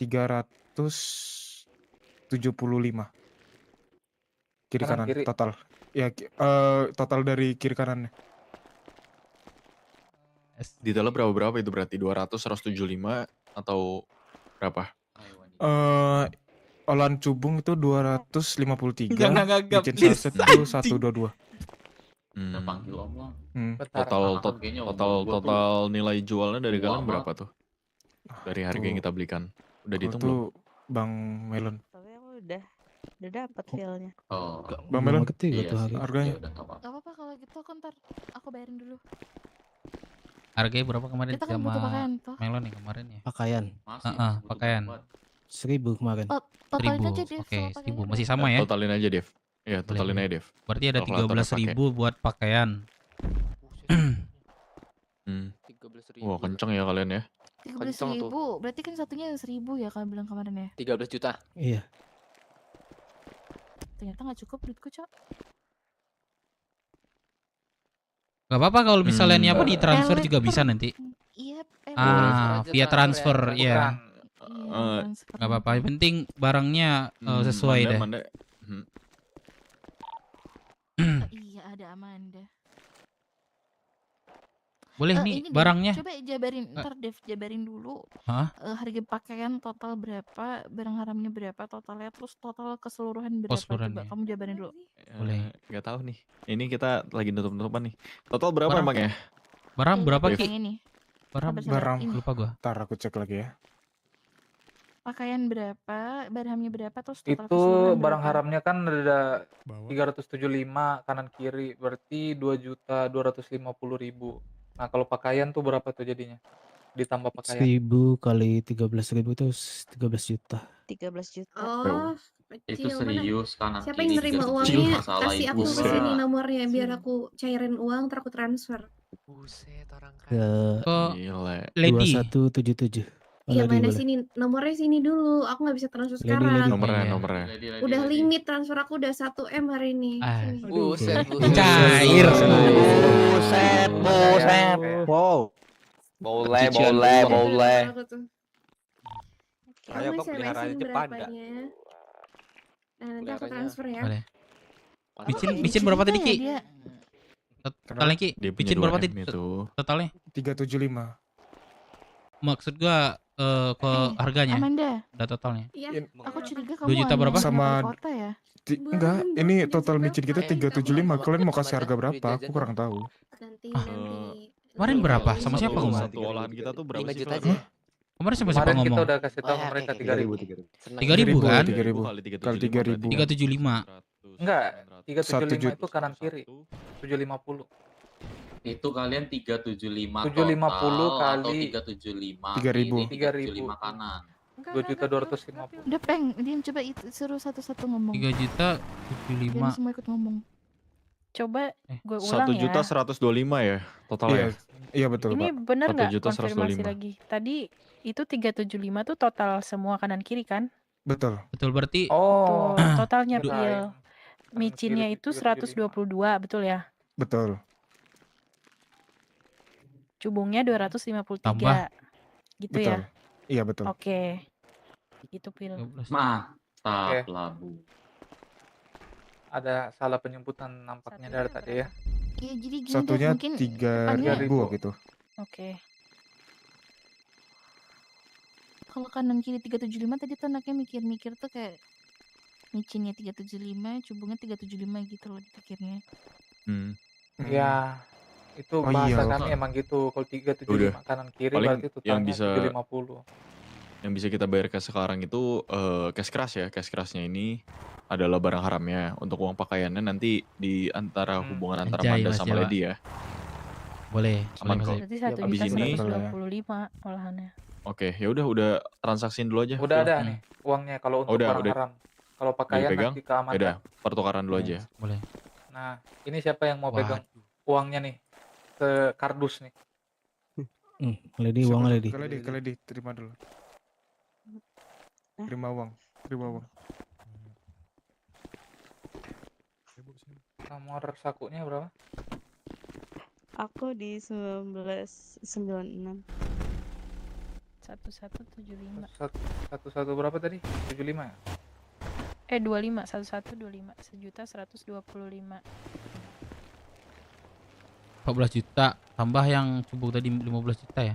375. Kiri Kanan, kanan kiri. total. Ya total dari kiri kanannya. Detailnya berapa itu berarti? 200, 175 atau berapa? Olahan cubung itu 253. Enggak, Micin please, saset itu 122. Total nilai jualnya dari kalian berapa tuh? Dari harga yang kita belikan. Udah dihitung belum? Itu Bang Melon. Tapi aku udah dapat feel-nya. Bang Melon ketiga tuh harganya. Gak apa-apa kalau gitu aku ntar aku bayarin dulu. Harganya berapa kemarin Kita kan sama butuh pakaian toh. melon nih kemarin ya? Pakaian. Pakaian. 1.000 kemarin. Oh, totalin 1.000. aja deh. Oke, sama 1.000 pakaiannya masih berapa? sama ya? Totalin aja Dev. Iya, totalin aja Dev. Berarti ada Kalkulatornya 13.000 buat pakaian. Wah, kenceng ya kalian ya. 13.000, berarti kan satunya 1.000 ya kalian bilang kemarin ya? 13 juta. Iya. Ternyata nggak cukup duitku, Cok. Gak apa-apa kalau misalnya ini apa ditransfer juga bisa nanti. Iya, Via transfer ya. Iya, Gak apa-apa, yang penting barangnya sesuai deh. Iya, ada Amanda. Boleh nih barangnya. Coba jabarin, ntar Dev jabarin dulu. Harga pakaian total berapa, barang haramnya berapa totalnya, terus total keseluruhan berapa. Coba kamu jabarin dulu. Boleh. Gak tahu nih. Ini kita lagi nutup-nutupan nih. Total berapa emang ya? Barang berapa Yang Ki? ini. Barang. Lupa gua. Ntar aku cek lagi ya. Pakaian berapa, barangnya berapa, terus total Itu keseluruhan barang berapa. haramnya kan ada 375 kanan kiri, berarti 2.250.000. Nah, kalau pakaian tuh berapa tuh jadinya? Ditambah pakaian. 1.000 kali 13.000 itu 13 juta. 13 juta. Oh, Itu kecil. serius Mana? kanan Siapa kiri yang nerima 13 uangnya? juta, masalah Kasih aku itu. ke sini nomornya biar aku cairin uang ntar aku transfer. Ke Lady. 2177. Iya Lady mana boleh. sini nomornya sini dulu. Aku nggak bisa transfer Lady, sekarang. Nomornya. Udah limit transfer aku udah 1 M hari ini. Sini. Buset. Cair. Buset. Wow. Boleh. Aku tuh. Ayo, Kamu Kak, pelihara SMS-in aja panda. berapanya? Nah nanti aku Peliharanya. transfer ya. Boleh. Micin berapa tadi Ki? Dia. Totalnya Ki? Dia punya Micin berapa 2M tadi? itu. Totalnya? 375. Maksud gua ke harganya. Amanda. Udah totalnya. Iya. Aku curiga 2 kamu juta hanya berapa? Sama kota ya. Enggak, ini total micin kita 375. Kalian mau kasih harga berapa? Aku kurang tahu. Nanti Kemarin berapa? Sama siapa ngomong? Satu olahan kita tuh berapa 5 sih? juta Flan? aja. Kemarin sama siapa Kemarin kita ngomong? udah kasih tahu ke mereka 3.000. 3.000 kan? 3.000 kali 3.000. 375. Enggak, 1 375 juta. itu kanan kiri. 750. Itu kalian 375 750 total atau kali 375 3.000. kiri, 375 kanan. 2.250. Udah peng, diam coba itu suruh satu-satu ngomong. 3 juta Biar 75. semua ikut ngomong. Coba gue ulang ya. 1.125 ya totalnya. Iya betul Ini Pak. bener nggak 1.125. konfirmasi lagi? Tadi itu 375 tuh total semua kanan kiri kan? Betul. Betul berarti Oh, Totalnya kirain pil. kanan Micinnya kiri itu 375. 122, betul ya? Betul. Cubungnya 253. Tambah. Gitu Betul. ya? Iya betul. Oke. Gitu pil. 12. Mantap Oke. lah Bu. Ada salah penyebutan nampaknya dari tadi ya. Iya, jadi gini Satunya Dev, mungkin depannya 3.000 gitu. Oke. kalau kanan kiri 375 tadi tuh anaknya mikir-mikir tuh kayak micinnya 375, cubungnya 375 gitu loh dipikirnya. Ya, itu Oh bahasa iya. kami emang gitu. Kalau 375 Udah. kanan kiri Paling berarti yang totalnya bisa 750. yang bisa kita bayar cash sekarang itu cash keras ya. Cash kerasnya ini adalah barang haramnya. Untuk uang pakaiannya nanti di antara hubungan antara Anjay, Manda Mas sama Dewa. Lady ya. Boleh. Aman kok. Berarti 1 Abis juta ini 125 olahannya. oke, ya udah transaksiin dulu aja. Udah Phil. ada nih uangnya kalau Oh, untuk udah, barang udah. haram. Kalau Udah pakaian dipegang? nanti ke Amanda. Ya udah, pertukaran dulu aja. Boleh. Nah, ini siapa yang mau pegang uangnya nih? Ke kardus nih. Lady uang Lady. Ke Lady, terima dulu. Terima uang. Nomor sakunya berapa? Aku di 1996. 1175. Satu berapa tadi? 75 ya? 25, 1125, 1.125. 14 juta tambah yang cubung tadi 15 juta ya.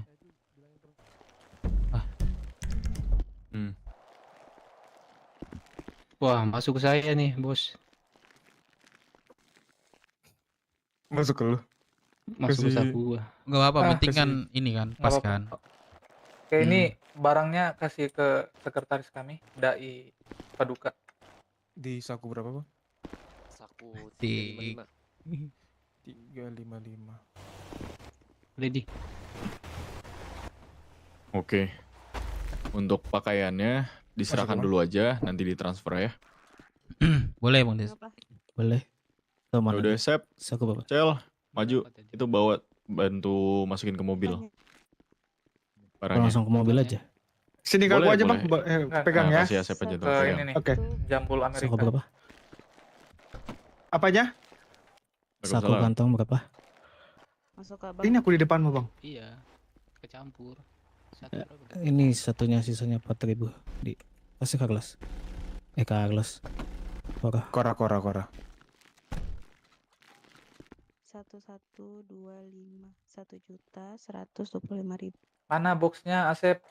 Wah, masuk ke saya nih, Bos. Masuk ke lu. Masuk ke saku gua. Enggak apa-apa, penting kasih. kan ini kan Nggak pas apa-apa. kan. Oke, ini barangnya kasih ke sekretaris kami, Dai Paduka. Di saku berapa, Bang? Saku Di 355. Lady. Oke. Untuk pakaiannya diserahkan Masuk, Bang. dulu aja, nanti ditransfer ya. Boleh Bang Des. Boleh. Tuh, mana Udah nih? sep. Saku Bapak. Cel, maju. Itu bawa bantu masukin ke mobil. Apa Barangnya. langsung ke mobil aja? Sini ke aku Boleh, aja, Bang. boleh. Pegang Nah, ya. kasih Asep aja tuh, Ke pegang. ini nih. Oke. Jambul Saku Amerika. berapa? Apanya? Saku Waalaikumsalam. kantong berapa? Masuk ke abang. Ini aku di depanmu, Bang. Iya. Kecampur. Satu Ya, berapa? ini satunya sisanya 4.000 di kasih Carlos. Carlos. Kora. 1125 1.125.000. Mana boxnya, Asep?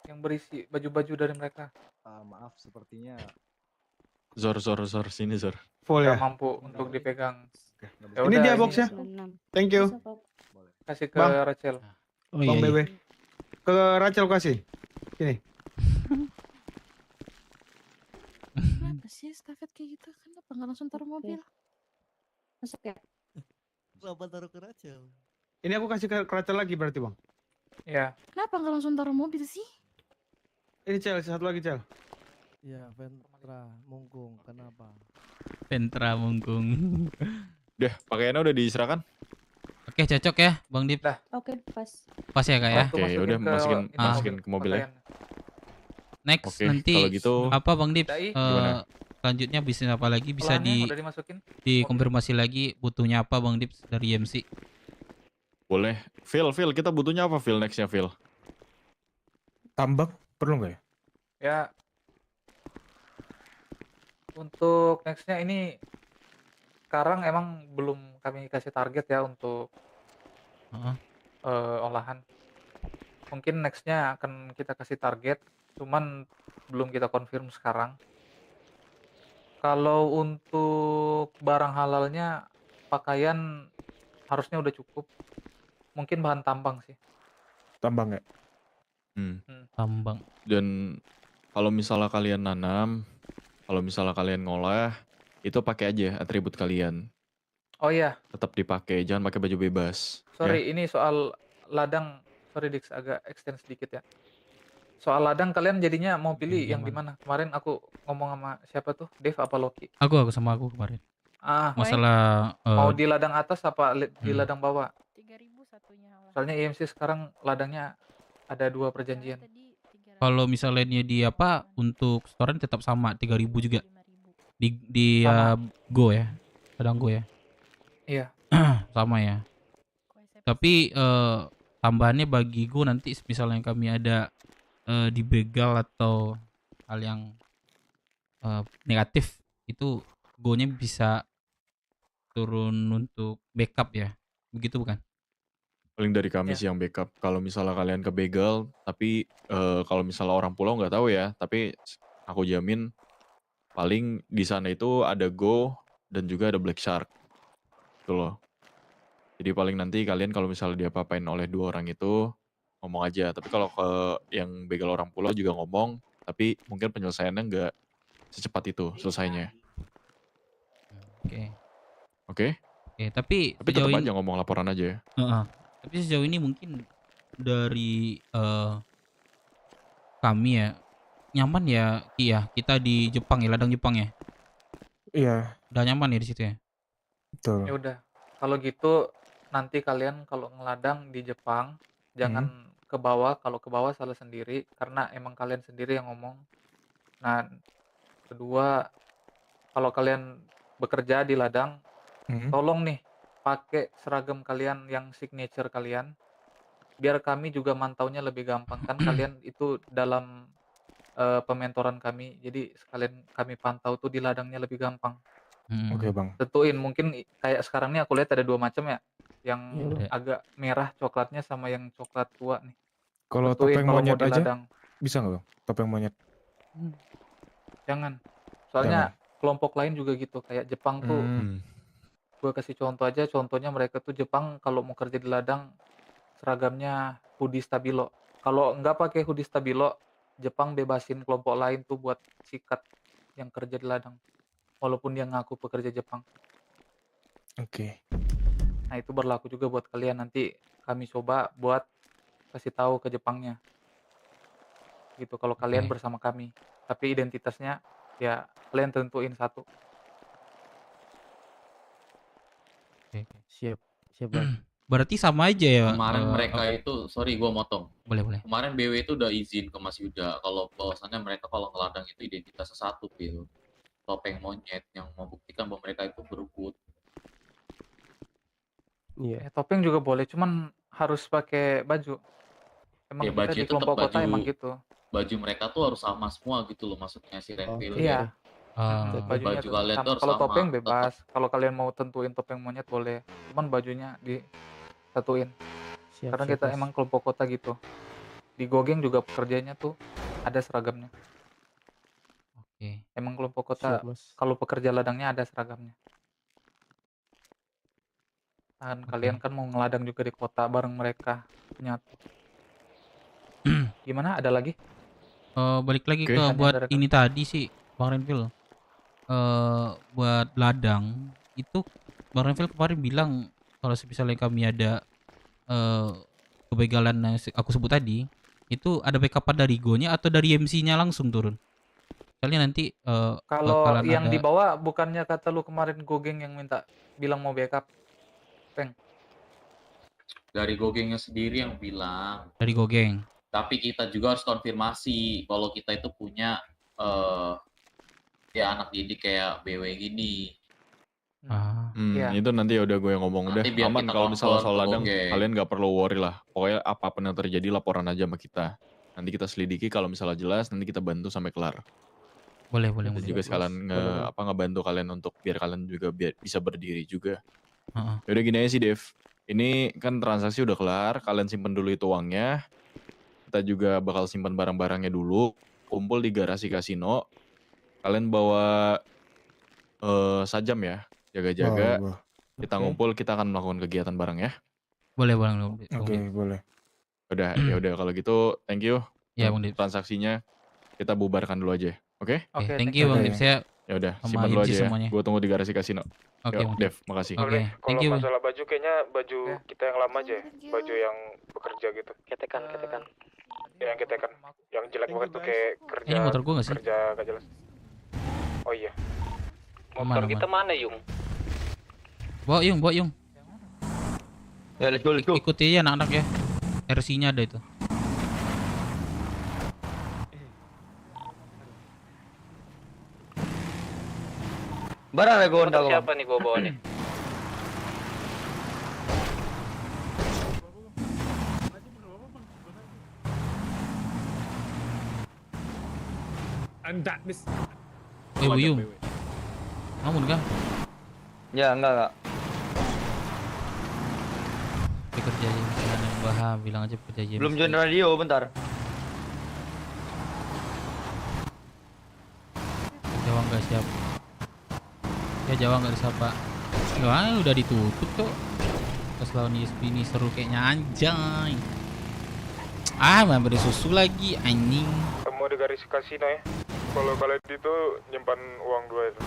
Yang berisi baju-baju dari mereka. Maaf, sepertinya Zor, sini Zor. Full Nggak ya. mampu untuk dipegang. Ya Ini udah, dia boxnya. Thank you. Kasih ke Bang. Rachel. Oh Bang iya. BB. Ke Rachel kasih. Sini. Kenapa sih estafet kayak gitu? Kenapa nggak langsung taruh mobil? Masuk ya. kenapa taruh ke Rachel? Ini aku kasih ke Rachel lagi berarti, Bang. Ya. Kenapa nggak langsung taruh mobil sih? Ini Cel, satu lagi Cel. Ya, Ventra, Munggung, kenapa? Pentra mungkung. Udah, pakaiannya udah diserahkan? Oke, cocok ya Bang Dip. Oke, pas. Pas ya Kak ya. Oke, udah masukin ke mobil ya. Next Oke, nanti kalau gitu apa Bang Dip? gimana? Selanjutnya bisnis apa lagi bisa Olahannya udah dimasukin? dikonfirmasi lagi butuhnya apa Bang Dip dari MC. Boleh. Phil, kita butuhnya apa Phil nextnya Phil? Tambak perlu nggak ya? Ya. Untuk nextnya ini sekarang emang belum kami kasih target ya untuk olahan. Mungkin nextnya akan kita kasih target, cuman belum kita confirm sekarang. Kalau untuk barang halalnya pakaian harusnya udah cukup. Mungkin bahan tambang sih. Tambang ya? Tambang. Dan kalau misalnya kalian nanam, kalau misalnya kalian ngolah, itu pakai aja atribut kalian. Oh iya, Tetap dipakai, jangan pakai baju bebas. sorry ini soal ladang. Sorry Dix, agak extend sedikit ya. Soal ladang kalian jadinya mau pilih yang di mana? Kemarin aku ngomong sama siapa tuh? Dev apa Loki? Aku sama aku kemarin. masalah Mau di ladang atas apa di hmm. ladang bawah? 3.000 satunya. Soalnya EMC sekarang ladangnya ada 2 perjanjian. Kalau misalnya di apa untuk storan tetap sama 3.000 juga di Sama. Go ya, ladang Go ya. Iya. Sama ya. Tapi tambahannya bagi Go nanti misalnya kami ada dibegal atau hal yang negatif itu Go-nya bisa turun untuk backup ya, begitu bukan? Paling dari kami sih yang backup. Kalau misalnya kalian kebegal, tapi kalau misalnya orang pulau nggak tahu ya, tapi aku jamin paling di sana itu ada Go dan juga ada Black Shark. Gitu loh. Jadi paling nanti kalian kalau misalnya diapa-apain oleh 2 orang itu ngomong aja. Tapi kalau ke yang begal orang pulau juga ngomong, tapi mungkin penyelesaiannya nggak secepat itu selesainya. Oke. Oke? Oke, tapi tetap sejauh aja ini ngomong laporan aja ya. Tapi sejauh ini mungkin dari kami ya nyaman ya Ki ya, kita di Jepang ya, ladang Jepang ya. Iya. Udah nyaman ya di situ ya. Betul. Ya udah. Kalau gitu nanti kalian kalau ngeladang di Jepang jangan ke bawah. Kalau ke bawah salah sendiri karena emang kalian sendiri yang ngomong. Nah, kedua kalau kalian bekerja di ladang, tolong nih pakai seragam kalian yang signature kalian biar kami juga mantaunya lebih gampang kan kalian itu dalam pementoran kami jadi sekalian kami pantau tuh di ladangnya lebih gampang. Oke, Bang. Tentuin mungkin kayak sekarang nih aku lihat ada 2 macam ya yang Iya. agak merah coklatnya sama yang coklat tua nih. Kalau Tentuin topeng kalau mau monyet di aja ladang. bisa nggak, Bang? Topeng monyet. Jangan. Soalnya kelompok lain juga gitu kayak Jepang tuh. Gue kasih contoh aja, contohnya mereka tuh Jepang kalau mau kerja di ladang seragamnya hoodie stabilo. Kalau nggak pakai hoodie stabilo, Jepang bebasin kelompok lain tuh buat sikat yang kerja di ladang. Walaupun dia ngaku pekerja Jepang. Oke. Nah itu berlaku juga buat kalian nanti kami coba buat kasih tahu ke Jepangnya. Gitu kalau kalian bersama kami. Tapi identitasnya ya kalian tentuin satu. Siap, Bang. Berarti sama aja ya. Kemarin mereka itu, sorry gua motong. Boleh. Kemarin BW itu udah izin ke Mas Yuda kalau bahwasannya mereka kalau ngeladang itu identitasnya satu, Pil. Topeng monyet yang membuktikan bahwa mereka itu berebut. Iya. Topeng juga boleh, cuman harus pakai baju. Emang Ya kita baju di itu kelompok tetap kota emang gitu. baju mereka tuh harus sama semua gitu loh maksudnya si Renville. Iya. Baju Bajunya tetap kalian sama. tuh harus Kalau sama. topeng bebas. Kalau kalian mau tentuin topeng monyet boleh. Cuman bajunya disatuin. Karena kita emang kelompok kota gitu. Di Gogeng juga pekerjaannya tuh ada seragamnya. Oke. Emang kelompok kota Siap, Mas. kalau pekerja ladangnya ada seragamnya. Dan kalian kan mau ngeladang juga di kota bareng mereka. Nyatu. Gimana? Ada lagi? Balik lagi Oke. ke Tanya buat dari ini tadi sih Bang Renville. Buat ladang itu Bang Renville kemarin bilang kalau misalnya kami ada kebegalan yang aku sebut tadi itu ada backup dari Go-nya atau dari MC-nya langsung turun. Kalian nanti Kalau bakalan yang ada dibawa bukannya kata lu kemarin Gogeng yang minta bilang mau backup? Peng. Dari Gogengnya sendiri yang bilang. dari Gogeng. Tapi kita juga harus konfirmasi kalau kita itu punya ya anak didik kayak BW gini. Itu nanti udah gue yang ngomong udah Nanti biar aman kita kalau misalnya konfirm soal ke ladang Gogeng. kalian nggak perlu worry lah. Pokoknya apapun yang terjadi laporan aja sama kita. Nanti kita selidiki kalau misalnya jelas nanti kita bantu sampai kelar. Boleh. Kita juga sekalian ngebantu kalian untuk biar kalian juga bisa berdiri juga. Yaudah gini aja sih Dev. Ini kan transaksi udah kelar, kalian simpen dulu itu uangnya. Kita juga bakal simpan barang-barangnya dulu. Kumpul di garasi kasino. Kalian bawa sajam ya, jaga-jaga. Bawa. Kita ngumpul, kita akan melakukan kegiatan bareng ya. Boleh Bang. Oke, boleh. Udah, ya udah kalau gitu, thank you. Ya, untuk Bang Dips. transaksinya kita bubarkan dulu aja, oke? Oke, thank you Bang Dips ya. Ya udah, Sama simpan dulu MC aja ya. semuanya. Gue tunggu di garasi kasino. Oke, Yuk, Bang. Dev, makasih. Oke, thank you. Kalau Bang. masalah baju kayaknya baju kita yang lama aja ya. Baju yang bekerja gitu. Ketekan. Ya, yang ketekan. Yang jelek banget tuh kayak kerja. Ini motor gua nggak sih? Kerja gak jelas. Oh iya. Aman. Mana Yung? Bawa Yung. Ya, let's go. Ikuti aja anak-anak ya. RC-nya ada itu. Barang ya gue Siapa nih gua bawa nih? Anda mis. Yung. Namun kan? Ya, enggak. Kerja aja, jangan yang paham, bilang aja kerja aja. Belum join radio, bentar. Jawa nggak siap. Ya Jawa nggak disapa. Wah udah ditutup tuh. Pas lawan ISP ini seru kayaknya anjay. Malah beri susu lagi anjing. Kamu di garis kasino ya. Kalau kalian itu nyimpan uang 2 itu.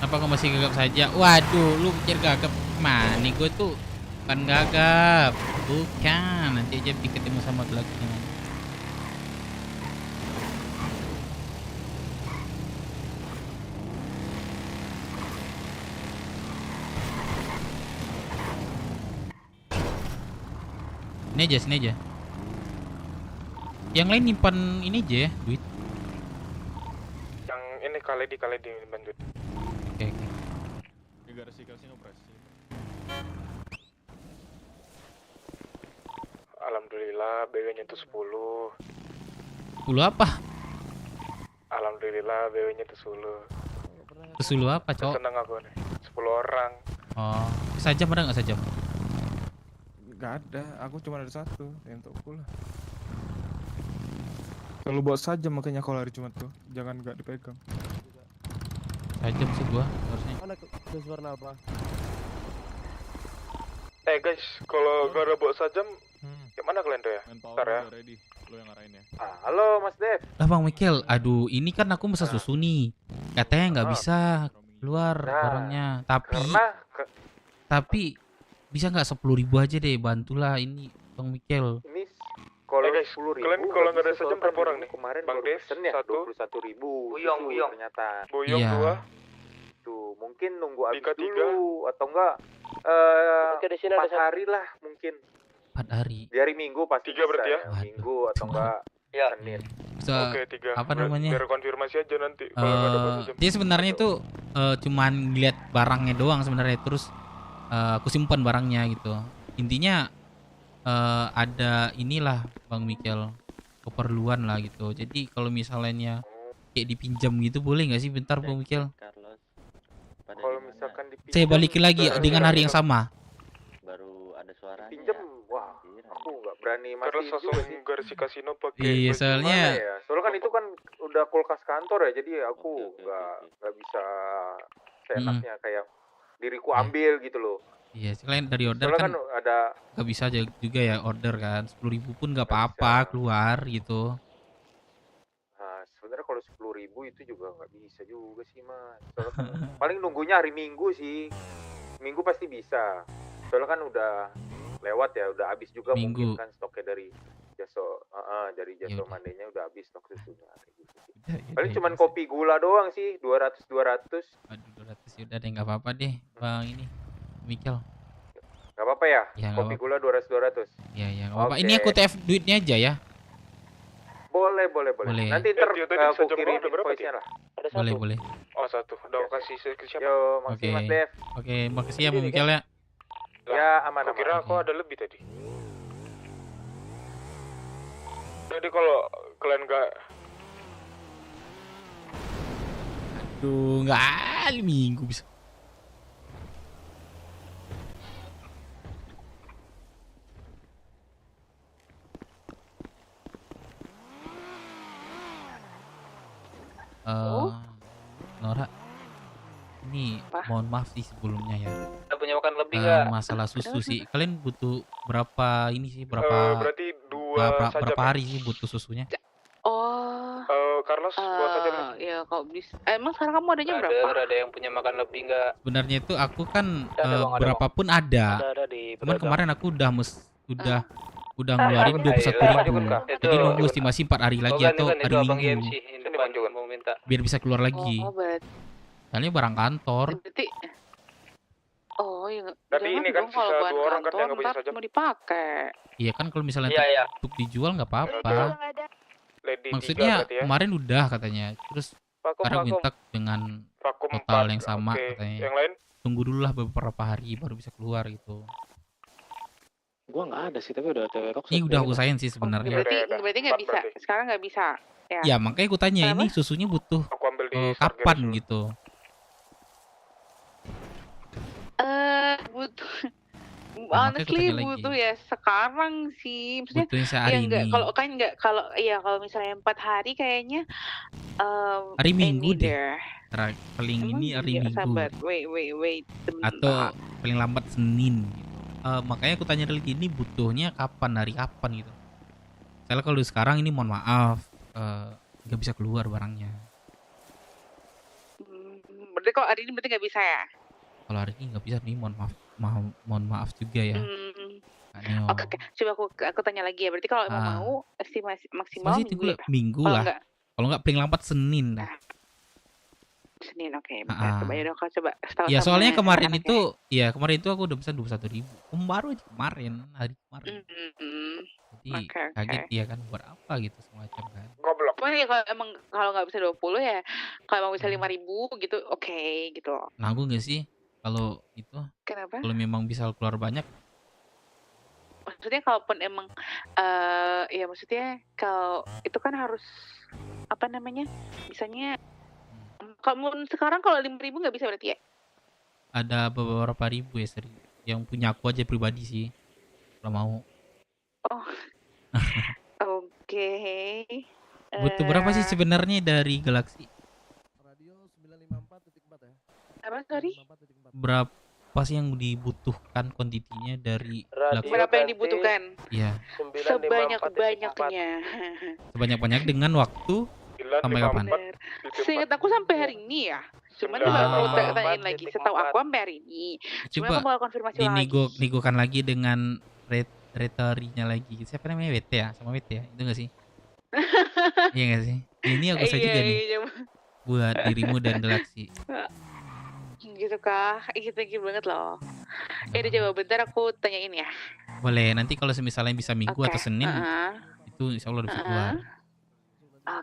Apa kau masih gagap saja? Waduh, lu pikir gagap mana? Gue tuh bukan gagap, bukan. Nanti aja ketemu sama laki. Sini aja. Yang lain nyimpan ini aja ya, duit. Yang ini kali di bantuin. Oke. Di garis kasino operasi. Alhamdulillah BW-nya itu 10. 10 apa? Alhamdulillah BW-nya itu 10. 10 apa, Cok? Seneng aku nih. 10 orang. Oh, sajam ada nggak sajam? Nggak ada, aku cuma ada 1 yang untukku lah. Kalau buat saja makanya kalau hari Jumat tuh jangan nggak dipegang. Sajam sih gua harusnya. Mana garis warna apa? Guys, kalau gak ada buat sajam, gimana kalian tuh ya? Ntar ya. Ready. Lu yang ngarahin ya. Halo Mas Dev. Lah Bang Mikel, aduh ini kan aku mesen susu nih. Katanya nggak bisa keluar barangnya. Tapi bisa nggak 10.000 aja deh, bantulah ini Bang Mikel. Ini kalau guys, 10.000 kalian kalau nggak ada sajam berapa orang nih? Kemarin Bang Dev, 21.000. Buyong. Ternyata. Buyong 2. Tuh, mungkin nunggu habis dulu atau enggak 4 hari lah mungkin. 4 hari. Di hari Minggu pasti 3 berarti ya? Minggu atau enggak Senin. Oke, 3. Apa namanya? Biar konfirmasi aja nanti kalau nggak ada buat sajam. Dia sebenarnya itu cuman lihat barangnya doang sebenarnya, terus aku simpan barangnya gitu. Intinya ada inilah Bang Mikel, keperluan lah gitu. Jadi kalau misalnya kayak dipinjam gitu boleh nggak sih bentar Bang Mikel? Kalau misalkan dipinjam, Saya balikin lagi dengan hari yang sama. Baru ada suaranya. Pinjam, wah, aku nggak berani Terus mastiin langsung juga sih. garis kasino pakai. Iya, baju soalnya mana Ya, soalnya kan itu kan udah kulkas kantor ya, jadi aku nggak bisa seenaknya kayak diriku ambil gitu loh. Iya, selain dari order Soalnya kan kan ada nggak bisa aja juga ya order kan. 10.000 pun nggak apa-apa keluar gitu. Nah, sebenarnya kalau 10.000 itu juga nggak bisa juga sih Mas. Soalnya kan paling nunggunya hari Minggu sih. Minggu pasti bisa. Soalnya kan udah lewat ya, udah habis juga Minggu. mungkin kan stoknya dari dari Jaso Mandenya udah habis stok susunya kayak gitu sih. Paling cuman kopi gula doang sih, 200. Aduh, 200 udah deh, nggak apa-apa deh Bang ini Mikel. Nggak apa-apa ya? Ya, nggak Kopi gula 200. Iya, nggak apa-apa. Ini Oke. aku TF duitnya aja ya. Boleh. Boleh. Nanti ntar tadi aku sajam kirim ada berapa, invoice-nya lah. Boleh. Oh 1. Udah aku kasih ke siapa? Yo, makasih Mas Dev. Oke, makasih ya Bang Mikel ya. Ya, aman. Aku kira aku ada lebih tadi. Jadi kalau kalian nggak Aduh, nggak ada Minggu bisa. Nora, ini mohon maaf sih sebelumnya ya. Kita punya makan lebih nggak? Masalah susu sih. Kalian butuh berapa ini sih? Berapa berarti 2 sajam berapa ya? hari sih butuh susunya? Oh, buat aja Mas. Ya kalau bisa. Emang sekarang kamu adanya berapa? Ada yang punya makan lebih nggak? Sebenarnya itu aku kan Ada, Bang, ada, berapapun ada. Ada di Cuman pedagang. kemarin aku udah ngeluarin 21.000. Jadi nunggu estimasi 4 hari lagi atau hari Minggu. Ini Bang juga mau minta. Biar bisa keluar lagi. Soalnya barang kantor. Berarti ya Tadi ini kan kalau sisa bahan 2 orang kan kantor yang nggak punya ntar sajam. mau dipakai. Iya kan kalau misalnya Iya. untuk dijual nggak apa-apa. Lady Maksudnya 3 berarti ya. kemarin udah katanya. Terus sekarang minta dengan Vakum total 4. yang sama Oke. katanya. Yang lain? Tunggu dulu lah beberapa hari baru bisa keluar gitu. Gua nggak ada sih, tapi udah TW Rock. Ini udah aku usahain sih sebenarnya. Berarti nggak bisa. Sekarang nggak bisa. Ya makanya aku tanya ini susunya butuh Aku ambil di kapan gitu. Butuh. makanya aku Honestly tanya lagi. butuh ya sekarang sih. Maksudnya Butuhnya ya sehari enggak ini. kalau misalnya 4 hari kayaknya Hari Minggu any deh. there. Paling Emang ini hari iya, Minggu. sabar. Wait. Atau paling lambat Senin gitu. Makanya aku tanya lagi ini butuhnya kapan, hari kapan gitu. Soalnya kalau sekarang ini mohon maaf nggak bisa keluar barangnya. Berarti kalau hari ini berarti nggak bisa ya? Kalau hari ini nggak bisa nih mohon maaf juga ya. Kak Neo. Oke. Coba aku tanya lagi ya. Berarti kalau emang mau estimasi maksimal Masih minggu ya? minggu Kalau lah. enggak Kalau nggak paling lambat Senin dah. Senin, oke. Ah. Coba ya kau coba. Tahu Ya sama soalnya kemarin anak-anaknya. kemarin itu aku udah pesan 21.000. Baru aja hari kemarin. Jadi Oke. kaget ya kan buat apa gitu semacam kan. Goblok. Cuman ya kalau nggak bisa 20 ya, kalau emang bisa 5.000 gitu, oke gitu. Nanggung nggak sih kalau itu? Kenapa? Kalau memang bisa keluar banyak. Maksudnya kalaupun emang ya maksudnya kalau itu kan harus apa namanya? Misalnya kamu sekarang kalau 5.000 nggak bisa berarti ya? Ada beberapa ribu ya seri. Yang punya aku aja pribadi sih. Kalau mau. Oh. Oke. Butuh berapa sih sebenarnya dari Galaxy? Apa sorry? Berapa sih yang dibutuhkan kuantitinya dari Galaxy? Berapa yang dibutuhkan? Iya. Sebanyak-banyaknya. Sebanyak-banyak dengan waktu sampai kapan? Seingat aku sampai hari ini ya. Cuman kalau aku tanyain lagi, setahu aku sampai hari ini. Cuma aku Coba bakal konfirmasi lagi. dinegokan lagi dengan retorinya lagi. Siapa namanya WT ya? Sama WT ya? Itu nggak sih? Iya nggak sih? Ini aku saja juga nih. Buat dirimu dan Galaxy. Gitu kah? Gitu banget loh. Ya udah coba bentar aku tanyain ya. Boleh. Nanti kalau misalnya bisa Minggu atau Senin, itu insya Allah udah bisa keluar.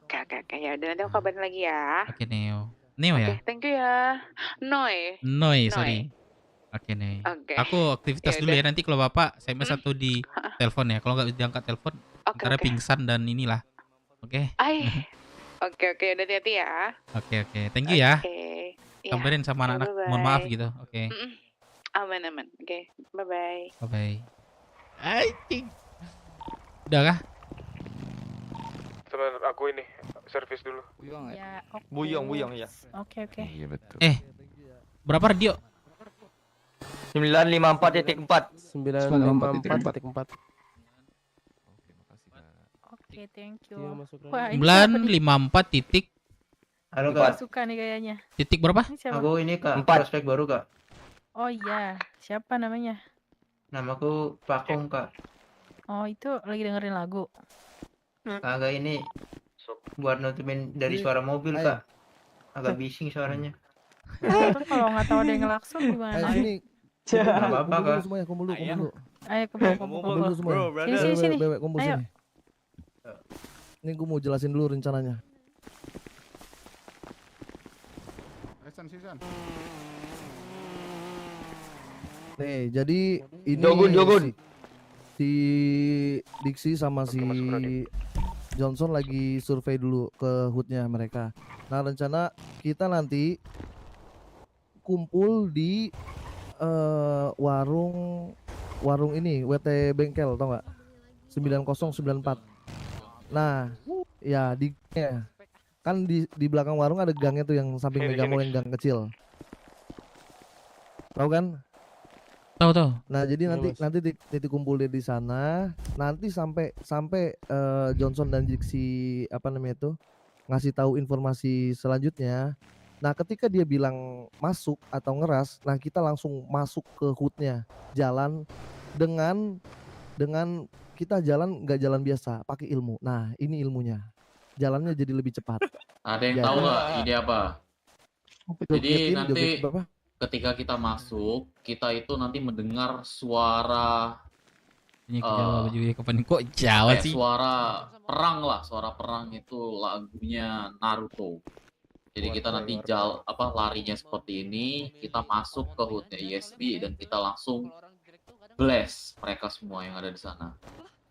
Oke. Ya udah nanti aku kabarin lagi ya. Oke Neo. Neo ya? Thank you ya. Noi, sorry. Oke nih. Aku aktivitas dulu ya. Nanti kalau Bapak SMS atau di telepon ya. Kalau nggak diangkat telepon, antara pingsan dan inilah. Oke. Oke. Udah hati-hati ya. Oke. Thank you ya. Oke. Kabarin sama anak-anak. Mohon maaf gitu. Oke. Aman. Oke. Bye. Bye. Anjing. Udah kah? Sebentar aku ini servis dulu. Ya, oke. Buyong ya. Oke. Iya betul. Berapa radio? 954.4. 954.4. Oke, thank you. Iya, masuk Wah, ini siapa nih? 954 titik. Halo Gua kak. suka nih kayaknya. Titik berapa? Ini siapa? Aku ini kak. 4. Prospek baru kak. Oh iya, siapa namanya? Namaku Pakung kak. Oh, itu lagi dengerin lagu. Kagak ini buat nutupin dari suara mobil kak. Agak bising suaranya. Terus kalau nggak tahu ada yang ngelakson gimana? Sini. Nggak apa-apa kak. Semuanya kumpul dulu. Ayo kumpul. Kumpul semua. Sini. Bebek kumpul Ayo. sini. Ini gue mau jelasin dulu rencananya. Nih, jadi ini Jogun. si Diksi sama si Johnson lagi survei dulu ke hoodnya mereka. Nah, rencana kita nanti kumpul di warung ini WT Bengkel, tau nggak? 9094. Nah, ya kan di belakang warung ada gangnya tuh yang samping Mega Mall yang gang kecil. Tahu kan? Tahu. Nah, jadi nanti titik kumpul di sana. Nanti sampai Johnson dan Jixi apa namanya itu ngasih tahu informasi selanjutnya. Nah, ketika dia bilang masuk atau ngeras, nah kita langsung masuk ke hoodnya, jalan dengan kita jalan nggak jalan biasa, pakai ilmu. Nah, ini ilmunya, jalannya jadi lebih cepat. Ada yang tahu nggak ide apa? Jadi nanti ketika kita masuk, kita itu nanti mendengar suara Jawa juga kapan kok Jawa sih? suara perang lah, suara perang itu lagunya Naruto. Jadi kita nanti larinya seperti ini, kita masuk ke hoodnya ISB dan kita langsung blast mereka semua yang ada di sana.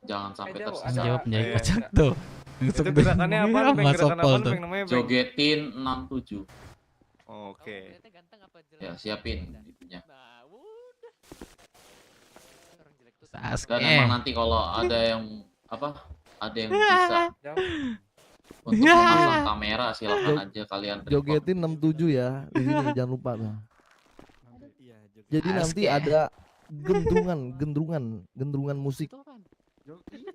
Jangan sampai tersisa. Jawab menjadi kocak tuh. Itu gerakannya apa? Gerakan apa tuh? Namanya Jogetin 67. Oke. Ya, siapin itunya. Sasuke. Dan emang nanti kalau ada yang ada yang bisa untuk memasang kamera silakan aja kalian. Jogetin 67 ya di sini jangan lupa tuh. Jadi nanti ada gendrungan musik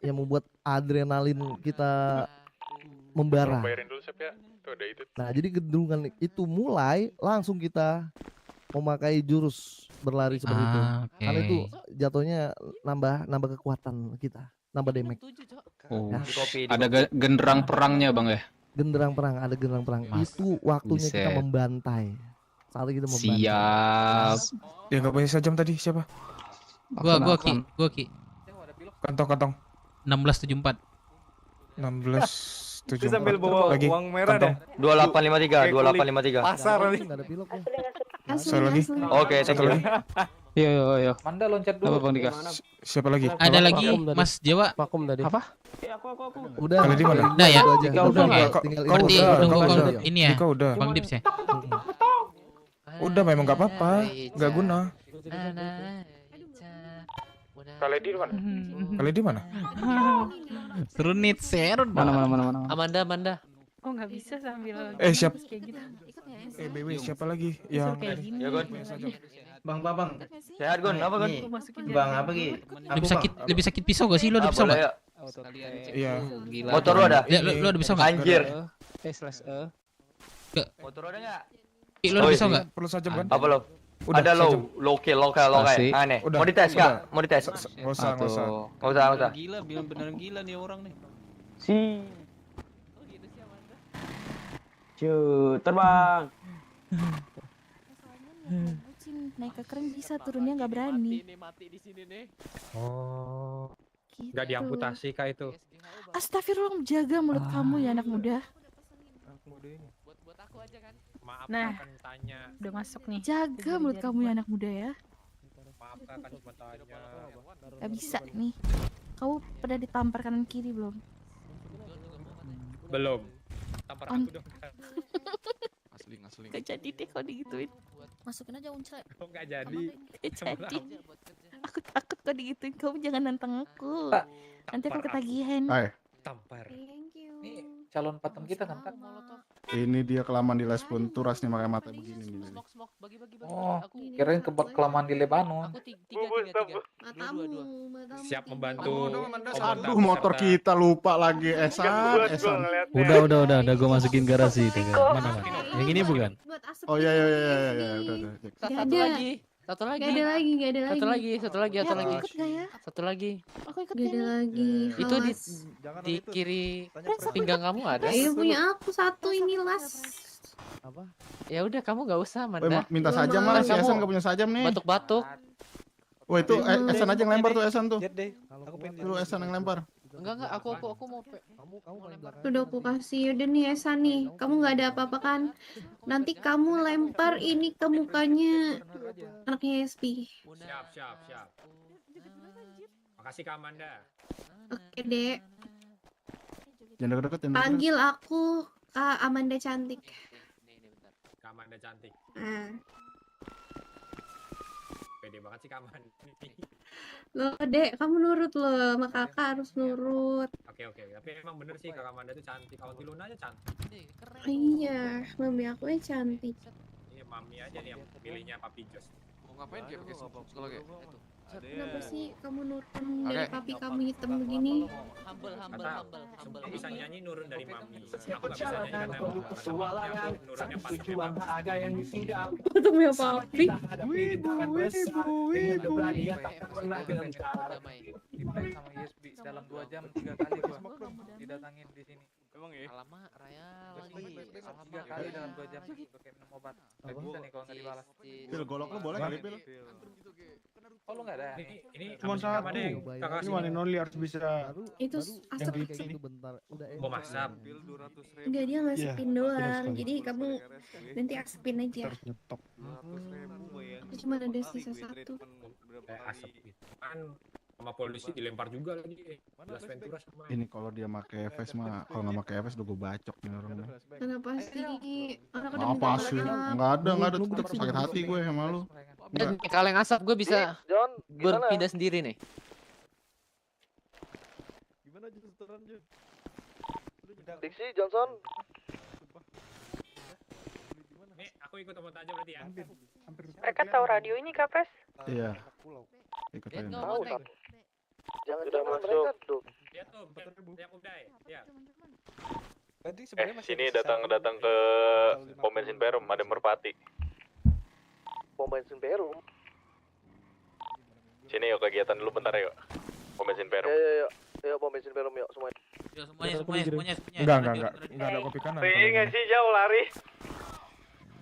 yang membuat adrenalin kita membara. Nah, jadi gendrungan itu mulai langsung kita memakai jurus berlari seperti itu. Karena itu jatuhnya nambah kekuatan kita, nambah damage. Oh, Ya. ada genderang perangnya bang ya? Genderang perang, ada genderang perang. Itu waktunya kita Buset. membantai. Saat kita membantai. Siap. Ya nggak punya sajam tadi siapa? Gua Ki. Kantong. 1674. 1674. Itu sambil bawa lagi. uang merah Kantong. deh. 2853. Pasar nih. Nggak ada pilok ya. Satu lagi. Oke, thank you. Yo. Manda loncat dulu. Apa bang Dika? Siapa lagi? Ada lagi Mas Jawa. Vakum tadi. Apa? Udah. Kali di mana? Udah ya? Itu aja. Udah. Tinggal Berarti itu. nunggu Kau call udah. ini ya. Dika udah. Bang Dips ya. Udah memang nggak apa-apa, nggak guna. Kali di mana? Kali di mana? Serunit serut. Mana. Amanda. Oh nggak bisa sambil Siap. kayak gitu. BW siapa lagi yang kayak gini. Ya, Gon. Bang. Sehat, Gon. Apa, Gon? Bang, apa, Ki? Lebih sakit pisau gak sih? Lo ada pisau boleh, gak? yuk. Iya. Motor lu ada? Ya, lo ada pisau gak? Anjir. Motor lu ada enggak? Lo ada pisau gak? Perlu sajam kan? Apa lo? Udah, Ada sajam. lokal. Aneh. Udah, Mau dites udah. enggak? Mau dites? Nggak usah. Nggak usah. Gila, beneran gila nih orang nih. Terbang. Bucin, naik ke keren bisa, turunnya nggak berani. Oh. Gitu. Nggak diamputasi kah itu? Astagfirullah, jaga mulut kamu ya anak muda. Maaf Nah. akan tanya. Udah masuk nih. Jaga mulut kamu ya anak muda ya. Maaf akan cuma tanya. Gak bisa nih. Kamu pernah ditampar kanan kiri belum? Belum. Tampar aku dong. Ngasling. Gak jadi deh kalau digituin. Masukin aja uncel. Kok nggak jadi? Gak jadi. Aku takut kalau digituin. Kamu jangan nantang aku. Nanti aku ketagihan. Hai. Tampar. Thank you. Calon patung kita kan, Kak? Ini dia kelamaan di Les Punturas nih makanya mata begini nih. Oh, kirain kelamaan di Lebanon. Siap membantu. Aduh, motor kita lupa lagi. Esan. Udah gue masukin garasi itu kan. Mana? Yang ini bukan? Oh iya udah. Satu lagi. Gak ada lagi. Satu lagi. Ikut gak ya? Satu lagi. Aku ikut gak ada lagi. Itu di kiri pinggang kamu ada. Iya punya aku satu ini las. Apa? Ya udah kamu nggak usah, Manda. Minta sajam lah, si Esan nggak punya sajam nih. Batuk-batuk. Wah itu Esan aja yang lempar tuh Esan tuh. Itu Esan yang lempar. Enggak, aku mau Udah aku kasih. Udah nih Esa nih. Kamu nggak ada apa-apa kan? Nanti kamu lempar ini ke mukanya anaknya SP. Siap. Makasih Kak Amanda. Oke dek. Jangan deket-deket. Panggil aku Kak Amanda cantik. Kak Amanda cantik. Nah. Pede banget sih Kak Amanda. Loh dek, kamu nurut loh, sama kakak harus nurut. Oke. Tapi emang bener sih Kak Amanda tuh cantik. Awanti Luna aja cantik. Iya, mami aku cantik. Ini mami aja nih yang pilihnya Papi Jos. Mau ngapain kayak pakai sekolah kayak? Kenapa sih kamu nurun dari papi kamu hitam begini? Bisa nyanyi nurun dari mami. Aku nggak bisa nyanyi karena nurunnya pas. Ketemu ya papi. Wibu. Sama ISB dalam 2 jam 3 kali gua didatangin di sini. Emang ya? Alamak, Raya lagi. 3 kali dalam 2 jam gua kayak minum obat. Gak bisa nih kalau nggak dibalas. Pil, golok lu boleh kali, Pil? Oh lu nggak ada? Ini Cuma satu. Ini one and only harus bisa. Itu asap yang sih. ini. Bom asap. Enggak, dia ngasepin doang. Jadi kamu nanti asepin aja. Nyetok. Aku cuma ada sisa 1. Asap kan sama polisi dilempar juga lagi. Las Ventura sama. Ini kalau dia make vest mah, kalau nggak make vest udah gue bacok nih orang. Kenapa sih? Orang udah minta Apa sih? maaf. Enggak ada, tetep sakit hati gue sama lu. Dan kaleng asap gue bisa berpindah sendiri nih. Gimana John setoran John? Dixie Johnson. Nih, aku ikut obat aja berarti ya. Mereka tahu radio ini Kapres? Iya. Ikut aja. Tahu tapi. Jangan mereka tuh. Ya tuh, yang Ubday. Ya. Sini datang ke pom bensin Perum, ada Merpati. Pom bensin Perum. Sini yuk kegiatan dulu bentar yuk. Pom bensin Perum. Ya, pom bensin Perum yuk semuanya. Semuanya. Enggak ada kopi kanan. Pengen sih jauh lari.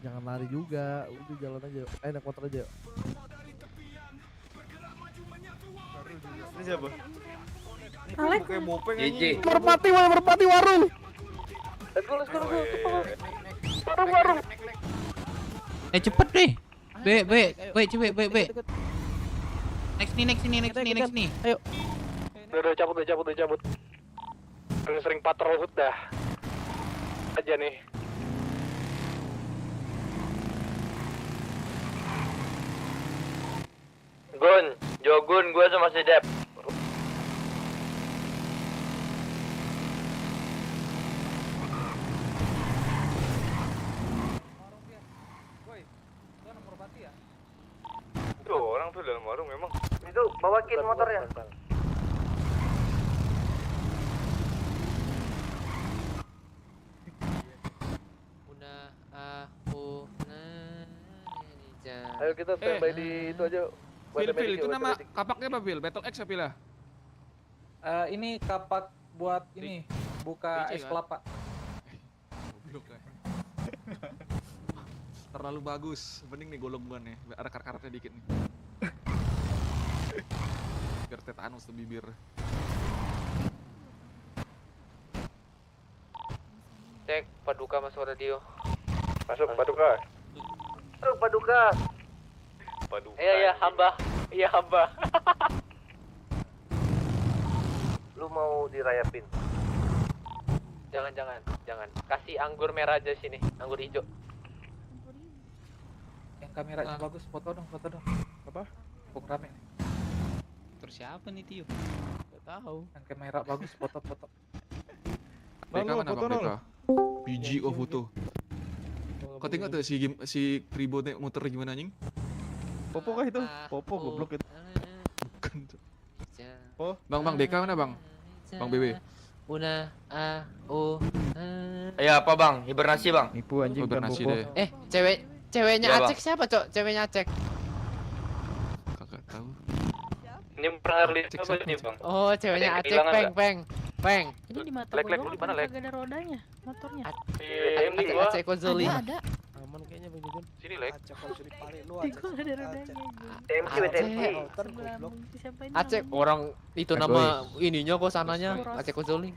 Jangan lari juga, udah jalan aja. Naik motor aja. Yuk. Ini siapa? Alek. JJ. Merpati warung. Let's go. Warung. Cepet deh. Be. Next nih. Ayo. Udah cabut. Sering patrol dah. Aja nih. Jogun, gue sama si Dep. Tuh orang tuh dalam warung memang. Itu bawakin motornya. Ayo kita standby di itu aja. Pil, itu nama kapaknya apa, Pil? Battle X ya, Pil? Ini kapak buat ini, buka es kelapa. Terlalu bagus, mending nih golongannya, ada karat-karatnya dikit nih. Biar tetanus tuh bibir. Cek Paduka masuk radio. Masuk Paduka. Iya, hamba. Lu mau dirayapin? Jangan. Kasih anggur merah aja sini, anggur hijau. Yang kameranya bagus, foto dong. Apa? Pok rame nih. Terus siapa nih Tio? Gak tahu. Yang kamera bagus, foto. Beka mana Bang Beka? Biji foto. Kau tengok tuh si Kribo muter gimana anjing? Popo kah itu? Popo goblok itu. Bukan. Bang Beka mana Bang? Bang BB. Ayo apa Bang? Hibernasi Bang? Nipu anjing kan Hibernasi Popo. deh. Ceweknya Ya, Acek siapa, Cok? Ceweknya Acek. Kagak tahu. Ini pernah lihat apa ini Bang? Oh, ceweknya Ada yang Acek, kehilangan Peng. Ini di mata Lek, gue lu doang di mana, kan Lek? kagak ada rodanya motornya. Acek Kozoli. Ada. Aman kayaknya Bang Jogun. Sini Lek. Di gua nggak ada rodanya. Acek orang itu nama ininya kok sananya Acek Kozoli.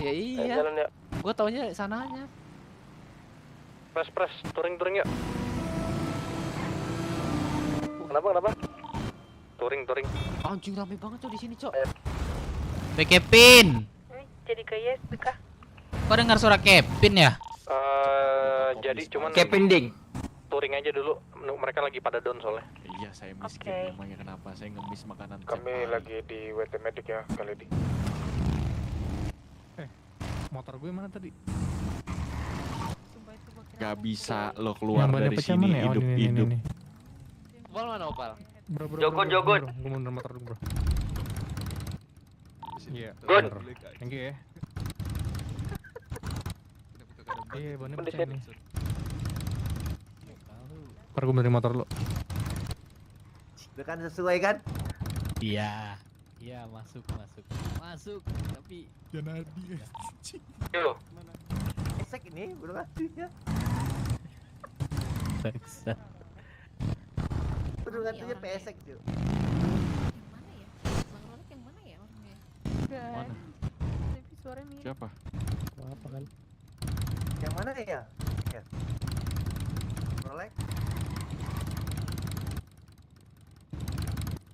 Ya iya. Jalan ya. Gua taunya sananya. Pres, touring ya. Kenapa? Touring. Anjing rame banget Cok di sini, Cok. Kevin. Jadi ke ISB kah? Kau dengar suara Kevin ya? Jadi cuman Kevin Ding. touring aja dulu. Mereka lagi pada down soalnya. Iya, saya miskin namanya kenapa? Saya ngemis makanan tiap Kami hari. lagi di WT Medic ya kali ini. Motor gue mana tadi? Gak bisa lo keluar Yang bannya dari pecah sini mana ya? Oh, hidup-hidup. ini. Opal mana Opal? Jogon. Gue mundur motor dulu, bro. Iya. Gon. Thank you ya. Iya, bonnya pecah nih. Ntar gue benerin motor lu. Udah kan sesuai kan? Iya. Iya, masuk. Tapi jangan hadi. Yo. Esek ini belum ngasih ya. Saksa. Udah ngasihnya pesek tuh. Mana? Tapi suaranya mirip. Siapa? Apa kan? Yang mana ya? Ya. Rolek.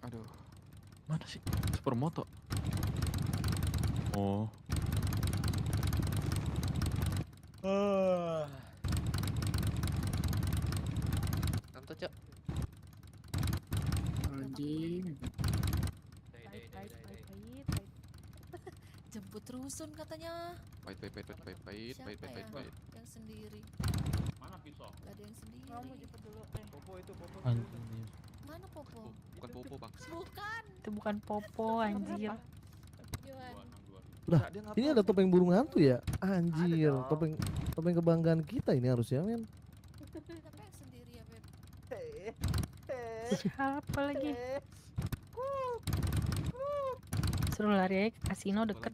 Aduh. Mana sih? Supermoto. Oh. Kantor, Cok. Anjing. Pahit. Jemput rusun katanya. Pahit. Siapa ya? Yang sendiri. Mana pisau? Gak ada yang sendiri. Kamu jemput dulu. Popo itu Popo. Mana Popo? Bukan Popo, Bang. Bukan. Itu bukan Popo anjir. Juan. Lah, ini ada topeng burung hantu ya? Anjir, topeng kebanggaan kita ini harusnya, men. Siapa yang sendiri ya, Beb? Siapa lagi? Suruh lari aja ke kasino deket.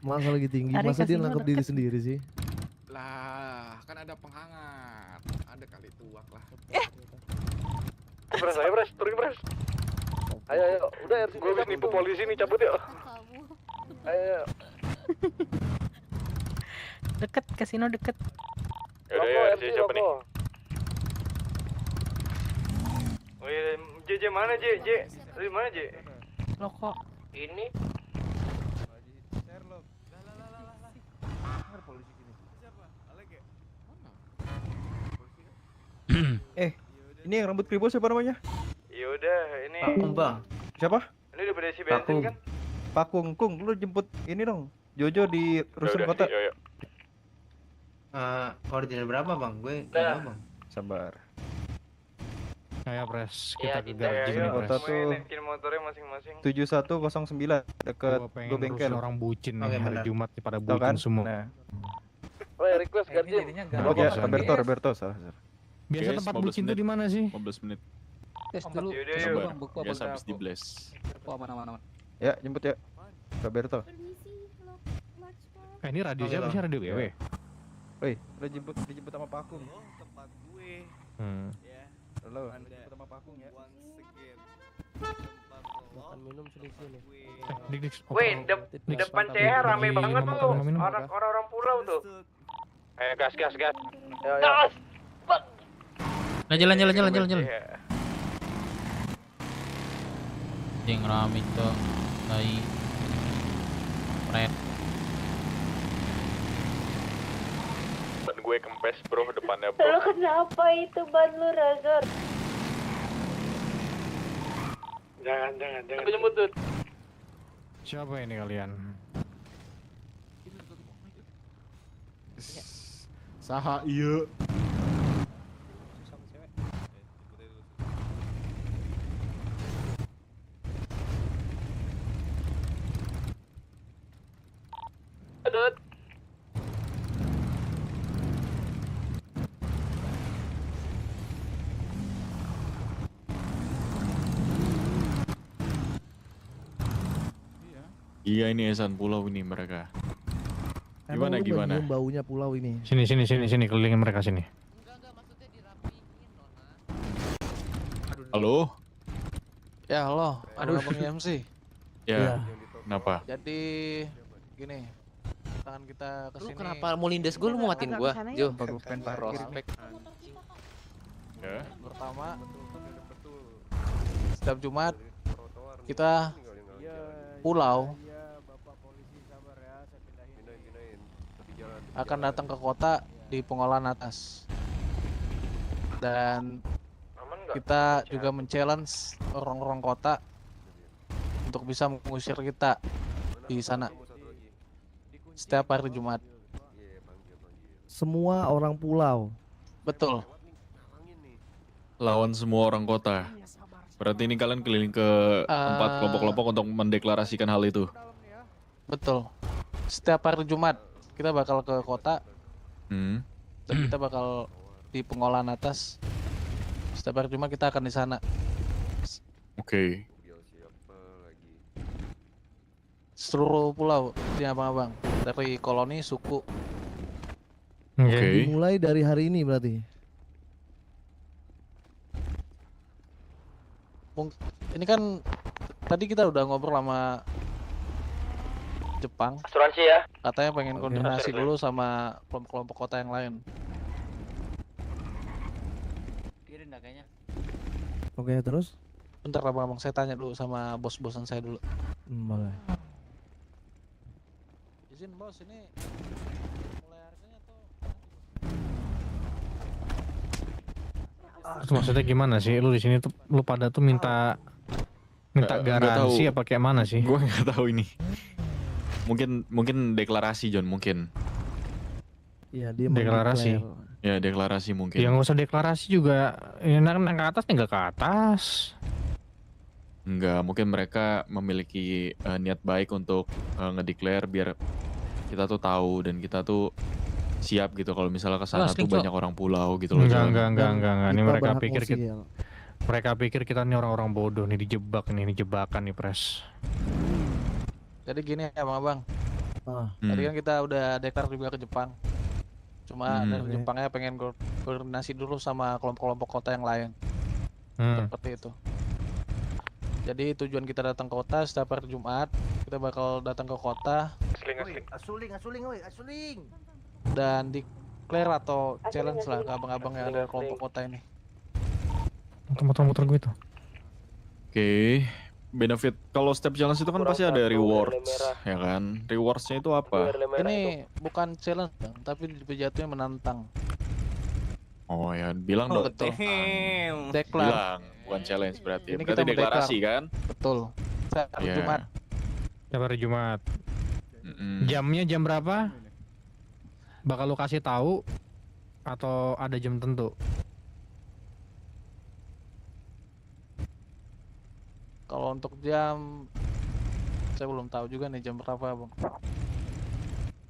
Masa lagi tinggi, Lari masa dia kasino nangkep deket. diri sendiri sih? Lah, kan ada penghangat. Ada kali tuak lah. Pres, ayo Pres, turun Pres. Ayo, udah RC. Gue habis nipu polisi nih, cabut yuk. Ayo. Deket, kasino deket. Yaudah ya, RC siapa nih? Oh iya, J mana J? Dari mana J? Loko. Ini. Ini yang rambut kribo siapa namanya? Yaudah, ini. Pakung, Bang. Siapa? Ini udah pada isi bensin kan? Pakung, Kung, lu jemput ini dong. Jojo di rusun kota. Koordinat berapa, Bang? Gue nggak tahu, Bang. Sabar. Ayo, Pres. Iya, Kita ke kita garasi ya, nih, Kota Pres. tuh naikin motornya masing-masing. 7109 dekat Gua pengen Go Bengkel. rusuh orang bucin nih, Oke, hari benar. Jumat nih, pada Tahu bucin kan? semua. Nah, Oh ya, request Garjin. oke, bisa. Roberto salah. Biasa Guys, tempat 15 bucin tuh menit. di mana sih? 15 menit. Tes dulu. Yaudah, Tes yuk. dulu, Sabar. Bang. Buku Guys apa? habis di blast. Buku aman. Ya, jemput ya. Roberto. Ini radio siapa sih? Radio GW? Woi, lu dijemput sama Pakung. Tempat gue. Halo, dijemput sama Pakung ya. Makan minum sini. Wih, depan CH rame banget tuh. Orang-orang pulau tuh. Ayo gas. Gas. Nah, jalan. Yang rame tuh. Hai. Red. Ban gue kempes bro, depannya bro. Lu kenapa itu ban lu, Razor? Jangan. Aku jemput tuh. Siapa ini kalian? Saha iya. Adut. Iya ini Esan pulau ini mereka. Emang lu Gimana? nyium baunya pulau ini? Sini, kelilingin mereka sini. Halo? Ya, halo. Aduh. Abang MC. Ya, kenapa? Jadi gini. Tangan kita Lu kesini. kenapa mau lindas gue, lu mau matiin gue? Jo. Prospek. Ya. Pertama, setiap Jumat kita pulau akan datang ke kota di pengolahan atas, dan kita juga men-challenge orang-orang kota untuk bisa mengusir kita di sana setiap hari Jumat. Semua orang pulau. Betul. lawan semua orang kota. Berarti ini kalian keliling ke 4 kelompok-kelompok untuk mendeklarasikan hal itu. Betul. Setiap hari Jumat kita bakal ke kota dan kita bakal di pengolahan atas. Setiap hari Jumat kita akan di sana. Oke. Seluruh pulau di abang-abang, dari koloni, suku. Dimulai dari hari ini berarti. Ini kan tadi kita udah ngobrol sama Jepang. Asuransi ya. Katanya pengen koordinasi dulu sama kelompok-kelompok kota yang lain. Oke, terus? Bentar abang-abang, saya tanya dulu sama bos-bosan saya dulu. Boleh. Izin bos, ini Itu maksudnya gimana sih? Lu di sini tuh lu pada tuh minta Nggak garansi tahu. apa kayak mana sih? Gue nggak tahu ini. Mungkin deklarasi John mungkin. Iya, dia Deklarasi. Ya deklarasi mungkin. Ya nggak usah deklarasi juga. Ya nang ke atas tinggal ke atas. Enggak, mungkin mereka memiliki niat baik untuk ngedeclare biar kita tuh tahu dan kita tuh siap gitu kalau misalnya ke sana tuh banyak orang pulau gitu loh. Enggak. Ini kita mereka berhak pikir ngosil. mereka pikir kita nih orang-orang bodoh nih, dijebak nih, jebakan nih pres. Jadi gini ya abang-abang. Tadi kan kita udah deklar juga ke Jepang. Cuma dari Jepangnya pengen koordinasi dulu sama kelompok-kelompok kota yang lain. Seperti itu. Jadi tujuan kita datang ke kota setiap hari Jumat, kita bakal datang ke kota Asuling. dan declare atau challenge lah ke abang-abang yang ada di kelompok kota ini. Motor gue tuh. Oke. Benefit kalau step challenge itu kan pasti ada rewards, ya kan? Rewardsnya itu apa? Ini bukan challenge, Bang, tapi jatuhnya menantang. Oh ya, bilang dong. Betul. Deklar. Bilang, bukan challenge berarti. Ini Berarti kita deklarasi kan? Betul. Setiap hari Iya. Jumat. Setiap hari Jumat. Jamnya jam berapa? Bakal lu kasih tahu atau ada jam tentu? Kalau untuk jam, saya belum tahu juga nih jam berapa, Bang.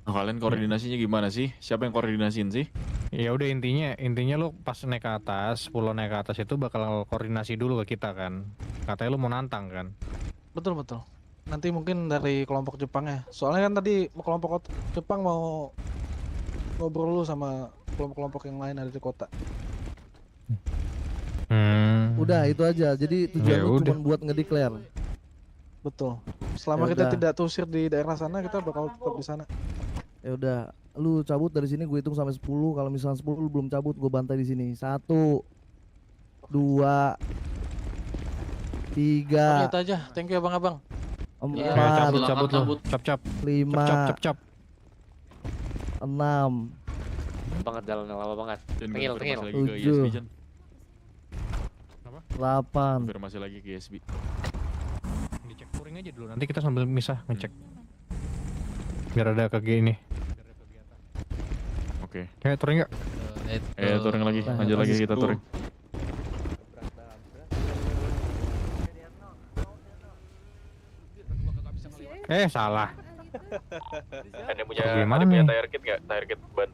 Nah, kalian koordinasinya gimana sih? Siapa yang koordinasiin sih? Ya udah intinya lu pas naik ke atas, pulau naik ke atas itu bakal koordinasi dulu ke kita kan. Katanya lu mau nantang kan. Betul. Nanti mungkin dari kelompok Jepang ya. Soalnya kan tadi kelompok Jepang mau ngobrol dulu sama kelompok-kelompok yang lain ada di kota. Udah itu aja. Jadi tujuan lu udah. cuma buat ngedeclare. Betul. Selama Ya kita udah. tidak terusir di daerah sana, kita bakal tetap di sana. Ya udah, lu cabut dari sini, gue hitung sampai 10. Kalau misalnya 10 lu belum cabut, gue bantai di sini. 1 2 3 Itu aja. Thank you abang-abang. 4 Ya, cabut lu. Cap. 5 Cap. 6 Banget jalan yang lama banget. Tengil. Lagi ke 7 ISB, Jan. 8 Konfirmasi lagi ke ISB. Dicek touring aja dulu. Nanti kita sambil misah ngecek. Biar ada ini. Oke. Kayak touring enggak? Touring lagi. Lanjut lagi kita touring. Salah. Ada punya Gimana ada punya nih? tire kit nggak? Tire kit ban.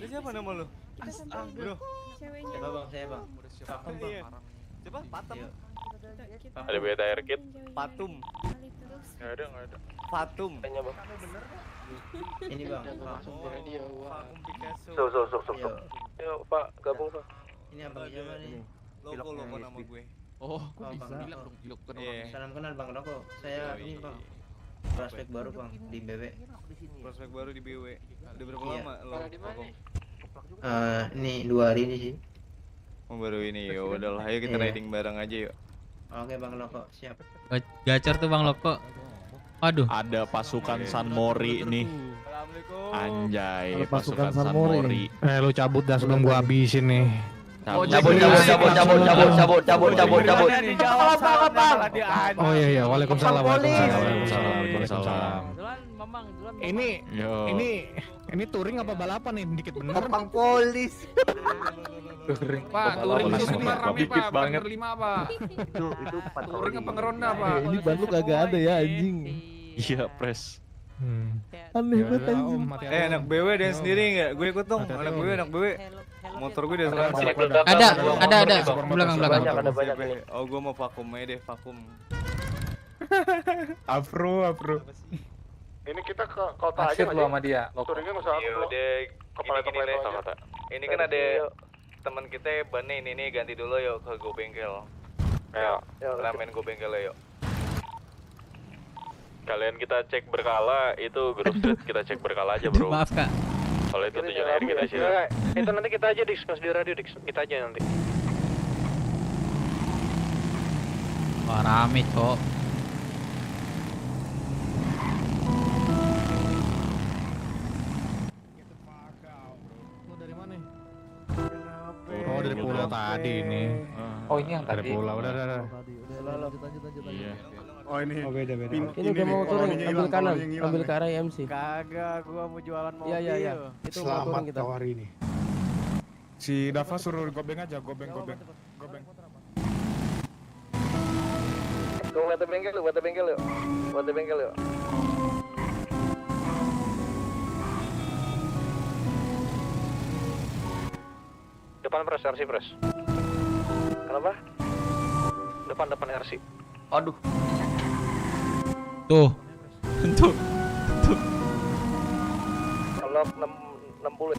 Siapa nama lu? Bro. Siapa bang? Saya bang. Patum bang. Siapa? Patum. Ada punya tire kit? Patum. Nggak ada. Patum. Tanya bang. Ini bang. Vakum Picasso. Sok. Yuk Pak, gabung Pak. Ini abang siapa nih? Logo nama gue. Oh, Oh, bisa Bang bilang Roko. dong, Gilok kan Iya. orangnya. Salam kenal bang Roko. Saya ini bang. Prospek baru bang di BW. Prospek baru di BW. Udah berapa Iya. lama lo? Vakum? Ini 2 hari ini sih. Oh baru ini ya udahlah, ayo kita Iya. riding bareng aja yuk. Oke bang Roko, siap. Gacor tuh Bang Loko. Aduh. Ada pasukan San Mori nih. Anjay, Ada pasukan pasukan San San Mori. Mori. Lu cabut dah sebelum gua habisin nih. Cabut. Oh iya, waalaikumsalam. Yo. Ini touring apa balapan nih? Dikit bener. Polis. Touring. Pak, touring itu sebelah rame Pak, bukan berlima Pak. Itu Touring apa ngeronda Pak? Ini ban lu kagak ada ya anjing. Iya, Pres. Aneh banget anjing. Anak BW dia sendiri nggak? Gue ikut dong. Anak BW. Motor gue dia Ada. Belakang. Oh, gue mau vakum aja deh, vakum. Afro. Ini kita ke kota aja Asik lu sama dia. Touringnya nggak usah udah kepala. Ini kan ada teman kita Bane ini ganti dulu yuk ke Go Bengkel. Ayo, ramen Go Bengkel yuk. Kalian kita cek berkala, itu grup street kita cek berkala aja bro. Maaf kak. Soalnya itu tujuan akhir kita sih. Itu nanti kita aja diskus di radio, kita aja nanti. Wah rame cok. Oh dari pulau tadi ini. Oh ini yang Dari tadi. pulau, udah. Lanjut. Iya. Oh ini. Oh beda. Ini udah mau touring, ambil kanan, ambil ke arah MC. Kagak, gua mau jualan mobil. Iya. Itu mau touring kita. hari ini. Si Dava suruh gobeng aja, gobeng. Tuh, buat bengkel yuk. Depan RC. Kenapa? Depan RC. Aduh. Tuh. Kalau 60.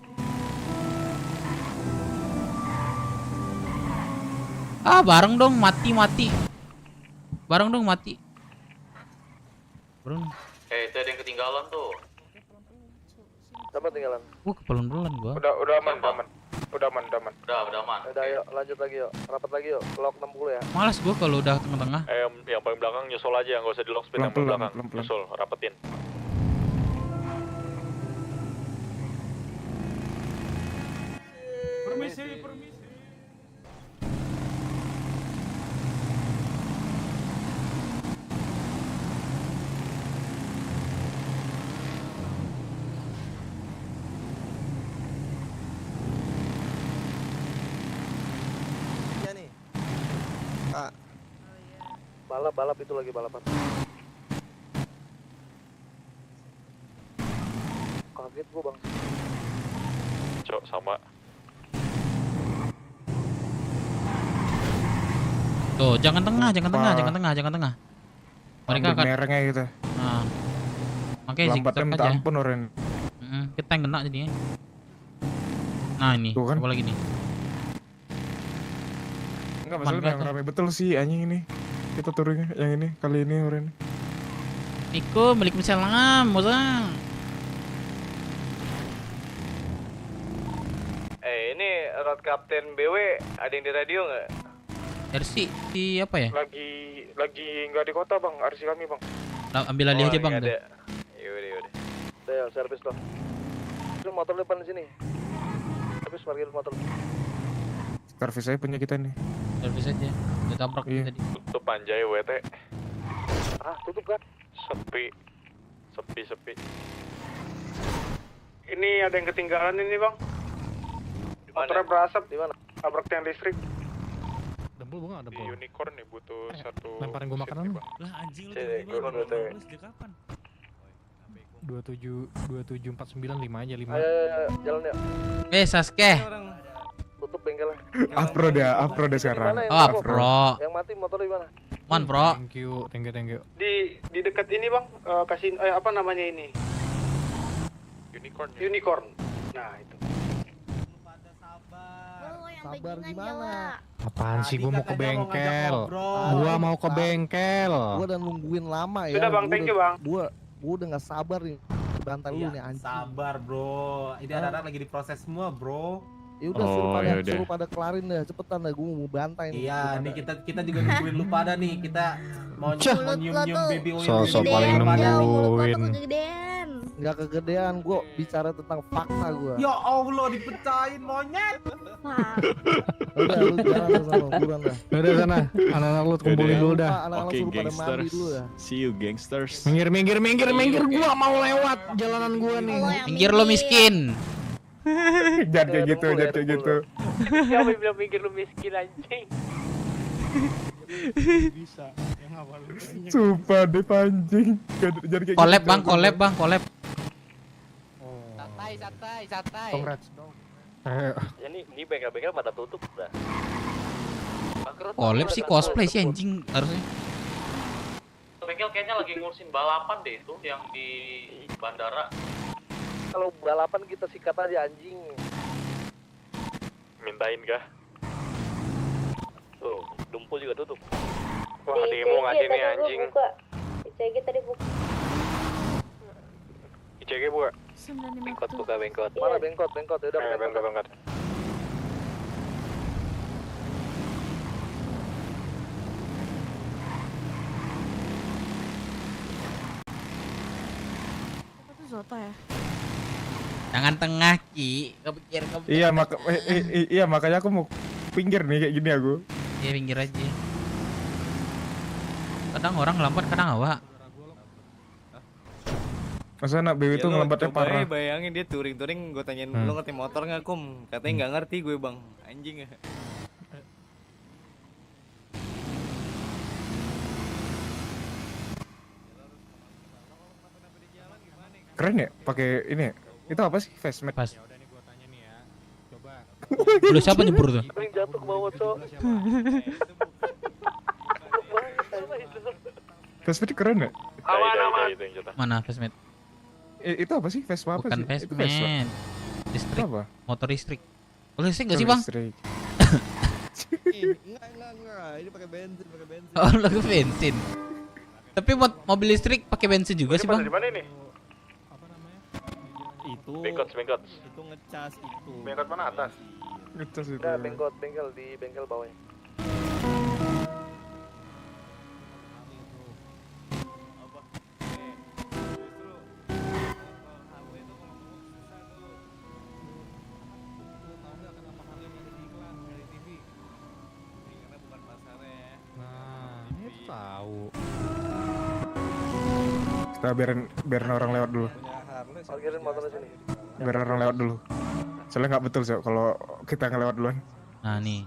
Ah bareng dong mati. Bareng dong mati. Bro. Itu ada yang ketinggalan tuh. Siapa tinggalan? Kepelan-pelan gua. Udah aman. Udah aman. Udah aman. Udah yuk, lanjut lagi yuk. Rapat lagi yuk. Lock 60 ya. Malas gua kalau udah tengah-tengah. Yang paling belakang nyusul aja, nggak usah di lock speed yang paling belakang. Nyusul, rapetin. Permisi. Iya nih. Kak. Balap itu lagi balapan. Kaget gua bang. Cok, sama. Tuh, jangan tengah. Mereka akan merengnya gitu. Nah. Makanya Lambatnya zigzag minta aja. ampun orang. Kita yang kena jadinya. Nah, ini. Tuh kan. Apa lagi nih? Enggak masalah yang rame betul sih anjing ini. Kita touringnya yang ini kali ini orang. Iko, balik salam, Mosang. Ini road captain BW ada yang di radio nggak? RC di apa ya? Lagi nggak di kota bang, RC kami bang. Ambil alih aja bang. Yaudah. Udah ya, servis loh. Itu motor depan di sini. Servis parkir motor. Servis saya punya kita nih. Servis aja. Udah tabrak tadi. Tutup Panjai WT. Tutup kan? Sepi. Ini ada yang ketinggalan ini bang. Motornya berasap di mana? Tabrak tiang listrik. Dempul bunga, Di Unicorn nih butuh satu. Lemparin gua makanan lu. Lah anjing lu Cek, tiba-tiba gua lu sejak kapan? 2749 5 aja 5. Ayo, jalan ya. Sasuke. Tutup bengkelnya. Afro deh sekarang. Oh, Afro. Yang mati motor di mana? Man, bro. Thank you. Di dekat ini bang, kasih apa namanya ini? Unicorn. Nah itu. Sabar gimana? Apaan sih, gua mau ke bengkel. Gua udah nungguin lama ya. Sudah bang, thank you bang. Gua udah nggak sabar nih. Bantai lu nih anjing. Sabar bro. Ini anak-anak lagi diproses semua bro. Ya udah suruh pada kelarin dah, cepetan dah, gua mau bantai nih. Iya, nih kita juga nungguin lu pada nih. Kita mau nyium baby oil. Sosok paling nungguin. Nggak kegedean, gua bicara tentang fakta gua. Ya Allah, dipecahin monyet. Udah lu jalan ke sana, buruan dah. Udah sana, anak-anak lu kumpulin dulu dah. Oke, gangsters. See you gangsters. Minggir, gua mau lewat jalanan gua nih. Minggir lo miskin. Jangan kayak gitu, jangan kayak gitu. Siapa yang bilang mikir lu miskin anjing? Bisa. Yang awal. Sumpah deh anjing. Jangan kayak Collab gitu. bang, collab. Santai. Congrats. Ya ini bengkel-bengkel pada tutup udah. Collab sih cosplay sih anjing harusnya. Bengkel kayaknya lagi ngurusin balapan deh itu yang di bandara. Kalau balapan kita sikat aja anjing. Mintain kah? Tuh, Dumpul juga tutup. Wah, Di demo nggak sih ICG nih tadi anjing? buka. ICG tadi buka. ICG buka. Bengkot buka bengkot. Iya. Mana bengkot? Ya udah Bengkot. Itu Zoto ya? Tangan tengah Ki, kepikir. Iya makanya aku mau pinggir nih kayak gini aku. Iya pinggir aja. Kadang orang lambat, kadang awak. Masa anak BW itu ngelambatnya parah. Bayangin dia touring, gue tanyain lu ngerti motor nggak kum? Katanya nggak ngerti gue bang, anjing ya. Keren ya pakai ini. Itu apa sih face mask? Pas. Udah siapa nyebur tuh? Yang jatuh ke bawah, Cok. Face mask keren ya? Aman. Mana Vesmet? Itu apa sih? Vespa apa Bukan sih? Itu Vesmet. Listrik. Apa? Motor listrik. Oh, listrik nggak sih bang? Listrik. Enggak. Ini pakai bensin. Oh, lagu bensin. Tapi mobil listrik pakai bensin juga sih bang? Di mana nih? Itu. Bengkot. Itu ngecas itu. Bengkot mana atas? Ngecas itu. Nah, bengkel di bengkel bawahnya. Nah, ini tahu. Kita biarin orang lewat dulu. Parkirin motornya sini. Biar orang lewat dulu. Soalnya nggak betul sih kalau kita ngelewat duluan. Nah nih.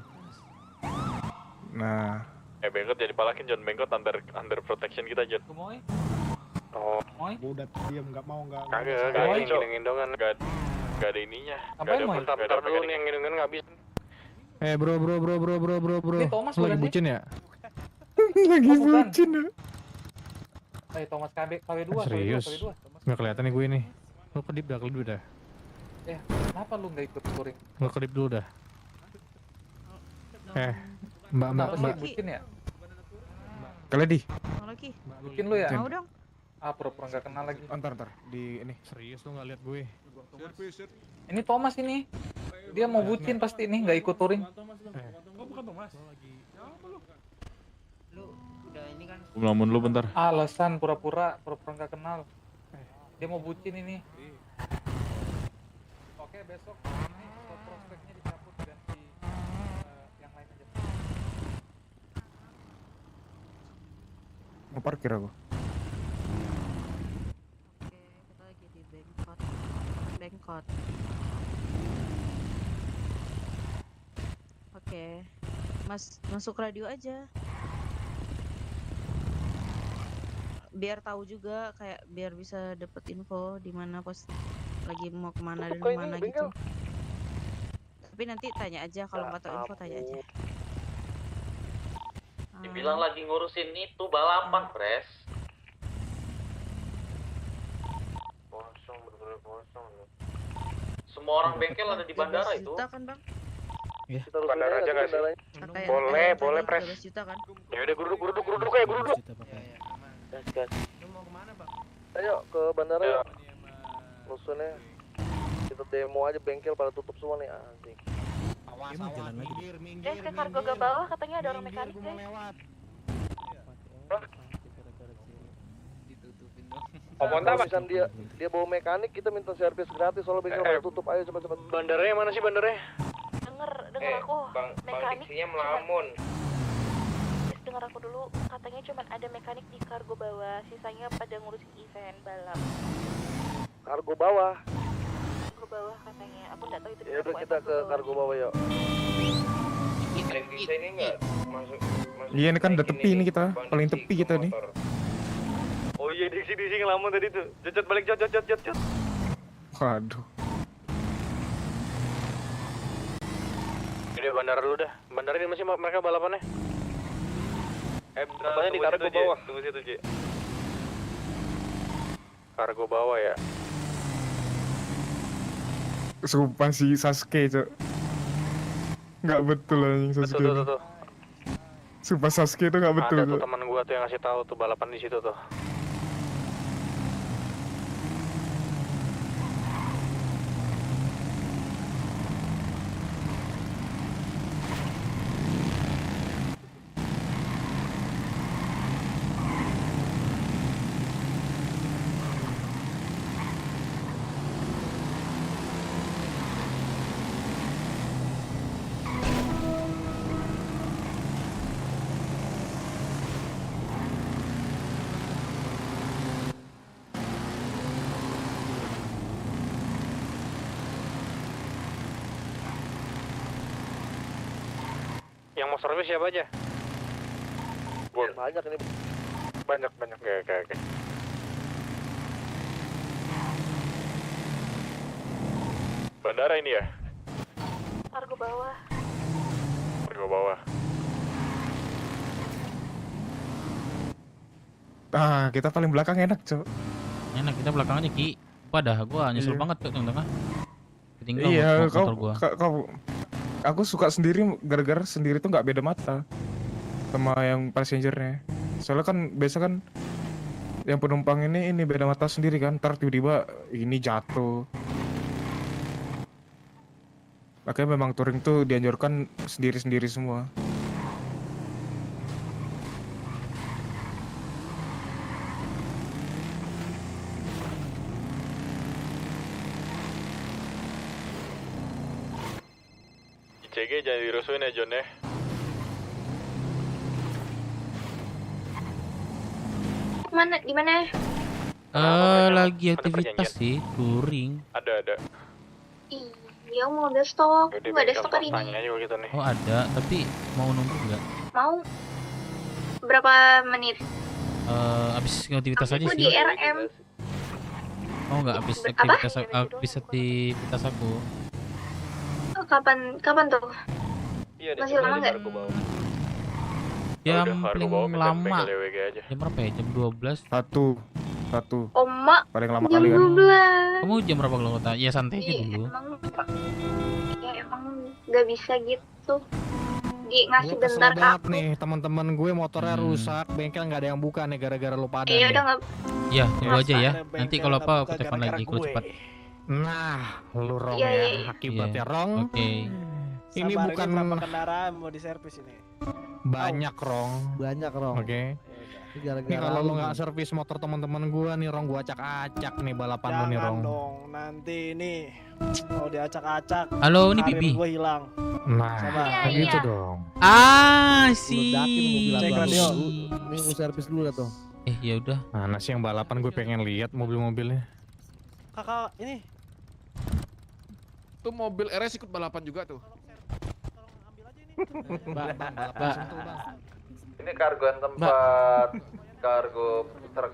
Nah. Bengkot jadi palakin John, Bengkot under protection kita John. Oh. Gua udah diam nggak mau nggak. Kagak ngindong-ngindongan, nggak ada ininya. Nggak ada bentar dulu nih yang ngindongan nggak bisa. Bro. Ini Thomas Lu lagi bukan bucin ya? Lagi bukan. bucin ya. Thomas KW2. Serius? Nggak kelihatan nih gue nih. Lu kedip dah. Kenapa lu nggak ikut touring? Lu kedip dulu dah. Mbak. Bucin ya? Kalian di? Lagi. Bucin lu ya? Mau dong. Pura-pura nggak kenal lagi. Ntar di ini. Serius lu nggak lihat gue? Ini Thomas ini. Dia mau bucin pasti ini nggak ikut touring. Bukan Thomas. Ngelamun lu bentar. Alasan pura-pura nggak kenal. Dia mau bucin ini. Oke, besok ini prospeknya dicabut ganti yang lain aja. Mau parkir aku. Oke, kita lagi di Bengkot. Oke. Mas masuk radio aja. Biar tahu juga kayak biar bisa dapet info di mana pos lagi mau kemana dan kemana gitu. Tapi nanti tanya aja kalau nggak tahu info tanya aja. Dibilang lagi ngurusin itu balapan, Pres. Kosong, bener-bener kosong. Semua orang bengkel ada di bandara itu. Juta kan bang? Iya. Bandara aja nggak sih? Boleh, Pres. 12 juta kan? Ya udah geruduk kayak geruduk. Gas. Mau kemana bang? Ayo ke bandara yuk. Musuhnya kita demo aja bengkel pada tutup semua nih anjing. Guys, ke kargo ke bawah katanya ada orang mekanik guys. Kan dia bawa mekanik, kita minta servis gratis soalnya bengkel pada tutup. Ayo cepat. Bandaranya mana sih bandaranya? Denger aku. Mekanik. melamun. Dengar aku dulu, katanya cuma ada mekanik di kargo bawah, sisanya pada ngurusin event balap. Kargo bawah. kargo bawah katanya. Aku nggak tahu itu. Ya udah kita ke kargo bawah yuk. Bisa ini enggak? Masuk. Iya ini kan udah tepi nih kita, paling tepi kita nih. Oh iya di sini ngelamun tadi tuh. Jot balik jot. Waduh. Ini bandara dulu dah. Bandara ini masih mereka balapannya. Bapaknya di kargo bawah. Tunggu situ, Ji. Kargo bawah ya. Sumpah si Sasuke, Cok. Nggak betul anjing Sasuke. Tuh. Sumpah Sasuke itu nggak betul. Ada tuh teman gua tuh yang ngasih tahu tuh balapan di situ tuh. Yang mau servis siapa aja? Banyak ini. Banyak. Oke. Bandara ini ya? Kargo bawah. Kargo bawah. Ah, kita paling belakang enak, Cok. Enak kita belakang aja Ki. Padah gua nyesel Iya. banget ke tengah. Ketinggalan Iya, motor gua. aku suka sendiri gara-gara sendiri tuh nggak beda mata sama yang passengernya. Soalnya kan biasa kan yang penumpang ini beda mata sendiri kan, ntar tiba-tiba ini jatuh. Makanya memang touring tuh dianjurkan sendiri-sendiri semua. ICG jangan dirusuhin ya John ya. Di mana? Lagi aktivitas sih, touring. Ada. Iya, mau ada stok. Nggak ada stok hari ini. Tanya juga gitu nih. Oh ada, tapi mau nunggu nggak? Mau berapa menit? Abis aktivitas aja Aku sih. di RM. Oh nggak abis aktivitas aku. Oh, kapan tuh? Iya, Masih lama nggak? Jam Udah, paling kargo bawah, lama. bengkel WG aja. Jam berapa ya? Jam 12. Satu. Oma. Paling lama Jam kali kan. 12. Kamu jam berapa kalau kota? Ya santai aja Iya, dulu. emang nggak bisa gitu. Ngasih Gua kesel bentar ke banget aku. nih teman-teman gue motornya rusak, bengkel nggak ada yang buka nih gara-gara lu pada. Iya nih. udah nggak. Ya, tunggu aja ya. Ada Nanti bengkel kalau nggak apa buka aku telepon gara-gara lagi kalau gue. cepat. Nah, lu Rong Iya, ya, iya. akibatnya Iya. Rong. Oke. Ini Sabar, bukan berapa kendaraan mau diservis ini? banyak Rong. Banyak Rong. Oke. Ini gara-gara Nih kalau lu lu nggak nih. servis motor teman-teman gua nih Rong, gua acak-acak nih balapan lu nih Jangan Rong. dong, nanti ini mau diacak-acak. Halo, ini karir Bibi. gue hilang. Nah, Sabar. kayak gitu dong. Sih. Ledakin mobil Cek abang radio. lu. Ini mau servis dulu dah tuh. Ya udah. Mana sih yang balapan gue pengen lihat mobil-mobilnya. Kakak ini Tuh mobil RS ikut balapan juga tuh. Ini kargoan tempat kargo truk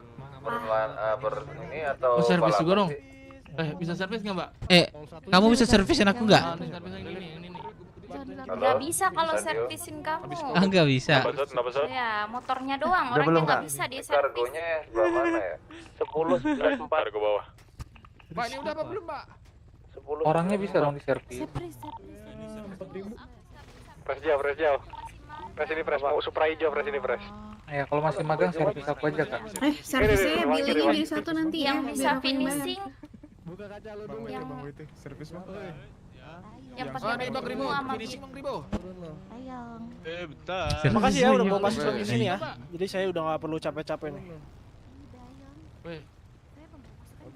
ini atau Oh, servis juga dong. sih? Bisa servis nggak, Mbak? Kamu bisa servisin aku nggak? Nggak bisa kalau servisin kamu. Ah, nggak bisa. Kenapa, Sot? Ya, motornya doang. Udah belum, Orangnya nggak Kak? bisa di servis. Kargonya sebelah mana ya? 10, 4. Kargo bawah. Mbak ini udah apa belum, Mbak? 10. Orangnya bisa dong diservis. Fresh jauh. Fresh ini fresh, mau Supra hijau fresh ini fresh. Ya kalau masih magang servis aku aja, Kak. servisnya billingnya jadi satu nanti yang bisa finishing. Buka kaca lu dulu ya Bang Witi, servis Bang. Yang Ah, pakai nih Bang Ribo, sama finishing Bang Ribo. Sayang. bentar. Makasih ya udah mau masuk di sini ya. Jadi saya udah nggak perlu capek-capek nih.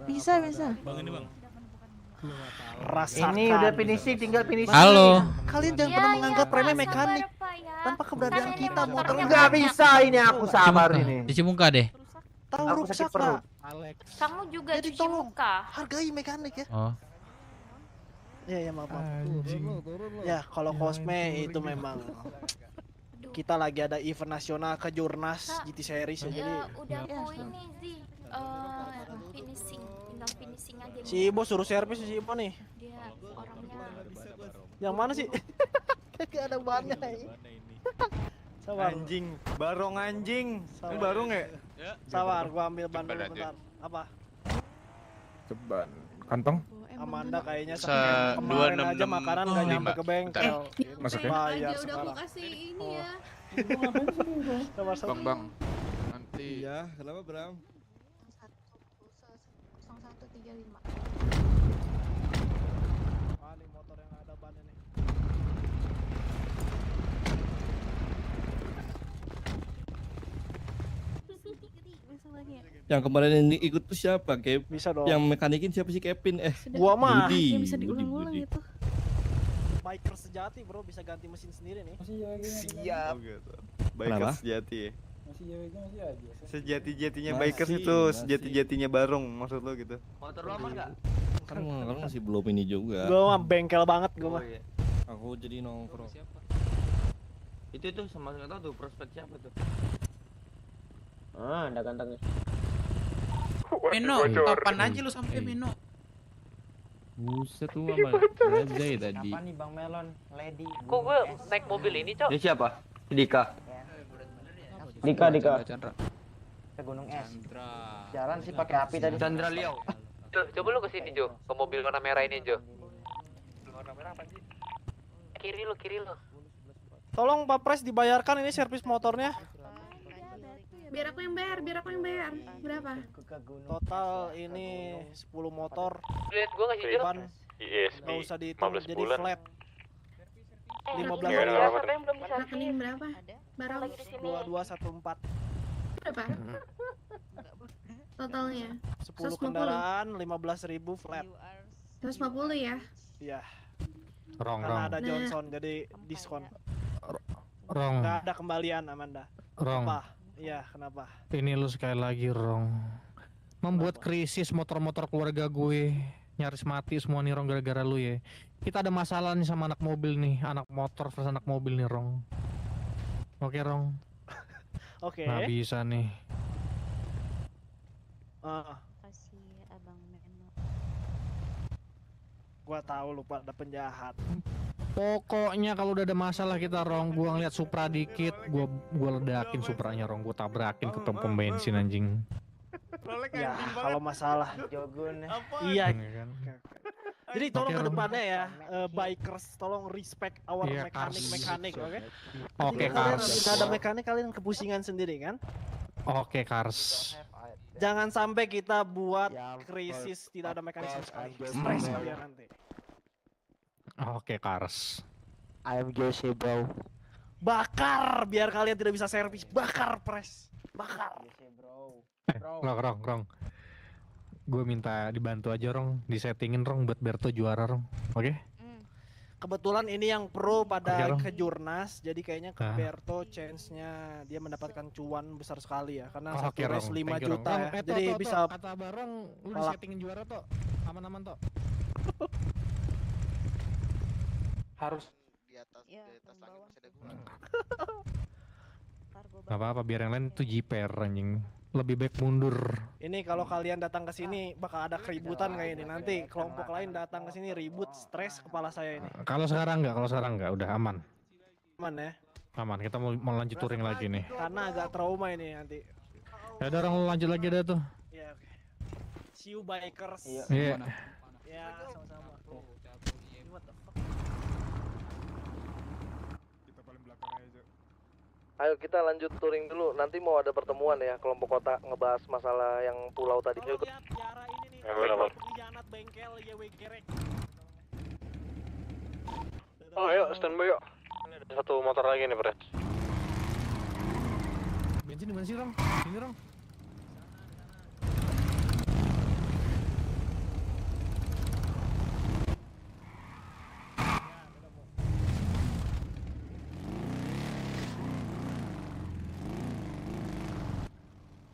Bisa. Bang ini bang. Rasakan. Ini udah finishing, tinggal finishing. Halo. Kalian jangan pernah menganggap remeh mekanik. Tanpa keberadaan kita motornya Nggak bisa ini aku sabar ini. Cuci muka deh. tahu Aku rusak sakit perut. nggak? Kamu juga Jadi cuci tolong muka. hargai mekanik ya. Oh. Iya, maaf. Turun lo. Ya, kalau Cosme itu memang kita lagi ada event nasional Kejurnas GT Series ya, jadi udah mau ini sih finishing aja. si Ibo suruh servis si Ibo nih. Dia orangnya Yang mana sih? Kayak ada bannya ini. Sabar. Anjing, barong anjing. Ini Sabar. barong ya? Sabar, gua ambil ban dulu bentar. Apa? Ceban kantong. Amanda kayaknya Se- kemarin aja 266 makanan nggak nyampe ke bengkel. Maksudnya? Bayar udah aku sekarang. kasih ini ya. Sabar, sabar. Bang, nanti. Iya, kenapa Bram? 0135. Ah, nih motor yang ada bannya nih. Yang kemarin yang ikut tuh siapa, Kep? Bisa dong. Yang mekanikin siapa sih, Kevin? Gua mah. Budi. Bisa diulang-ulang Budi. gitu. Biker sejati bro, bisa ganti mesin sendiri nih. Siap. Kenapa? Bikers sejati ya. Masih aja. Sejati-jatinya Masih, bikers itu, masih. sejati-jatinya barong maksud lo gitu. Motor lo aman nggak? Kan masih belum ini juga. Gua mah bengkel banget gua mah. iya. Aku jadi nongkrong. Itu tuh sama nggak tahu tuh prospek siapa tuh? Ah, ada gantengnya. Meno, kapan aja lu sampai Meno? Buset tuh apa? Zai tadi. Apa nih Bang Melon, Lady? Kok gue naik mobil ini, Cok? Ini siapa? Dika. Dika. Ke Gunung Es. Jalan sih pakai api tadi. Chandra Liao. Coba lu kesini, Jo. Ke mobil warna merah ini, Jo. Warna merah apa sih? Kiri lu. Tolong Pak Pres dibayarkan ini servis motornya. Biar aku yang bayar. Berapa? Total ini 10 motor. Lihat gua ngasih Jo. Ban ISB nggak usah dihitung 15 jadi bulan. flat. 15 Rekening bulan. siapa yang belum bisa rekening berapa? Barang lagi di sini. 2214. Berapa? Totalnya 10 kendaraan 15.000 flat. 150 ya? Iya. Rong. Karena ada Johnson jadi diskon. Rong. Nggak ada kembalian Amanda. Rong. Apa? Iya, kenapa? Ini lu sekali lagi, Rong. Membuat krisis motor-motor keluarga gue. Nyaris mati semua nih, Rong, gara-gara lu ya. Kita ada masalah nih sama anak mobil nih. Anak motor versus anak mobil nih, Rong. Oke, Rong. Oke. Nggak bisa nih. Kasih Abang Meno. Gua tahu lu pada penjahat. Pokoknya kalau udah ada masalah kita, Rong, gua ngeliat Supra dikit, gua ledakin Supranya, Rong, gua tabrakin ke pom bensin anjing. Ya, kalau masalah Jogun. iya. Kan? Jadi tolong Oke, ke Rom. depannya ya, bikers, tolong respect our Iya, mekanik, oke? Oke, Jadi kalian Kars. tidak ada mekanik, kalian kepusingan sendiri kan? Oke, Kars. Jangan sampai kita buat krisis tidak ada mekanik sama sekali. Stres kalian nanti. Oke, Kars. I'm Jose bro. Bakar biar kalian tidak bisa servis. Bakar Pres. Bakar. Rong. Gue minta dibantu aja, Rong, disettingin, Rong, buat Berto juara, Rong. Oke? Kebetulan ini yang pro pada Oke, Rom. Kejurnas, jadi kayaknya ke Ah. Berto chance-nya dia mendapatkan cuan besar sekali ya, karena Oke, satu race Rong. 5 Thank you, Rong. juta Rong, ya. Toh, Jadi Toh, bisa kata Barong, lu Palak. disettingin juara, Toh. Aman-aman, Toh. Harus Di atas langit masih ada gua. Gak apa-apa, biar yang lain tuh jiper, anjing. Lebih baik mundur. ini kalau kalian datang ke sini bakal ada keributan kayak ini. Nanti kelompok lain datang ke sini ribut, stres kepala saya ini. Kalau sekarang nggak, udah aman. Aman ya. Aman, kita mau lanjut touring lagi nih. Karena agak trauma ini nanti. Ya udah, Rong, lu lanjut lagi dah tuh. Ya oke. See you bikers. Iya. Ya, sama-sama. What the fuck? Ayo kita lanjut touring dulu. Nanti mau ada pertemuan ya kelompok kota ngebahas masalah yang pulau tadi. Ayo ikut. Pengkhianat bengkel YW Gerek. Oh, ayo standby yuk. Ini ada satu motor lagi nih, Pres. Bensin di mana sih, Rong? Sini, Rong.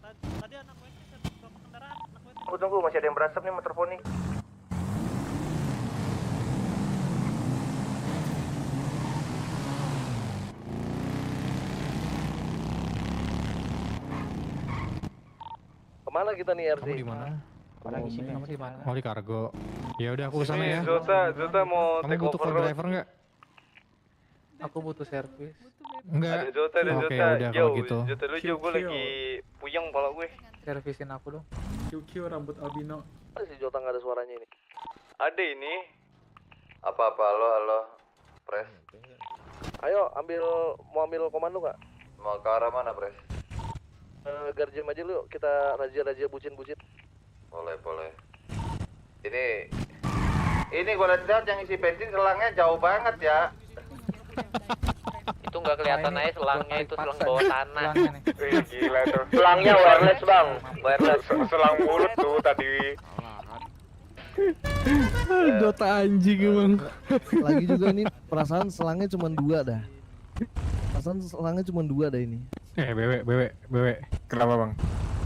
Tadi anak gue berapa kendaraan? Tunggu, masih ada yang berasap nih motor poni. Kemana kita nih RC? Kamu di mana? Lagi sini kamu di mana? Oh di kargo. Ya udah aku kesana ya. Zota mau Kamu take butuh over co-driver nggak? Aku butuh servis. Enggak. Ada Zota, Oke, udah kalau gitu. Zota lu jauh, gue lagi puyeng pala gue. Servisin aku dong. QQ rambut albino. Si Jota nggak ada suaranya ini. Ada ini. Apa halo Pres. Ayo mau ambil komando nggak? Mau ke arah mana Pres? Garjem aja lu, kita raja bucin. Boleh. Ini gue lihat yang isi bensin selangnya jauh banget ya. Itu nggak kelihatan aja selangnya, itu selang bawah tanah. Gila tuh. Selangnya wireless bang. Wireless. Selang mulut tuh tadi. Dota anjing emang. Lagi juga ini perasaan selangnya cuma 2 dah. Ini. Bebek. Kenapa bang?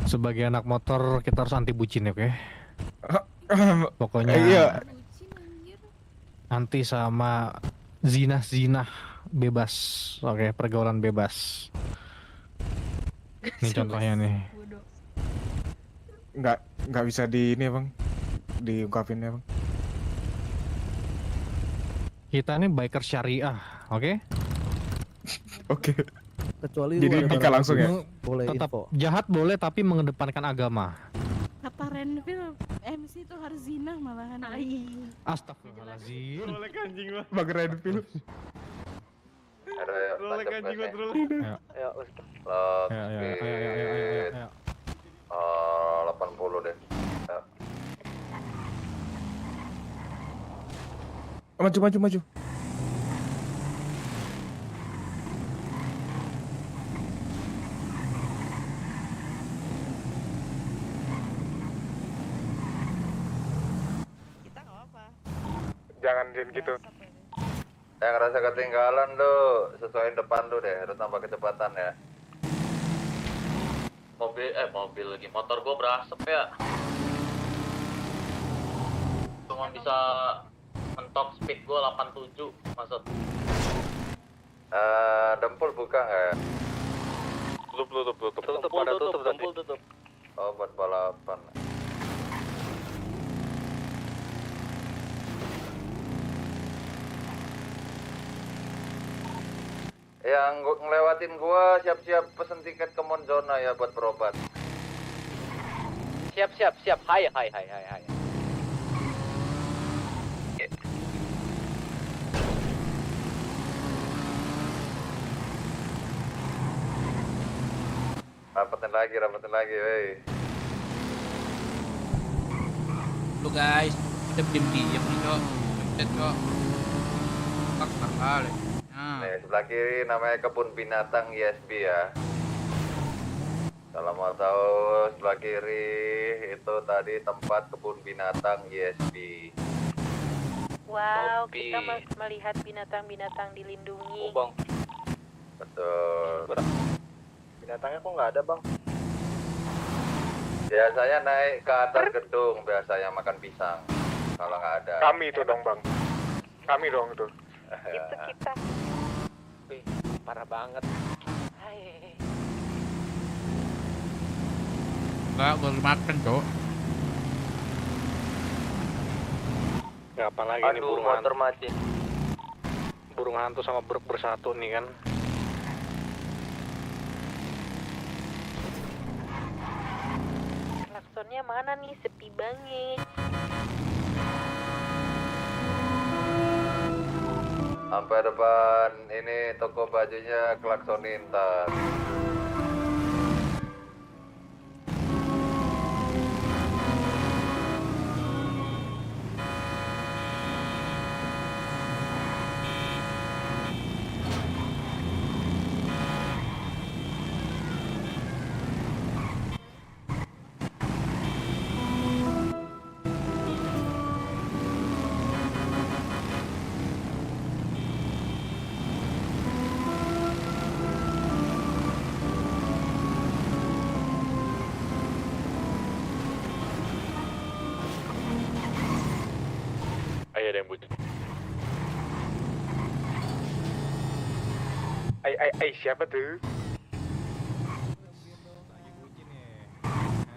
Sebagai anak motor kita harus anti bucin ya, oke? Pokoknya Iya. anti sama zina bebas, oke? Pergaulan bebas. Ini contohnya nih. Nggak bisa di ini bang, diungkapin ya bang. Kita ini biker syariah, oke? Oke. Kecuali Jadi nikah langsung ya? Boleh Tetap info. jahat boleh tapi mengedepankan agama. Kata Renville, MC itu harus zina malahan. Astagfirullahaladzim. Rolek anjing mah. Bang Redfield. Rolek anjing mah rolek. Ayo, Ayo. 80 deh. Maju. Jangan gitu. Yang ngerasa ketinggalan lu, sesuaiin depan lu deh, harus tambah kecepatan ya. Mobil lagi, motor gua berasap ya. Cuma bisa mentok speed gua 87, maksud. Dempul buka nggak ya? Tutup. Oh, buat balapan. Yang ngelewatin gua siap-siap pesen tiket ke Monzona ya buat berobat. Siap. Hai. Rapetin lagi, weh. Lu guys, kita diam nih, Cok. Pencet, Cok. Pak kali. Nih, sebelah kiri namanya kebun binatang ISB ya. Kalau mau tahu sebelah kiri itu tadi tempat kebun binatang ISB. Wow, kita melihat binatang-binatang dilindungi. Bang. Betul. Binatangnya kok nggak ada bang? Biasanya naik ke atas gedung, biasanya makan pisang. Kalau nggak ada. Kami itu dong bang. Kami dong itu. Itu kita. Wih, parah banget. Hai. Enggak, baru makan, Cok. Apalagi nih burung hantu. Burung hantu sama buruk bersatu nih kan. Klaksonnya mana nih? Sepi banget. Sampai depan ini toko bajunya klaksonin ntar. Ayo ada yang butuh. Siapa tuh?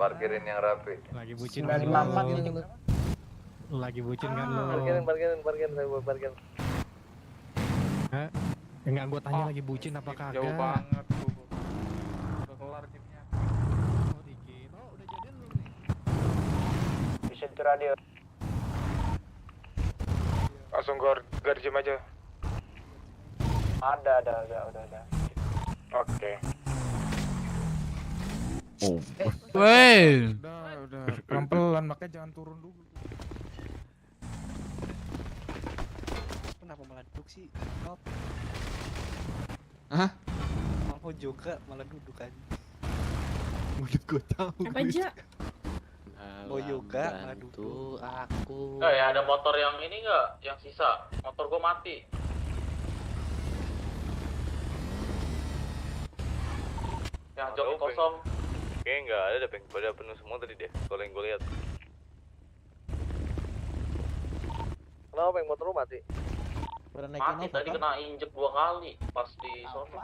Parkirin yang rapi. Lagi bucin kan lu? Lagi bucin kan lu? Parkirin, saya buat parkir. Hah? Enggak, gua tanya lagi bucin apa kagak? Jauh banget tuh. Udah kelar gamenya. Oh, dikit. Oh, udah jadian belum nih? Bisa di radio. Langsung guard gym aja. Udah. Oke. Oh. Wey. Udah. Pelan-pelan, makanya jangan turun dulu. Kenapa malah duduk sih? Hah? Mau juga malah duduk aja. Udah gue tahu. Apa aja? Mau yoga malah duduk. Aku. Ya ada motor yang ini nggak? Yang sisa. Motor gua mati. Yang joki kosong. Kayaknya nggak ada, pada penuh semua tadi deh. Kalau yang gue lihat. Kenapa yang motor lu mati? Mati tadi kena injek 2 kali pas di sono.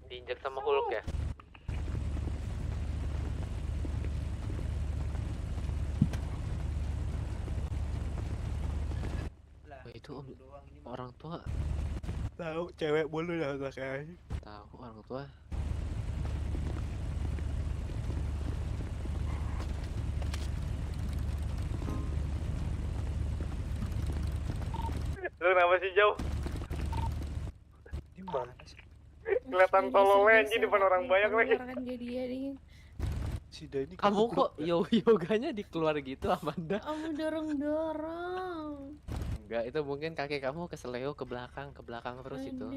Diinjek sama Hulk ya? Itu orang tua. Tahu cewek mulu dah kayaknya. Tahu orang tua. Lu kenapa sih jauh? Di mana sih? Kelihatan tololnya anjing depan orang banyak lagi. Kan dia nih. Si Dani Kamu kok yoganya dikeluar gitu, Amanda? Kamu dorong-dorong. Enggak, itu mungkin kaki kamu keseleo ke belakang terus itu.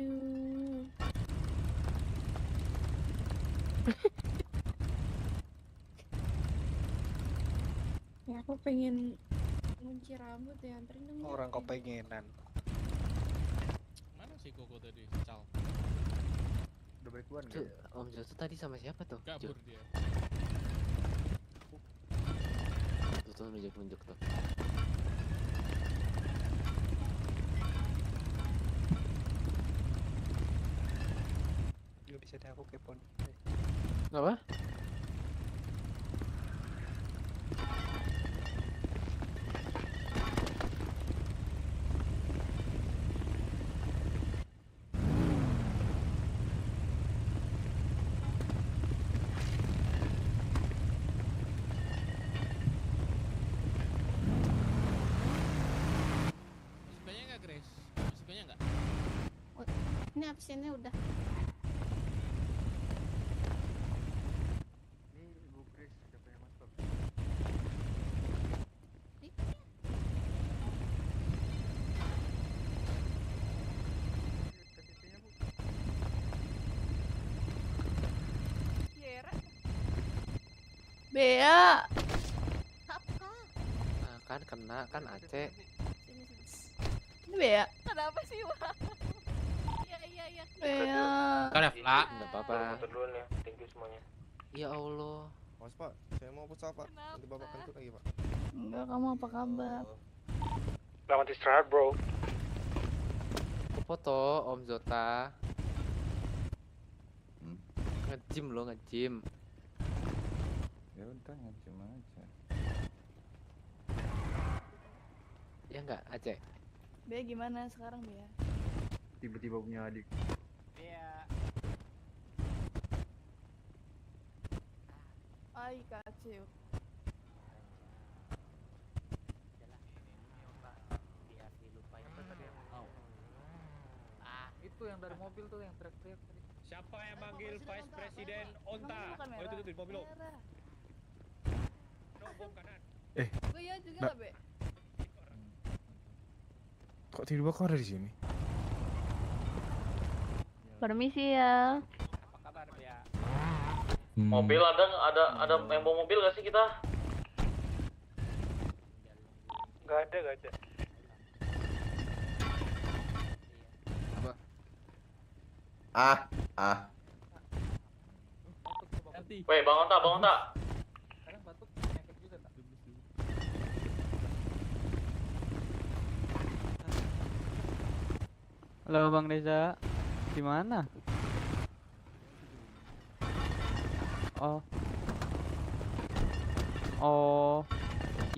Ya aku pengen ngunci rambut ya, anterin dong. Orang kepengenan. Mana sih Koko tadi? Cal. Udah balik duluan Tuh, Om Joto tadi sama siapa tuh? Kabur dia. Tuh nunjuk tuh. Gak bisa deh aku kepon. Apa? Masih banyak nggak, Grace? Masih banyak nggak? Ini absennya udah. Bea. Nah, kan kena kan Aceh. Ini Bea. Kenapa sih, Wak? Iya. Bea. Kan Evla. Enggak apa-apa. Duluan ya. Thank you semuanya. Ya Allah. Mas Pak, saya mau futsal Pak. Nanti Bapak kentut lagi Pak. Enggak, kamu apa kabar? Selamat istirahat, bro. Aku foto Om Zota. Nge-gym lo, nge-gym. Ya udah ngecim aja. Ya enggak, Aceh? Bea gimana sekarang, Bea? Tiba-tiba punya adik. Bea. Ay, kacau. Itu yang dari mobil tuh yang teriak-teriak tadi. Siapa yang manggil Vice Presiden Onta? Oh, itu di mobil lo. Bom kanan. Gue ya juga lah, Be. Kok tiba-tiba kau ada di sini? Permisi ya. Apa kabar, Bea? Mobil ada yang bawa mobil gak sih kita? Gak ada. Weh, bangun tak? Kadang batuk penyakit juga tak? Halo Bang Reza, di mana? Oh, Oh,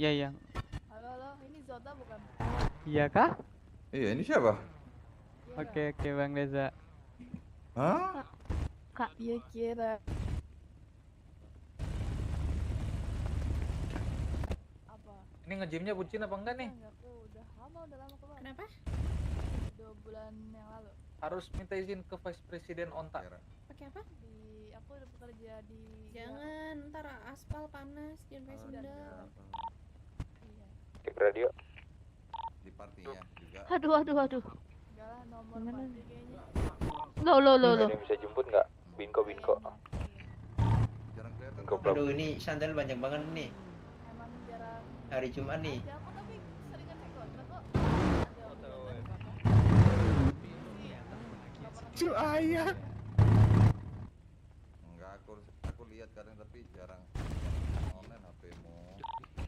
iya iya. Halo, ini Zota bukan? Iya kah? Iya, ini siapa? Oke Bang Reza. Hah? Kak, iya kira. Ini nge-gymnya bucin apa enggak nih? Udah lama keluar. Kenapa? 2 bulan yang lalu. Harus minta izin ke Vice Presiden Onta. Pakai apa? Aku udah bekerja di. Jangan, ntar aspal panas, jangan pakai sendal. Skip radio. Di partinya juga. Aduh. Enggak lah, nomor party kayaknya. Lo. Ini bisa jemput nggak? Binko. Jarang kelihatan. Aduh, ini sandal banyak banget nih. Emang jarang. Hari Jumat nih. Aku tapi seringan naik kontrak kok. Cu ayah. Enggak, aku lihat kadang tapi jarang online HP-mu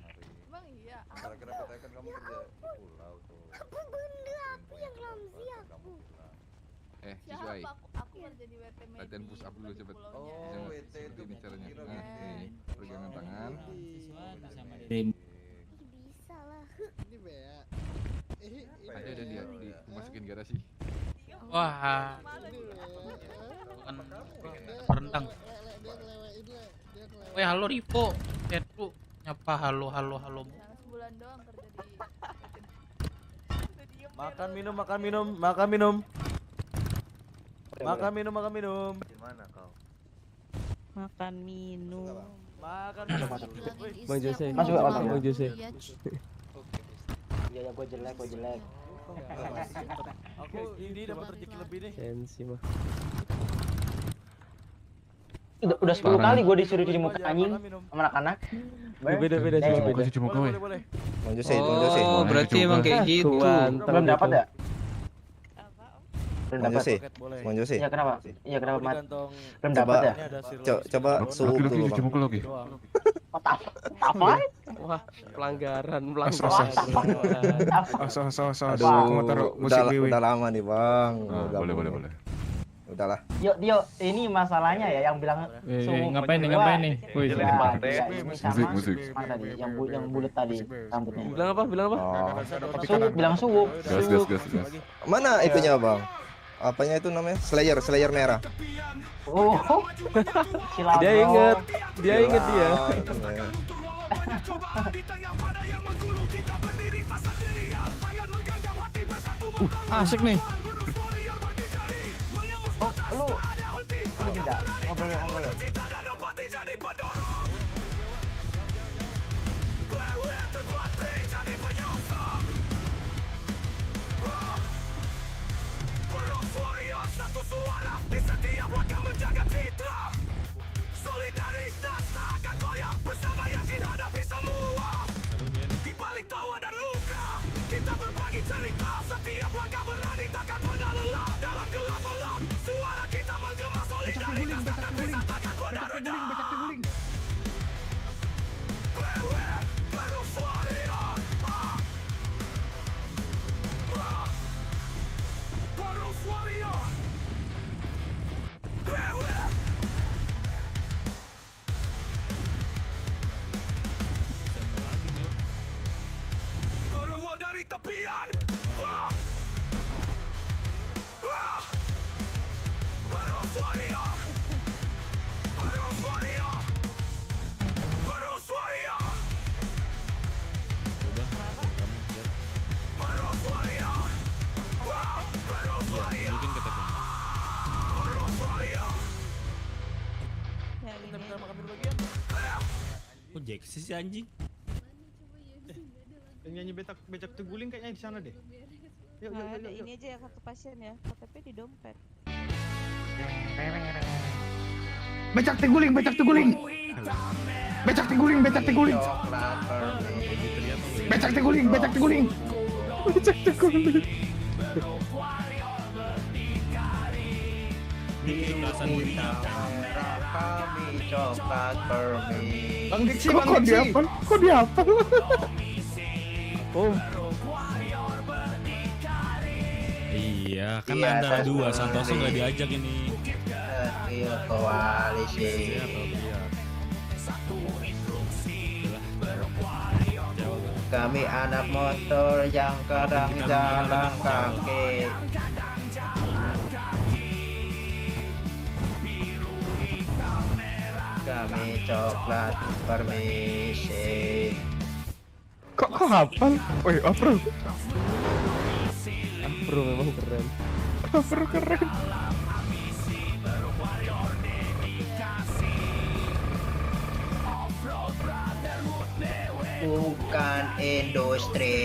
hari. Emang iya. Kira-kira katanya kan kamu kerja di pulau tuh. Apa benda? Aku yang clumsy aku. Siswa. Aku kerja di WT Media. Latihan push up dulu cepet. Oh, WT itu ini caranya. Nih, pegangan tangan. Bisa lah. Ini Bea. Ada dia dimasukin garasi. Wah. Kan berendang. Weh, halo Rivo. Chatku nyapa halo. Sebulan doang kerja di. Makan minum. Makan minum. Gimana kau? Makan minum. Bang Jose. Masuk gak, Bang? Bang Jose. Iya, gue jelek. Aku ini dapat rezeki lebih nih. Sensi mah. Udah 10 kali gue disuruh cuci muka anjing sama anak-anak. Beda sih, beda. Cuci muka weh. Bang Jose. Oh, berarti emang kayak gitu. Belum dapat ya? Belum Bang dapat. Jose. Bang Jose. Iya, kenapa? Iya, kenapa, Mat? Kantong. Belum dapat ya? Coba suhu dulu, Cuci muka lagi. Apa? Wah, pelanggaran. Aduh, aku mau taruh musik Wiwi. Udah lama nih, Bang. Boleh. Udahlah. Dio, ini masalahnya ya yang bilang suhu ngapain nih? Wih, musik. tadi, yang bulat tadi rambutnya. Bilang apa? Suhu, bilang suhu. Gas. Mana itunya, Bang? Apanya itu namanya? Slayer merah. Oh, Dia inget dia. Asik nih. Oh, lu tidak ngobrol. Kok Jaxi sih anjing? Yang nyanyi becak teguling kayaknya di sana deh. Yuk. Ini aja ya kartu pasien ya, KTP di dompet. Becak teguling. Becak teguling. Becak teguling. Kami coklat permi. Bang Diksi. Kok dia apa? Iya, kan antara dua Santoso nggak diajak ini. Koalisi. Kami anak motor yang kadang jalan kaki. Kami coklat, permisi. Kok hafal? Woi, Afro. Afro memang keren. Afro keren. Bukan industri.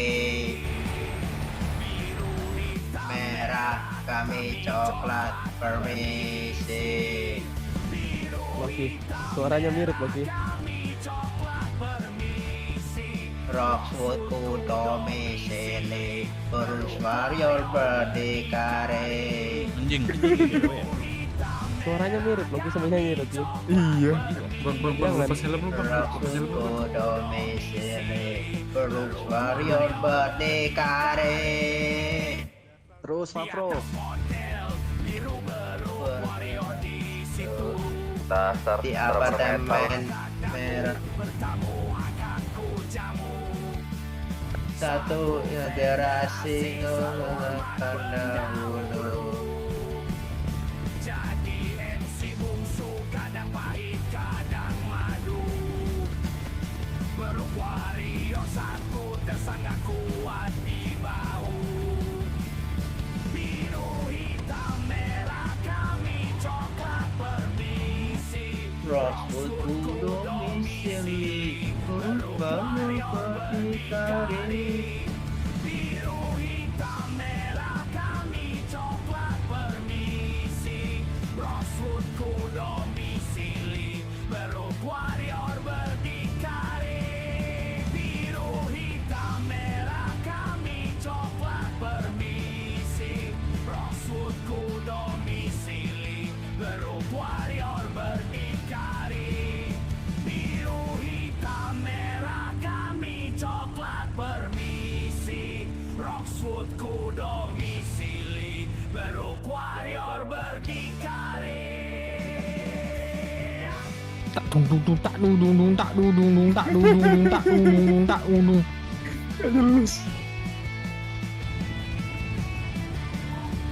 Merah, kami coklat, permisi. Masih suaranya mirip lagi. Rockwood ku domisili, Bruce Warrior berdikari. Anjing. Suaranya mirip lagi sama nyanyi lagi. Iya. Bang, lepas helm lu bang. Rockwood ku domisili, Bruce Warrior berdikari. Terus Afro. Dasar Di apartemen merah. Satu generasi ngelakan dahulu. Rockwood ku domisili, Warrior berdikari. Tak dung dung dung tak dung dung dung tak dung dung dung tak dung dung dung tak dung dung dung tak dung dung. Jelas.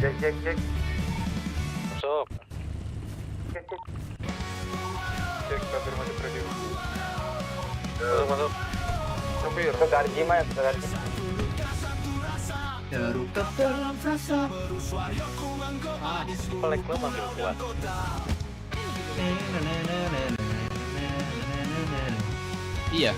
Cek. Masuk. Cek konfirmasi preview. Masuk. Sopir. Ke Garji Mas, ke Garji. Terungkap dalam frasa. Pelek lo makin kuat. Iya.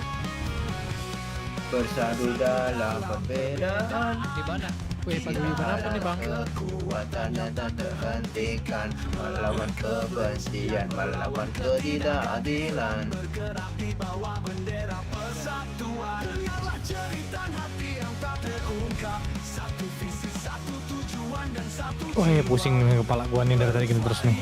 Bersatu dalam perbedaan. Di mana? Wih, paguyuban apa nih bang? Kekuatan yang tak terhentikan, melawan kebencian, melawan ketidakadilan. Bergerak di bawah bendera persatuan. Biarlah cerita hati yang tak terungkap. Satu visi, satu tujuan dan satu. Wah, ya pusing nih kepala gua nih dari tadi gini terus nih.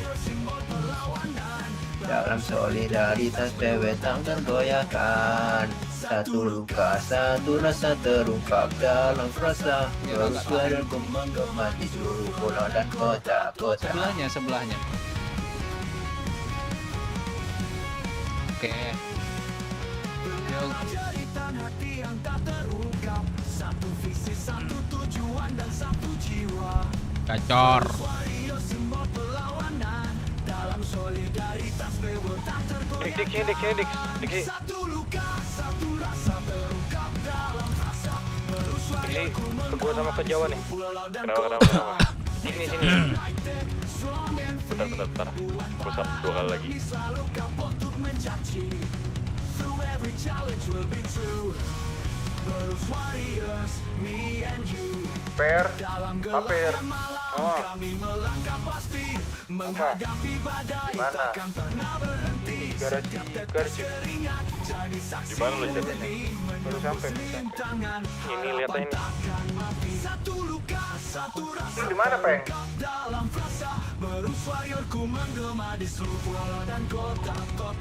Dalam solidaritas PW tak tergoyahkan. Satu luka, satu rasa terungkap dalam frasa. Terus Warrior ku menggema di seluruh pulau dan kota-kota. Sebelahnya. Oke. Jeritan hati yang tak terungkap. Satu visi, satu tujuan dan satu jiwa. Gacor. Simbol perlawanan dalam solidaritas PW tak tergoyahkan. Diksi. Satu luka, satu rasa terungkap dalam frasa. Diksi, ke gua sama ke Jawa nih. Kenapa? Sini. Bentar. Pusat 2 kali lagi. Per. Oh. Apa? Mana? Garasi. Di mana lo jadinya? Baru sampai. Ini lihat ini. Ini di mana, Peng?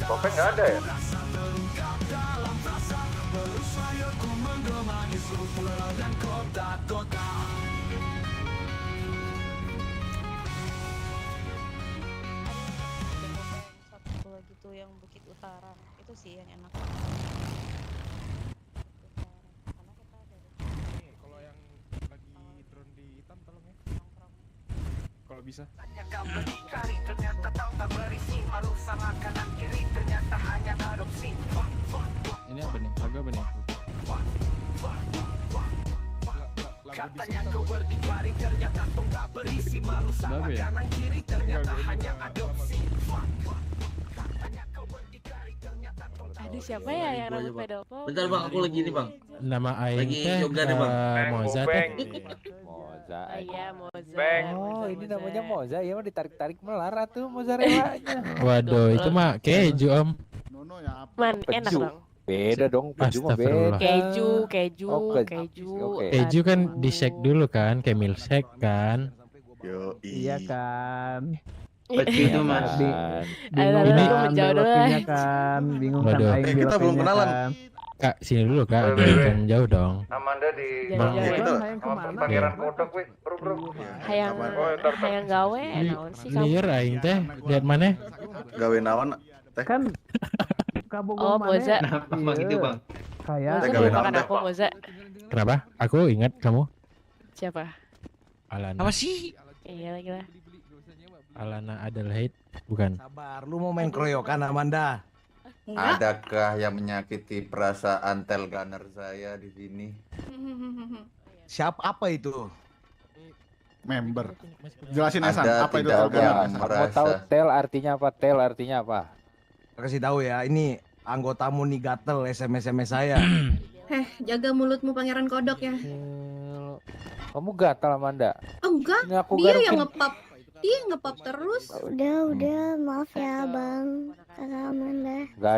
Popeng nggak ada ya? Satu lagi tuh yang Bukit Utara itu sih yang enak. kalau bisa. Ini apa nih? Lagu apa nih? Kenapa ya? Aduh, siapa ya yang rambut pedofil? Bentar bang, aku lagi ini bang. Nama aing Lagi teh yoga nih bang. Moza teh. Moza. Iya, Moza. Oh, ini namanya Moza. Ya mah ditarik-tarik melara tuh mozzarella-nya. Waduh, itu mah keju om. Man, enak bang. Beda dong, keju mah beda. Keju. Keju kan di shake dulu kan, kayak milkshake kan. Yo, Iya kan. Begitu mas. Bingung Ini kan, waktunya kan. Bingung kan. Waduh. aing kita belum belokinnya kenalan. kan. Kak, sini dulu kak, ada yang jauh dong. Amanda di Jalan-jalan. sama Pangeran Kodok weh, bro. Hayang gawe, naon sih kamu? Liar aing teh, lihat mana? Gawe naon teh? Kan kabogor Oh, Moza. Bang itu bang. Kayak Teh Moza gawe melupakan naon teh? aku, Moza. Kenapa? Aku ingat kamu. Siapa? Alana. Apa sih? Iya lagi lah. Alana Adelaide, bukan? Sabar, lu mau main keroyokan Amanda? Adakah yang menyakiti perasaan tel gunner saya di sini? Siapa apa itu? Member. Jelasin Hasan, Ada apa itu tidak tel yang mau tahu merasa tel artinya apa? Tel artinya apa? Kasih tahu ya, ini anggotamu nih gatel SMS saya. Jaga mulutmu Pangeran Kodok ya. Kamu gatal Amanda? Oh enggak, Ini aku dia garuk yang ini. ngepap. Dia ngepap terus. Udah, maaf ya bang, kakak Amanda. Gak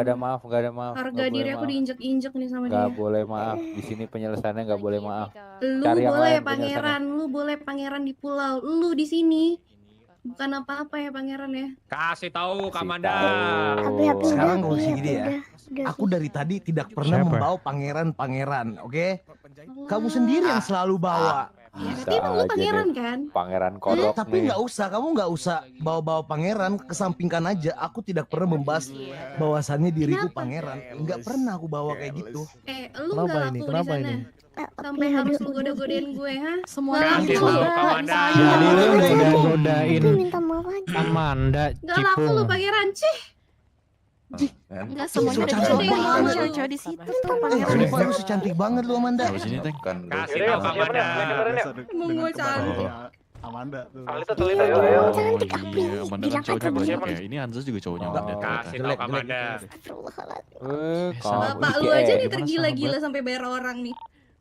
ada maaf. Harga diri aku diinjek-injek nih sama dia. Gak boleh maaf. Di sini penyelesaiannya gak boleh maaf. Lu Cari yang boleh lain pangeran, lu boleh pangeran di pulau, lu di sini. Bukan apa-apa ya pangeran ya. Kasih tahu Kamanda. Sekarang gak usah gini ya. Aku dari tadi tidak pernah membawa pangeran, oke? Kamu sendiri yang selalu bawa. Ya, tapi emang lu pangeran kan? Pangeran Kodok Tapi nih. nggak usah, kamu nggak usah bawa-bawa pangeran, kesampingkan aja. Aku tidak pernah membahas bahwasannya diriku pangeran. Nggak pernah aku bawa kayak gitu. Lu nggak laku di sana. Sampai harus lu goda-godain gue, ha? Semua Kasih laku. tahu Kamanda. Jadi lu udah godain Minta maaf aja. Amanda Nggak laku lu Cipung. pangeran, cih. Enggak semuanya Cocok ada banget lu. cowok-cowok di situ tuh Sumpah lu secantik banget lu Amanda. Sini teh. Kasih tahu Amanda. Emang gue cantik. Amanda tuh. Alita ayo. Iya, Amanda kan cowoknya banyak ya. Ini Hansa juga cowoknya Amanda. Kasih tahu Amanda. Bapak lu aja nih tergila-gila sampai bayar orang nih.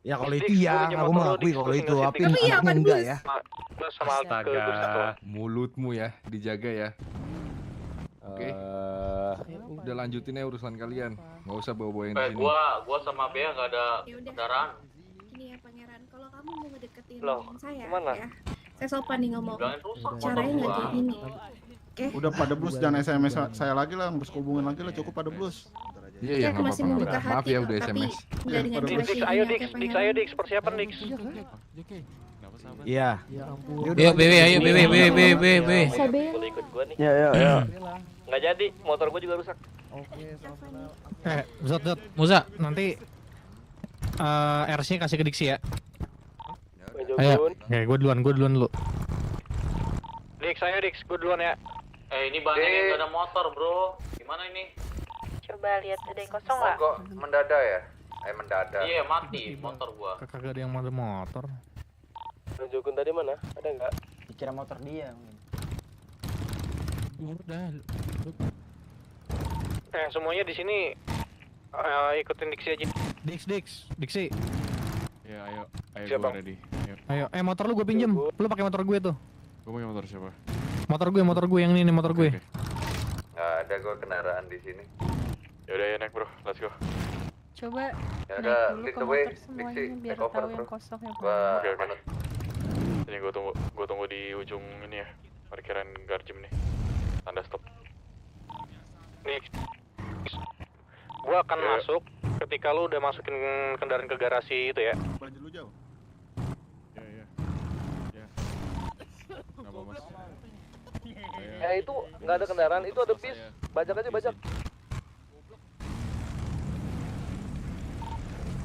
Ya kalau itu ya, aku mengakui kalau itu. Tapi Tapi ya, anaknya enggak ya. Sama Astaga, mulutmu ya dijaga ya. Oke. Udah lanjutin ya urusan kalian. Nggak usah bawa-bawa yang di sini. Gua sama Bea nggak ada kendaraan. Gini ya pangeran, kalau kamu mau ngedeketin Loh, saya, kemana? ya, saya sopan nih ngomong. Bilangin rusak Caranya nggak kayak gini. Oke. Udah pada blus, jangan SMS saya lagi lah, harus hubungan lagi lah, cukup pada blus. Iya ya, Aku masih membuka hati, maaf ya udah tapi SMS. nggak dengan cara Dix, kayak ayo gini, Dix, oke, Dix, pangeran? ayo Dix, persiapan Dix. Iya. Yuk, BW, ayo BW. Boleh ikut gua nih. Ya. Nggak jadi, motor gua juga rusak. Zot, Muza. nanti RC kasih ke Diksi ya. Ayo. Oke, gue duluan lu. Dix, ayo Dix, gua duluan ya. Ini bannya nggak ada motor bro. Gimana ini? Coba lihat ada yang kosong nggak? Kok mendadak ya? Mendadak. Iya mati motor gua. Kagak ada yang ada motor. Jogun tadi mana? Ada nggak? Dikira motor dia. Udah. Semuanya di sini ikutin Diksi aja. Diksi. Ya, ayo Siapa? gue ready. Ayo, motor lu gue pinjem. Lu pakai motor gue tuh. Gue pakai motor siapa? Motor gue yang ini nih motor gue. Nggak ada gue kendaraan di sini. Yaudah ya naik bro, let's go. Coba Ya naik udah, dulu lead ke the way, motor semuanya Diksi, biar take over, tahu yang bro. kosong yang Gua Oke. manut. Ini gua tunggu di ujung ini ya, parkiran Garjem nih. Tanda stop. Nih, gua akan masuk ketika lu udah masukin kendaraan ke garasi itu ya. Belanja dulu jauh. Ya. Kenapa mas? Itu nggak ada kendaraan, itu ada bis. Bajak aja, bajak.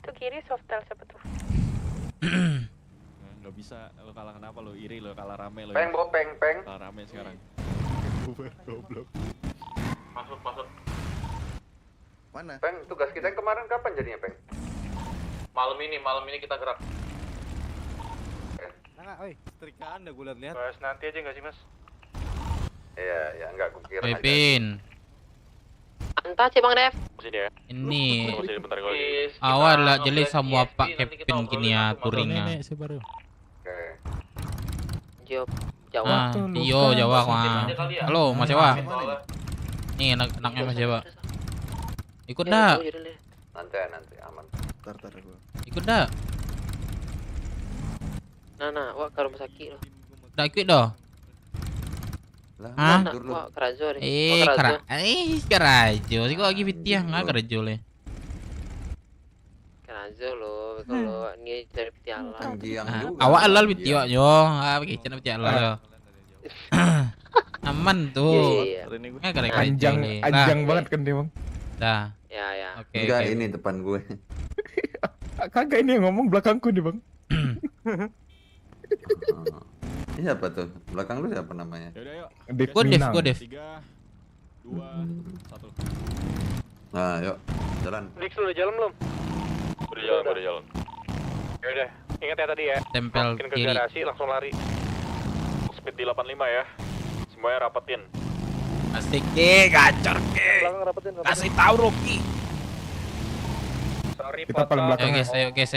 Itu kiri softel siapa tuh? Nggak Lo bisa, lo kalah kenapa lo? Iri lo, kalah rame lo. Peng, Bo, peng. Kalah rame sekarang. Goblok. Masuk. Mana? Peng, tugas kita yang kemarin kapan jadinya, Peng? Malam ini kita gerak. Nah, oi, setrikaan dah gue lihat. Bahas nanti aja nggak sih, Mas? Iya, enggak gue kira. Pepin. Entah sih Bang Dev. Sini ya. Ini Sini bentar kali. awal lah jelas semua Pak Kevin gini ya touringnya. Oke. Jawa. Iyo Jawa mah. Halo Mas Jawa. Nih anaknya Mas Jawa. Ikut dah. Nanti aman. Tar gua. Ikut dah. Nah, wah ke rumah sakit loh. Dah ikut dah. Lah, tidur lu. Wah, kerajo nih. Kerajo. Sih kok lagi pitiah nggak kerajo le. Kerajo loh, kalau ini dari pitiala. Anggiang juga. Awak alal pitiah yo. Pakai channel pitiah alal. Aman tuh. Iya. Nggak kerajo le. Anjang banget kan dia, Bang. Dah. Ya. Oke. Enggak, ini depan gue. Kagak ini yang ngomong belakangku nih, Bang. Ini siapa tuh? Belakang lu siapa namanya? Yaudah yuk. Go Dev. 3, 2, 1. Nah, yuk. Jalan. Dix udah jalan belum? Udah jalan. Yaudah, ingat ya tadi ya. Tempel Masukin ke kiri. garasi langsung lari. Speed di 85 ya. Semuanya rapetin. Asik gacor Belakang rapetin. Kasih tahu Rocky. Sorry, Kita paling belakang. Ayo guys.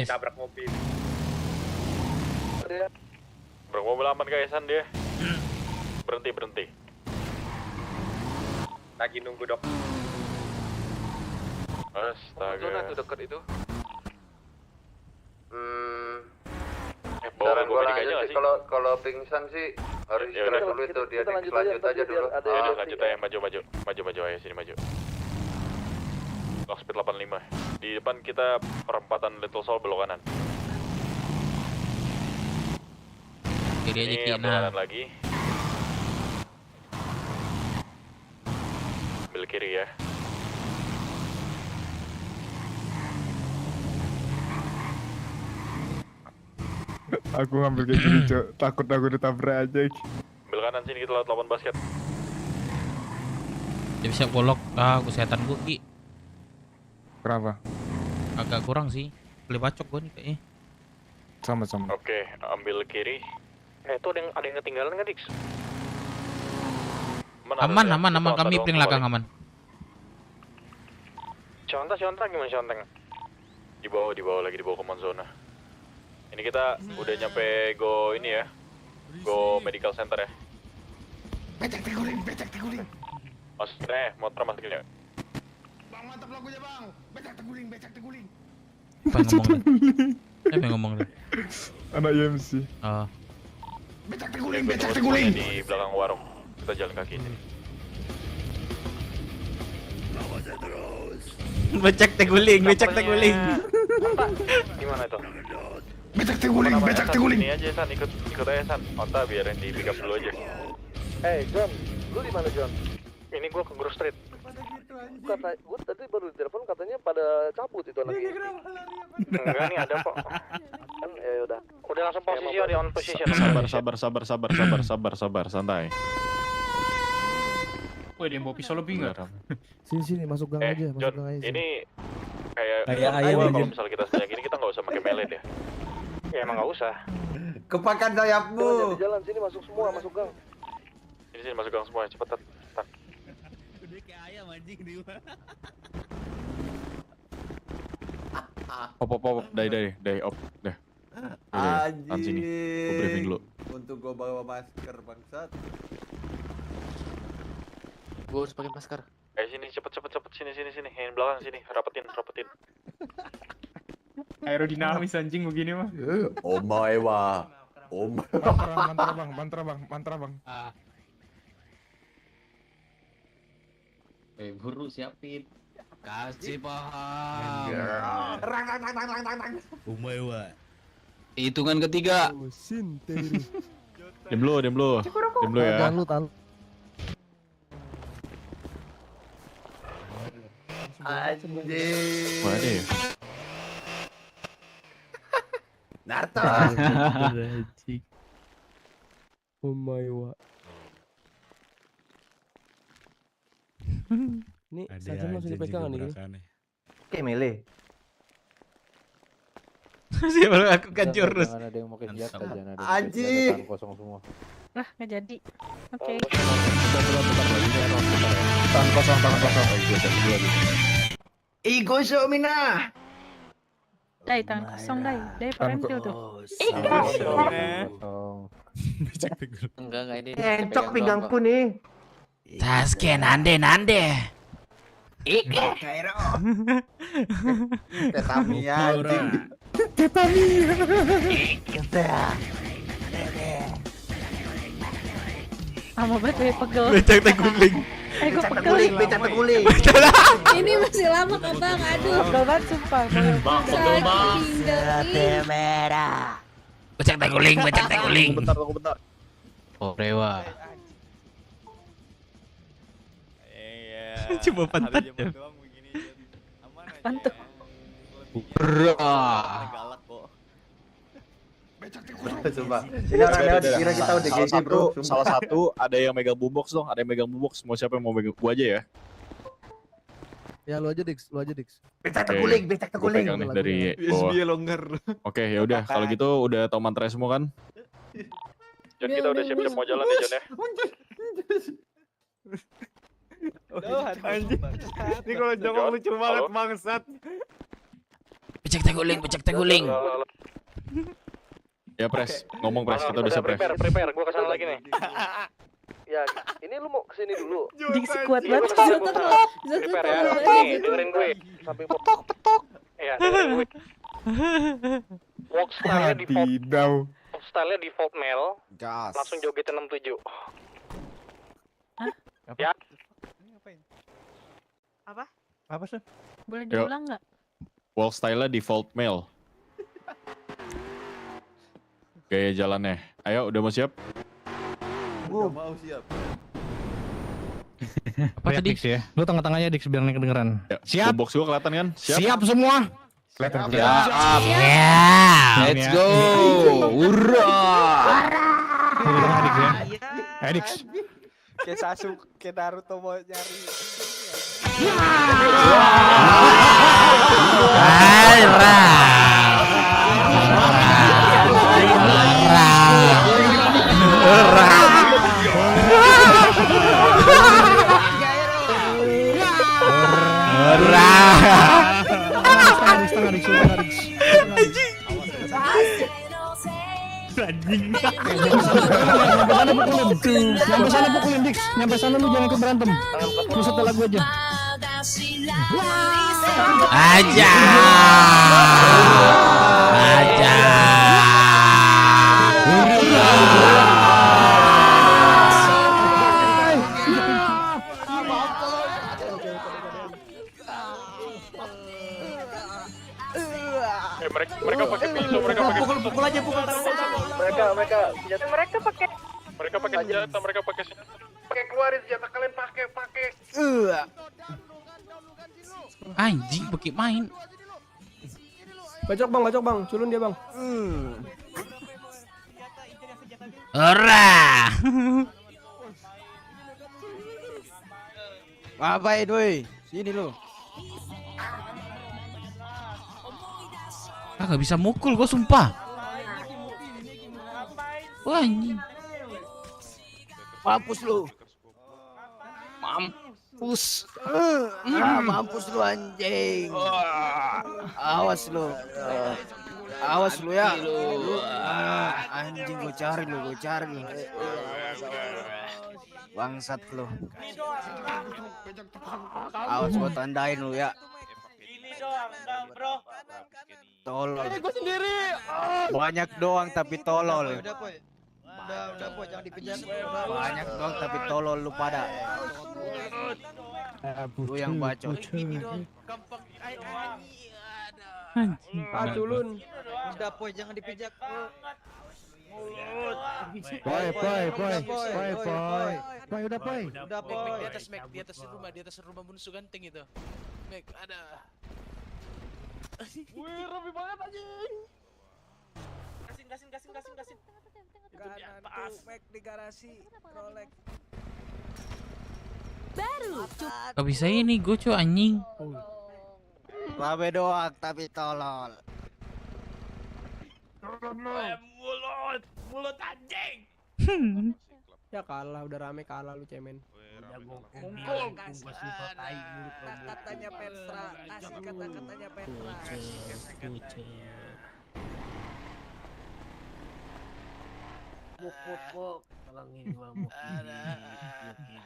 Tabrak mobil. Tabrak mobil aman guysan dia. Berhenti. Lagi nunggu dok. Astaga. Zona tuh deket itu. Saran gue lanjut sih, kalau pingsan sih harus istirahat dulu itu, dia lanjut aja dulu. Lanjut aja, maju ayo sini maju. Lock speed 85. Di depan kita perempatan Little Soul belok kanan. Kiri aja Ini Ki. ambil kanan lagi. Ambil kiri ya. Aku ngambil kayak gini, Cok. Takut aku ditabrak aja. Ambil kanan sini kita lewat lapangan basket. Dia bisa bolok kesehatan gua Ki. Kenapa? Agak kurang sih. Boleh bacok gua nih kayaknya. Sama-sama. Oke, ambil kiri. Itu ada yang ketinggalan nggak, Dix? Aman. Kami paling belakang aman. Contoh gimana conteng? Di bawah lagi di bawah command zona. Ini kita udah nyampe go ini ya. Go medical center ya. Becak teguling. Motor masukin ya. Bang, mantap lagunya, Bang. Becak teguling. Apa yang ngomong deh? Anak IMC. Oh. Becak teguling. Di belakang warung. Kita jalan kaki ini. Becak teguling. Gimana itu? Becak teguling. Ini aja San, ikut aja San. Onta biar yang di pick up dulu aja. John, lu di mana John? Ini gua ke Grove Street. Gue tadi baru di telepon katanya pada cabut itu anaknya. Enggak nih ada kok. Kan ya udah. Udah langsung posisi di on position. Sabar, santai. Wih, dia bawa pisau lebih enggak? Sini masuk gang aja, John, ini kayak ayam kalau misalnya kita sebanyak ini kita nggak usah pakai melee ya. Ya emang nggak usah. Kepakan sayapmu. Jalan sini masuk semua, masuk gang. Sini masuk gang semua, cepet tat. Udah kayak ayam anjing di rumah. Op, dai, op, dah. Tahan sini, gue briefing dulu. Untuk gue bawa masker bangsat. Gue harus pakai masker. Sini cepet sini. Yang belakang sini, rapetin. Aerodinamis anjing begini mah. Oma Ewa. Mantra bang. Buru siapin. Kasih paham. Rang. Oma Ewa. Hitungan ketiga. Dem dulu ya. Tahu. Anjing. Mana ya? Naruto. Oh my god. Nih, saja langsung dipegang nih. Oke, mele. Siapa aku kan jurus. Jangan ada yang pakai senjata, jangan ada yang pakai Anjing. senjata, kosong semua. Lah, nggak jadi. Oke. Tahan kosong. Igo Mina. Dai, tangan kosong, Dai. Dai, parentil tuh. Enggak ini. Encok pinggangku nih. Sasuke nande. Ike Kairo. Tetamia anjing. Sama banget gue pegel. Becak teguling. Gue pegel. Becak teguling. Ini masih lama kok bang, aduh. Pegel banget sumpah. Bang, pegel bang. merah. Becak teguling. Bentar. Oh, Rewa. Coba pantat. Pantuk. Coba. Ini orang lewat kira kita udah GG bro. Salah satu ada yang megang boombox dong, ada yang megang boombox. Mau siapa yang mau megang? Gua aja ya. Ya lu aja Dix. Becak teguling. Gua pegang nih dari bawah. longgar. Oke, ya udah. Kalau gitu udah tau mantra semua kan? Jon, kita udah siap-siap mau jalan nih Jon ya. Anjing. Ini kalau jongkok lucu banget bangsat. Becak teguling. Ya Pres, ngomong Pres, kita udah siap Pres. Prepare, gua kesana lagi nih. Ya, ini lu mau kesini dulu. Dix kuat Iya, banget. gua kesana. Prepare ya. Nih, dengerin gue. Samping petok. Iya, dengerin gue. Walk style-nya default male. Langsung joget 67. Ya. Apa sih? Boleh Yuk. diulang nggak? Wall style-nya default male. Gaya jalannya. Ayo, udah mau siap? Udah mau siap. Apa tadi? Dix ya. Lu tengah-tengahnya Dix biar kedengeran. Ya, Siap. Boombox gua kelihatan kan? Siap semua. Kelihatan. Let's go. Ura. Dix. Kayak Sasuke, kayak Naruto mau nyari. Nyampe sana pukulin Dix. Nyampe sana lu jangan ikut berantem. Lu setelah gua aja. Aja. Mereka pakai pisau, mereka pakai Pukul aja. Mereka pakai senjata, mereka pakai senjata. Pakai keluarin senjata kalian pakai. Anjing, pakai main. Bacok bang, culun dia bang. Ora. Ngapain woi? Sini lu. Gak bisa mukul gua sumpah. Wah anjing. Mampus lu. Mampus lu anjing. Awas lu ya. Anjing gue cari lu. Bangsat lu. Awas gue tandain lu ya. Tolol. Gue sendiri. Banyak doang tapi tolol. Udah po, jangan dikejar. Banyak doang tapi tolol lu pada. Lu yang bacot. Culun. Udah po, jangan dipijak. Boy, udah boy. Di atas rumah Bunsu Ganteng itu. Mek, ada. Wih, rapi banget anjing. gasin. Kanan tuh, Mac di garasi, Rolex. Baru. Gak bisa ini gue cuy anjing. Rame doang tapi tolol. Mulut anjing. Ya kalah, udah rame kalah lu cemen. Katanya Petra, kasih kata-katanya Petra. Muk. Tolongin gua muk.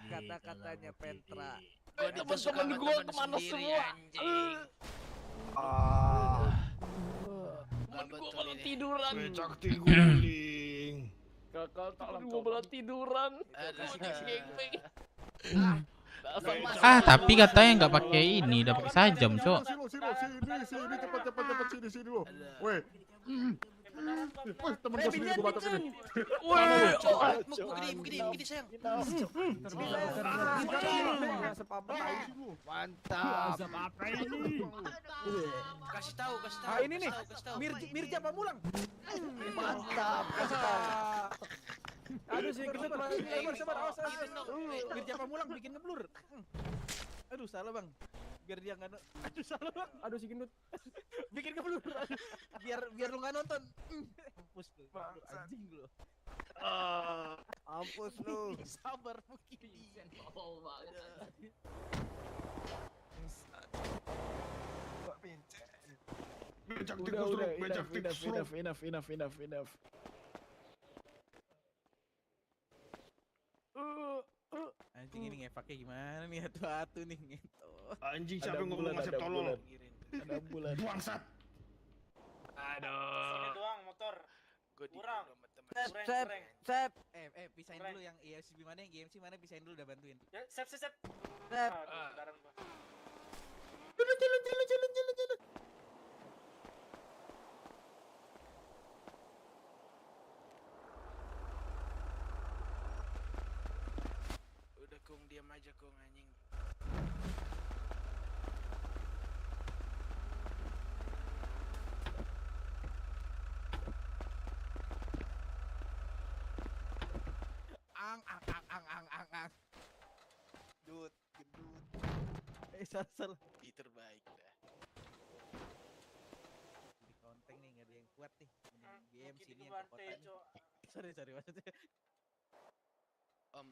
Kata-katanya Petra. Temen-temen gua kemana semua? Temen gua malah tiduran. Becak tiguling. Kakak temen gua malah tiduran. Tapi katanya nggak pakai ini, udah pakai sajam, cok. Sini cepet sini lo. Weh. Wih, temen gue sendiri gue batok ini. Begini sayang. Mantap. Apa ini? Kasih tahu. Ini nih, Mirja Pamulang. Mantap. Kasih tahu. Aduh, si gendut sabar. Awas. Mirja Pamulang bikin ngeblur. Aduh, salah bang. Biar dia nggak aduh salah bang. Aduh si gendut bikin ngeblur. Biar lu nggak nonton. Mampus lu. Anjing lu. Mampus lu. Sabar mungkin. Oh banget. Becak Udah, enough. Anjing ini ngefaknya gimana nih atu nih ngentot. Anjing siapa yang ngomong ngasep tolol? Ada bulan. Bangsat. Aduh. Sini doang motor. Kurang. Sep. Pisahin dulu yang ESB mana, yang GMC mana, pisahin dulu udah bantuin. Ya, sep. Sep. Jalan. Udah Kung, diam aja Kung anjing. Ang. Gendut. Salah. Ih, terbaik dah. Di konteng nih nggak ada yang kuat nih. Game sini yang kekuatan. Sorry maksudnya. Om,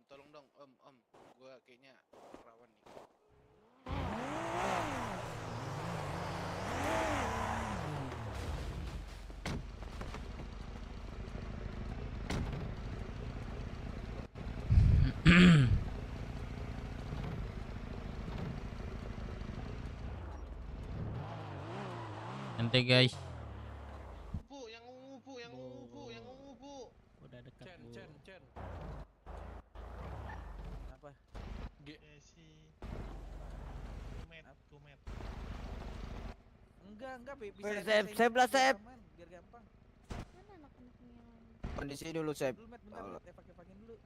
tolong dong, om. Gua kayaknya rawan nih. Nanti guys. Yang ungu. Udah dekat. Chen. Apa? Si Kumet. Enggak, Sep lah, Sep. Biar gampang. Mana anak-anaknya yang lain? Kondisi dulu, Sep. Dulu, Met, bentar, pakai dulu.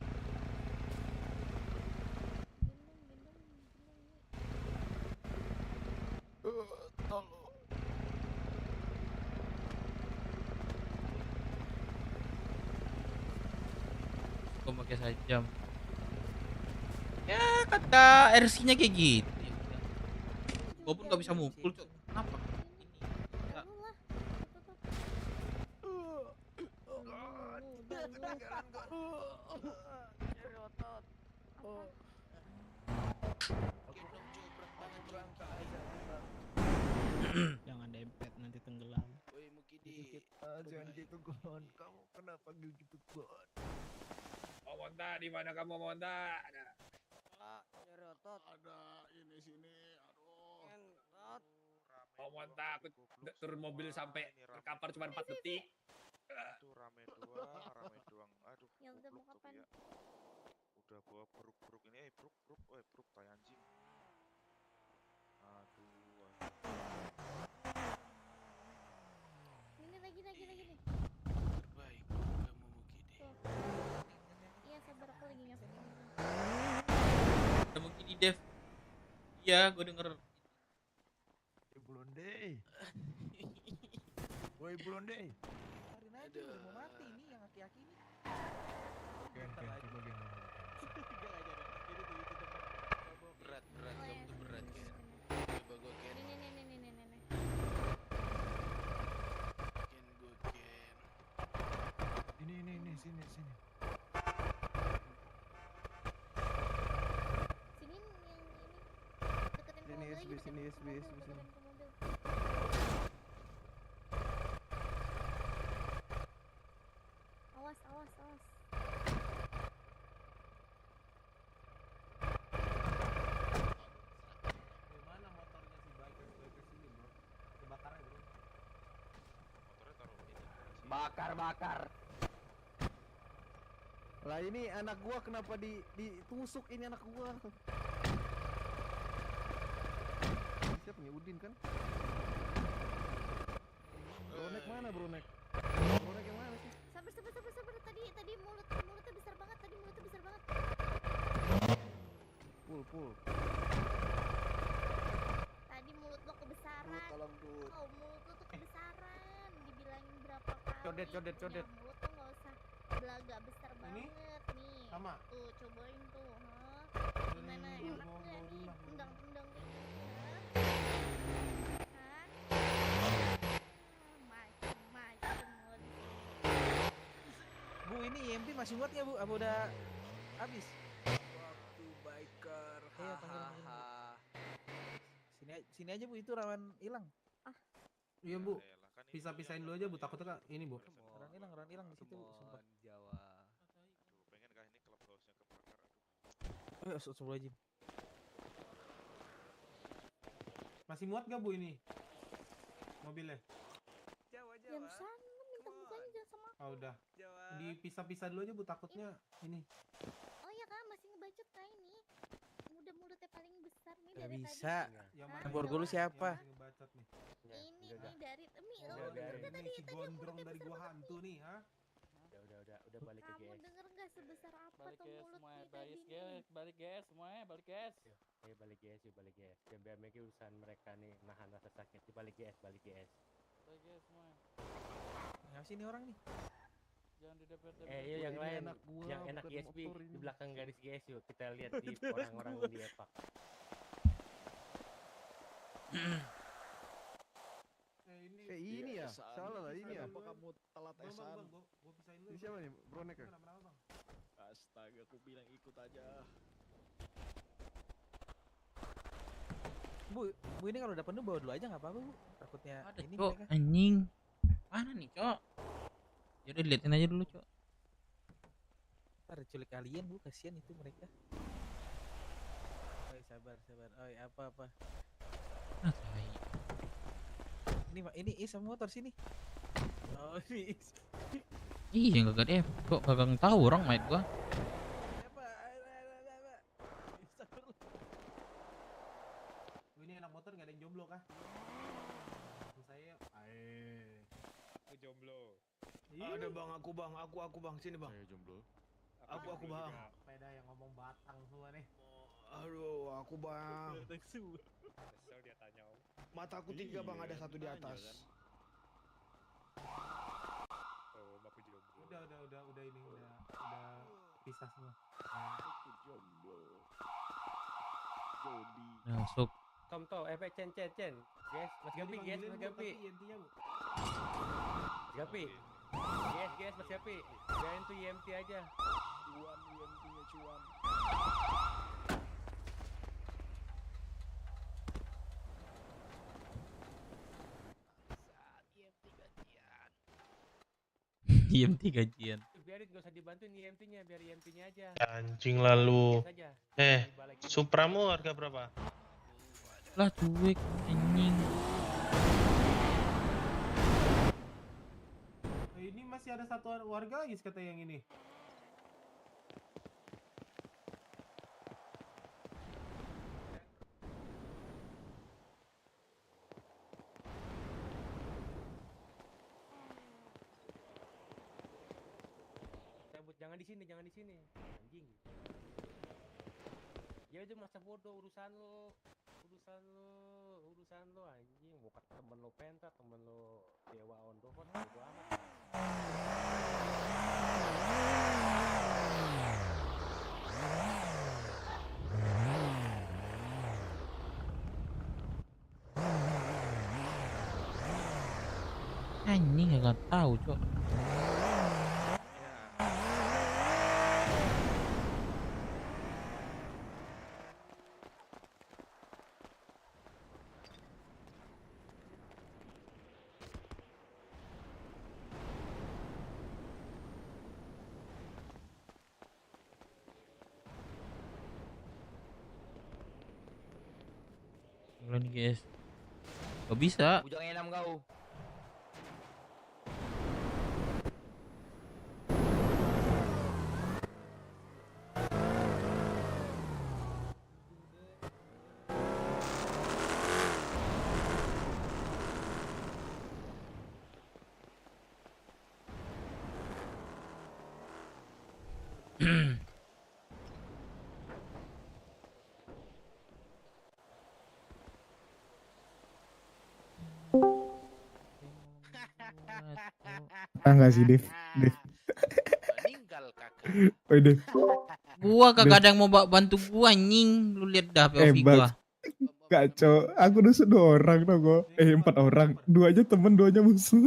Gue pakai sajam. Ya kata RC-nya kayak gitu. Gue pun gak bisa mukul, cok. Kenapa? Jangan dempet nanti tenggelam. Woi, Mukidi. Jangan gitu, Gon. Kamu kenapa gitu, Gon? Monta, di mana kamu Monta? Ada ini sini. Aduh. Monta, aku turun mobil sampai terkapar cuma 4 detik. Itu rame doang. Aduh. Ya udah mau kapan? Udah bawa peruk ini, peruk tai anjing. Aduh. Ini lagi nih. Baik, kamu Mukidi. Iya, sabar aku lagi ngefek. Ada mungkin di Dev. Iya, gue denger. Woi Blonde. anjing, udah mau mati nih yang aki-aki nih. Gen, coba gen. Berat kamu tuh berat Gen. Coba gue Gen. Nih. Gen gue Gen. Ini sini. Sini yang ini. Deketin ke mobil lagi, deketin ke mobil. Awas. Mana motornya si bikers ini, bro? Kebakar ya, bro. Bakar. Lah ini anak gua kenapa ditusuk ini anak gua? Siapa nih Udin kan? Bronek mana Bronek? Bronek yang mana sih? Sabar. Tadi mulutnya besar banget. Pul. Tadi mulut lo kebesaran. Tolong, Dut. Kau mulut lo tuh kebesaran. Dibilangin berapa kali. Codet. Punya mulut tuh nggak usah belaga besar banget nih. Sama? Tuh cobain tuh, gimana enak nggak nih? Tendang kayak gini, macem lo di sini. Bu, ini EMP masih muat nggak, Bu? Apa udah habis? Waktu biker. Hahaha. Sini aja, Bu, itu rawan hilang. Iya Bu, pisah-pisahin dulu aja Bu, takutnya ini Bu. Rawan hilang di situ, sumpah. Jawa. Pengen kah ini club house-nya kebakar? Astagfirullahaladzim. Masih muat gak Bu ini? Mobilnya? Yang sana minta bukanya jangan sama aku. Oh udah. Dipisah-pisah dulu aja Bu, takutnya ini. Oh iya kan, masih ngebacot kah ini? Mulutnya paling besar nih Gak dari bisa. tadi. Yang Hah? mana? Borgol siapa? Yang ngebacot nih. Ini dari Mi, Oh, lo denger gak ini si tadi gondrong mulutnya dari besar gua banget hantu nih, ha? Udah balik ke Kamu GS. denger gak sebesar apa Balik tuh guys, mulut semuanya nih tadi balik nih? guys, balik guys semuanya, balik guys. Ayo balik guys, Jangan biar mereka urusan mereka nih nahan rasa sakit. Balik guys. Balik guys semuanya. Yang sini orang nih. Jangan di depan. Ini Yang lain, anak gua, yang enak bukan GSB motor ini. di belakang garis GS yuk. Kita lihat di Itu anak orang-orang gua. di epak. Ini ya? Salah lah ini ya? Kenapa kamu telat Bang, esan? gua pisahin dulu. Ini siapa nih? Bronek ya? Kenapa Bang? Astaga, aku bilang ikut aja. Bu, ini kalau udah penuh bawa dulu aja nggak apa-apa, Bu. Takutnya Ada ini Cok, mereka. anjing. Mana nih Cok? Yaudah diliatin aja dulu Cok. Ntar culik kalian, Bu, kasihan itu mereka. Oi, sabar. Oi, apa-apa. Ini Is sama motor sini. Oh, ini Is. Iya gak deh, kok kagak tahu orang main gua. Ini anak motor nggak ada yang jomblo kah? Saya, Aku jomblo. Ada Bang, aku bang, sini bang. Saya jomblo. Aku bang. Sepeda yang ngomong Batang semua nih. Aduh, aku bang. Kesel dia tanya om. Mataku 3 bang, ada 1 di atas. Oh, aku jomblo. Udah ini, udah pisah semua. Aku jomblo. Jody. Masuk. Kamu tahu efek Cen. Guys, Mas Gapi, guys, Mas Gapi. Intinya Bu. Mas Gapi. Guys, Mas Gapi. Biarin tuh IMT aja. Cuan, UMP-nya cuan. IMT gajian. Biarin gak usah dibantuin IMT-nya, biar IMT-nya aja. Anjing lalu. Biasa aja. Supramu harga berapa? Lah cuek anjing. Ini masih ada satu warga lagi kata yang ini. Jangan di sini. Anjing. Ya itu masa bodoh urusan lo anjing. Mau kata temen lo pentas, temen lo dewa on bodo amat. Anjing nggak tahu, Cok. Nih guys, gak bisa. Bujang enam kau. Enggak sih, Dev. Oh, Dev. Gua kagak ada yang mau bantu gua anjing. Lu lihat dah POV gua. Kacau. Aku nusuk 2 orang tau gua. 4 orang. 2 aja temen, 2 aja musuh.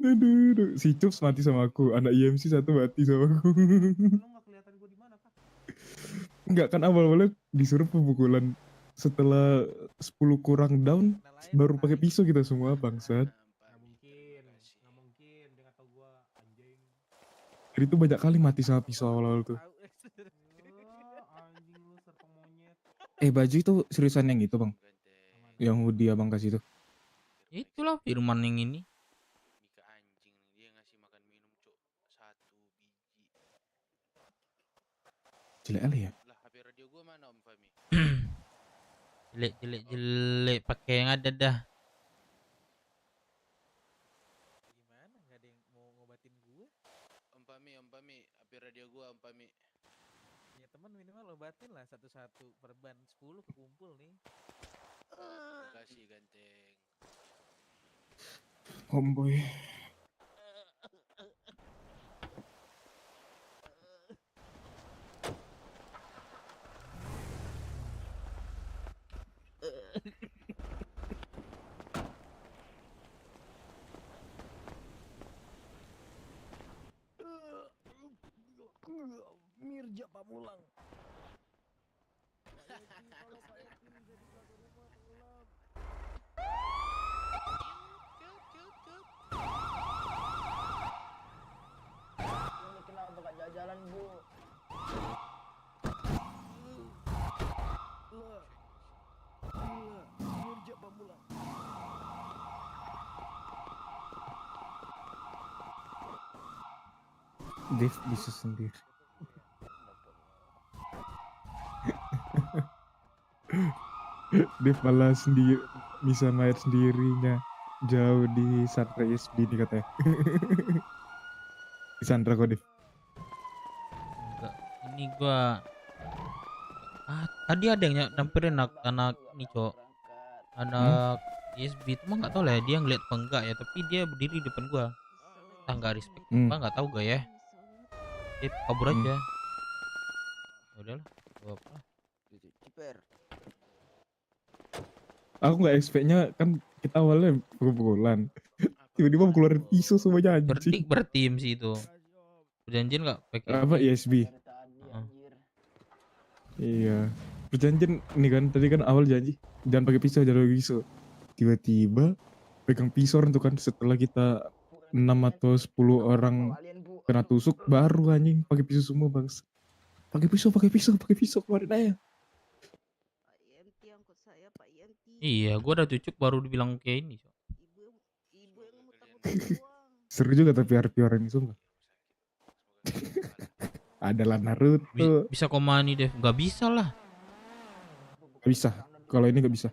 Aduh. Si Cups mati sama aku. Anak IMC 1 mati sama aku. Enggak kan awal-awalnya disuruh pemukulan. Setelah 10 kurang down, baru pakai pisau kita semua bangsat. Jadi itu banyak kali mati sama pisau awal-awal tuh. Baju itu seriusan yang itu bang? Yang hoodie abang kasih tuh? Itulah Firman yang ini. Jelek kali ya? Jelek pakai yang ada dah. Gimana? Gak ada yang mau ngobatin gue? Om Pami, HP radio gua Om Pami. Ya teman minimal obatin lah satu-satu, perban 10 kekumpul nih. Makasih ganteng. Homeboy. Mirja Pamulang. Ini kenapa gak jalan-jalan, Bu? Mirja Pamulang. Dev bisa sendiri. Dev malah sendiri bisa main sendirinya jauh di Sandra SB nih katanya. Di Sandra kok Dev. Enggak, ini gua tadi ada yang nyamperin anak ini, Cok. Anak SB itu mah nggak tahu lah ya, dia ngeliat apa enggak ya, tapi dia berdiri di depan gua. Entah nggak respect apa nggak tahu gak ya. Dia kabur aja. Udahlah, gua apa? Aku nggak expect-nya kan kita awalnya pukul-pukulan. Tiba-tiba keluarin pisau semuanya anjing. Berdik bertim sih itu. Perjanjian nggak pakai Apa ISB? Iya. Perjanjian nih kan tadi kan awal janji jangan pakai pisau, jangan pakai pisau. Tiba-tiba pegang pisau tuh kan setelah kita 6 atau 10 orang kena tusuk baru anjing pakai pisau semua bangsa. Pakai pisau keluarin aja. Iya, gua udah cucuk baru dibilang kayak ini. Seru juga tapi RP orang ini sumpah. Adalah Naruto. Bisa komani Dev, nggak bisa lah. Gak bisa, kalau ini gak bisa.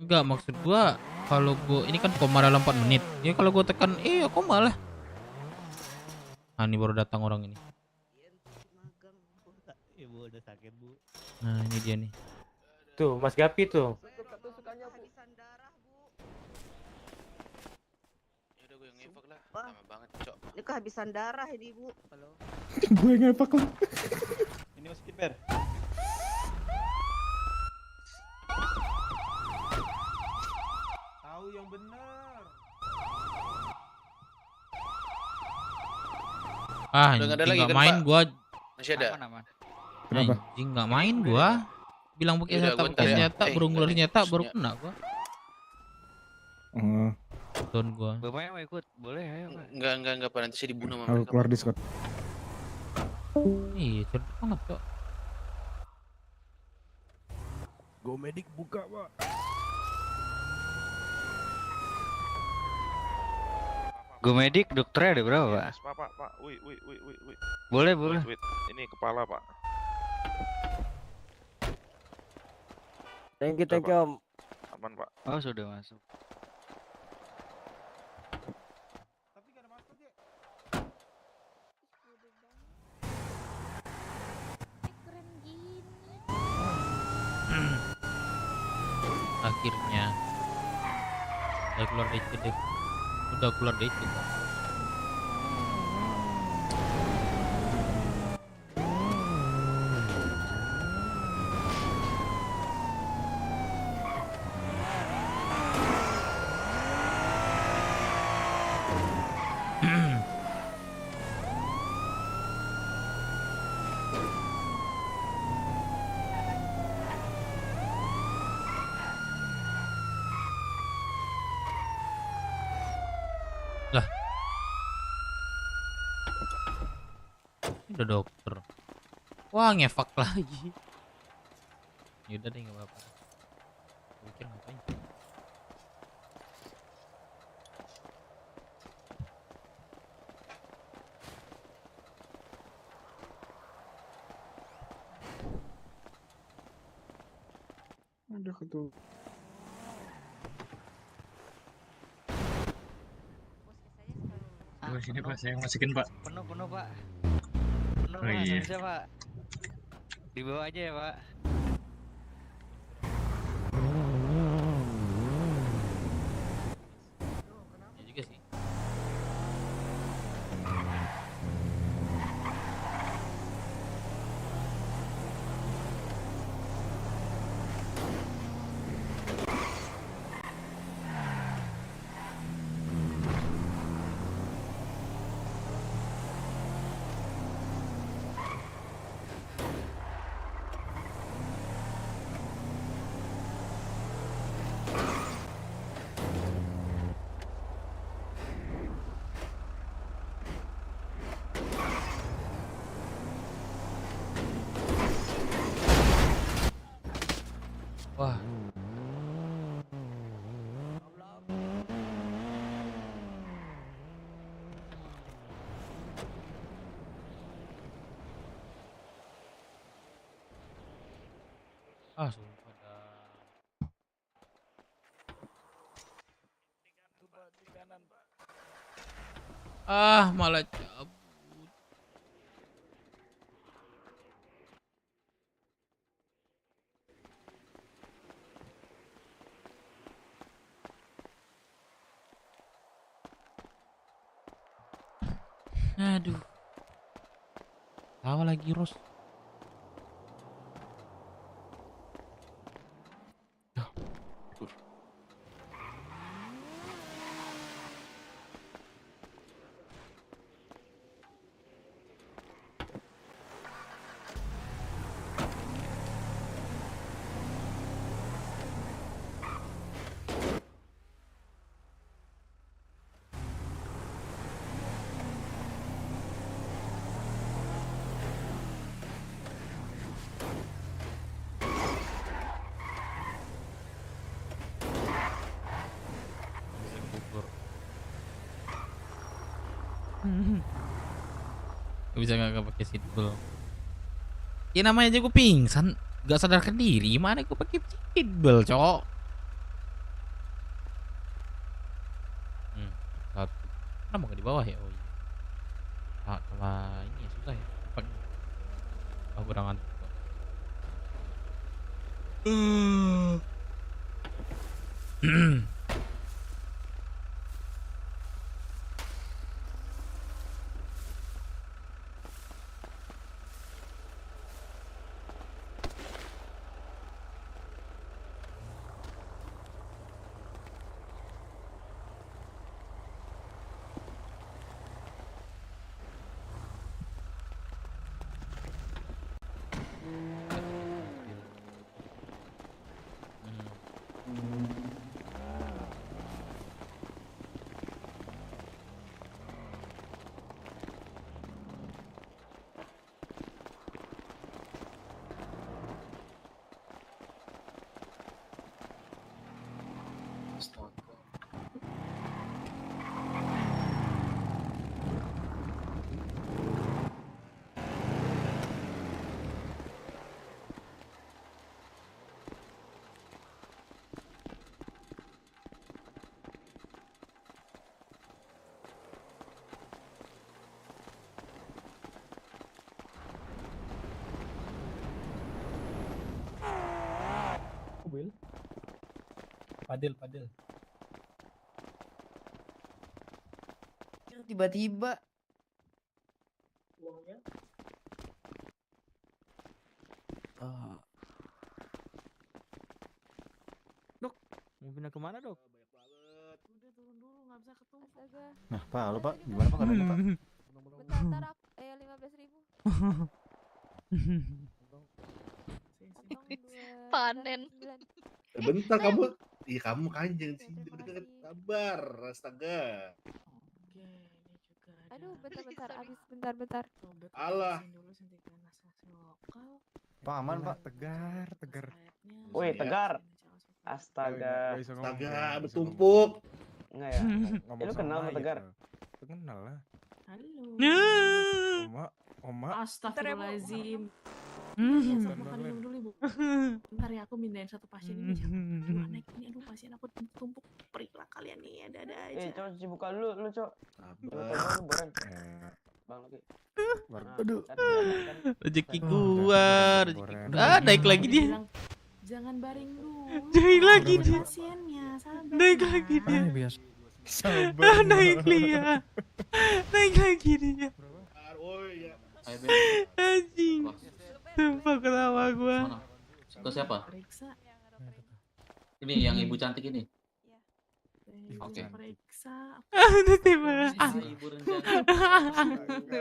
Enggak, maksud gua kalau gua ini kan koma dalam 4 menit. Ya kalau gua tekan koma lah. Nah, ini baru datang orang ini. Ibu udah sakit, Bu. Nah, ini dia nih. Tuh, Mas Gapi tuh. Wah, ini kehabisan darah ini ibu. Halo. Gue ngepak lah. Ini masukin ber. Tahu yang benar. Ah, Udah nggak ada anjing lagi nggak kan, main Pak? gua. Masih ada. Kenapa? Anjing nggak main gua. Bilang pakai Yaudah, senjata, gua pakai ntar ya. senjata, baru ngeluarin senjata, baru maksudnya. kena gua. Don gua. Bapaknya mau ikut, boleh ayo Pak. Enggak, Pak. Nanti saya dibunuh sama Aku mereka. keluar Discord. Iya, cerdas banget, Cok. Go Medic buka, Pak. Gue medik, dokternya ada berapa Pak? Pak. Wih. Boleh. Wait. Ini kepala, Pak. Thank you Om. Aman, Pak. Oh sudah masuk. Akhirnya udah keluar DC deh. Udah keluar DC. Lah. Ini udah dokter. Wah, ngefak lagi. Yaudah deh, nggak apa-apa. Gua pikir ngapain. Udah ketutup. Sini Pak, saya masukin Pak. Penuh Pak. Penuh Oh, Pak, iya. bisa Pak. Dibawa aja ya Pak. Ya juga sih. Wah. Ah, sumpah dah. Ah, malah cabut. Aduh. Tawa lagi Ros. Gak bisa nggak pakai seatbelt. Ya namanya aja gue pingsan, gak sadarkan diri. Mana gue pakai seatbelt, cok. Satu. Kenapa nggak di bawah ya? Oh iya. Ah, sama ini susah ya. Pakai. Oh, kurang ngantuk. mobil. Padel. Tiba-tiba. Dok, mau pindah kemana dok? Udah turun dulu, nggak bisa ketemu. Astaga. Nah, Pak, halo Pak, gimana Pak keadaannya Pak? Bentar, ntar aku, 15.000. Panen. Bentar kamu. Iya kamu kanjeng sih. Sabar, astaga. Aduh, bentar, abis bentar. Allah. Pak aman Pak. Tegar. Woi, Tegar. Astaga. Astaga, bertumpuk. Enggak ya? Lu kenal sama Tegar? Kenal lah. Halo. Oma. Astagfirullahaladzim. Makan minum dulu ibu. Bentar ya, aku mindahin satu pasien ini. Aduh, naik ini, aduh pasien aku tumpuk. Perik lah kalian nih, ada aja. Cok, cuci buka dulu, Cok. Bang lagi. Aduh. Rezeki gua. Naik lagi dia. Jangan baring dulu. Naik lagi dia. Pasiennya, sabar. Naik lagi dia. Biasa. Naik dia. Naik lagi dia. Anjing. Sumpah ketawa gua. Itu siapa? Periksa. Ini yang ibu cantik ini. Oke. Periksa. Aduh, tiba. Ibu rencana.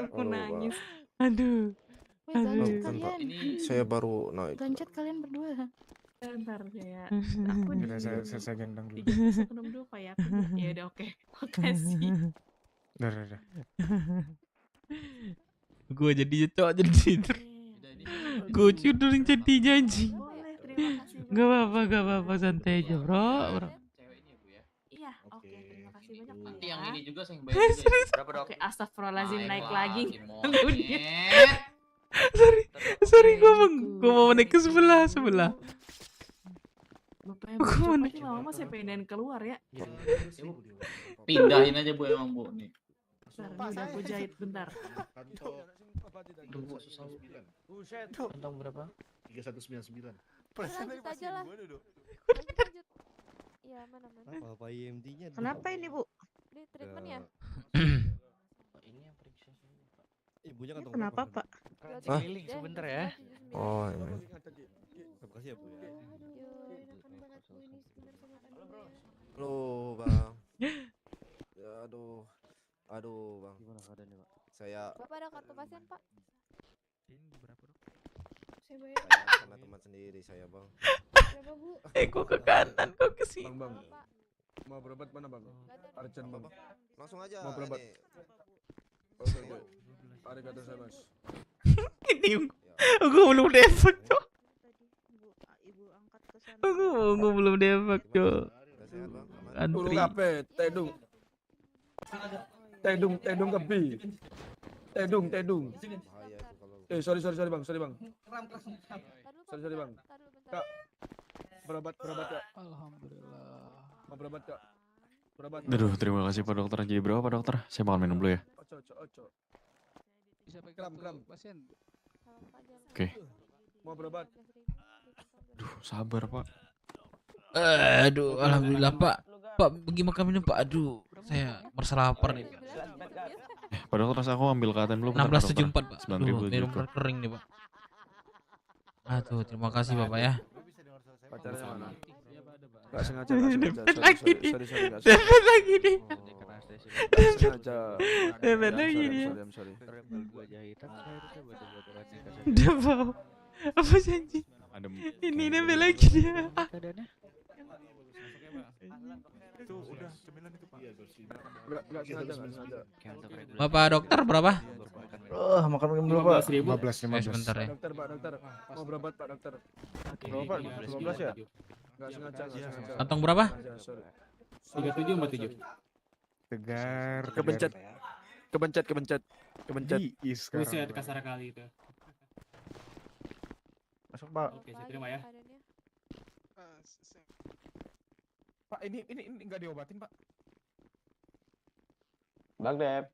Aku nangis. Aduh. Woi, gancet kalian. Ini saya baru naik. Gancet kalian berdua. Bentar ya. Aku Udah saya gendong dulu. Saya kenal dulu Pak ya. Ya udah oke. Makasih. Udah. Gue jadi jadi gue cudulin jadi janji. Gak apa-apa santai aja bro. Iya, oke, terima kasih banyak. Nanti yang ini juga saya yang bayar. Berapa dok? Oke, astagfirullahaladzim, naik lagi. Sorry gue mau naik ke sebelah. Bapak yang mau cepet lama saya pengen keluar ya. Pindahin aja Bu emang Bu nih. Bentar, udah aku jahit bentar. Susah. Kantong berapa? 3199. Lanjut aja lah. Lanjut. Ya, mana? Apa IMD-nya? Kenapa ini, Bu? Ini treatment ya? Ini yang periksa sini, Pak. Ibunya kantong Kenapa, Pak? Keliling sebentar ya. Oh, ini. Terima kasih ya, Bu ya. Halo, Bang. Ya, aduh, Bang. Gimana keadaannya, Pak? Saya Bapak ada kartu pasien, Pak? Ini berapa dok? Saya bayar. sama teman sendiri saya, Bang. Berapa, Bu? Kok ke kanan, kok ke sini. Bang. Mau berobat mana, Bang? Arjen, Bang. Langsung aja. Mau berobat. ini. Oke. Arigato gozaimasu. Ini gue belum defek cok. Gue belum defek cok. Antri. Tedung kebi. Tedung. Sorry Bang. Sorry Bang. Kak. Berobat Kak. Alhamdulillah. Mau berobat Kak. Berobat. Aduh, terima kasih Pak Dokter. Jadi berapa Pak Dokter? Saya makan minum dulu ya. Oco. Bisa pegang pasien. Oke. Mau berobat. Aduh, sabar Pak. Aduh, alhamdulillah Pak. Pak, bagi makan minum Pak. Aduh, saya merasa lapar nih. Pak Dokter, aku ambil KTM dulu. 1674 Pak. 9.000 minum kering nih Pak. Aduh, terima kasih Bapak ya. Pacarnya mana? Gak sengaja. Dempet lagi nih. Dempet lagi nih. Dempet lagi nih. Udah mau. Apa janji? Ini nempel lagi dia. Itu udah cemilan itu Pak. Gak sengaja. Bapak dokter berapa? Makan minum dulu Pak. 15. Sebentar ya. Dokter. Mau berobat Pak dokter. Berapa? 15 ya? Gak sengaja. Kantong berapa? 3747. Tegar. Kebencet. Buset, kasar kali itu. Masuk Pak. Oke, saya terima ya. Pak, ini enggak diobatin, Pak. Bang Dep.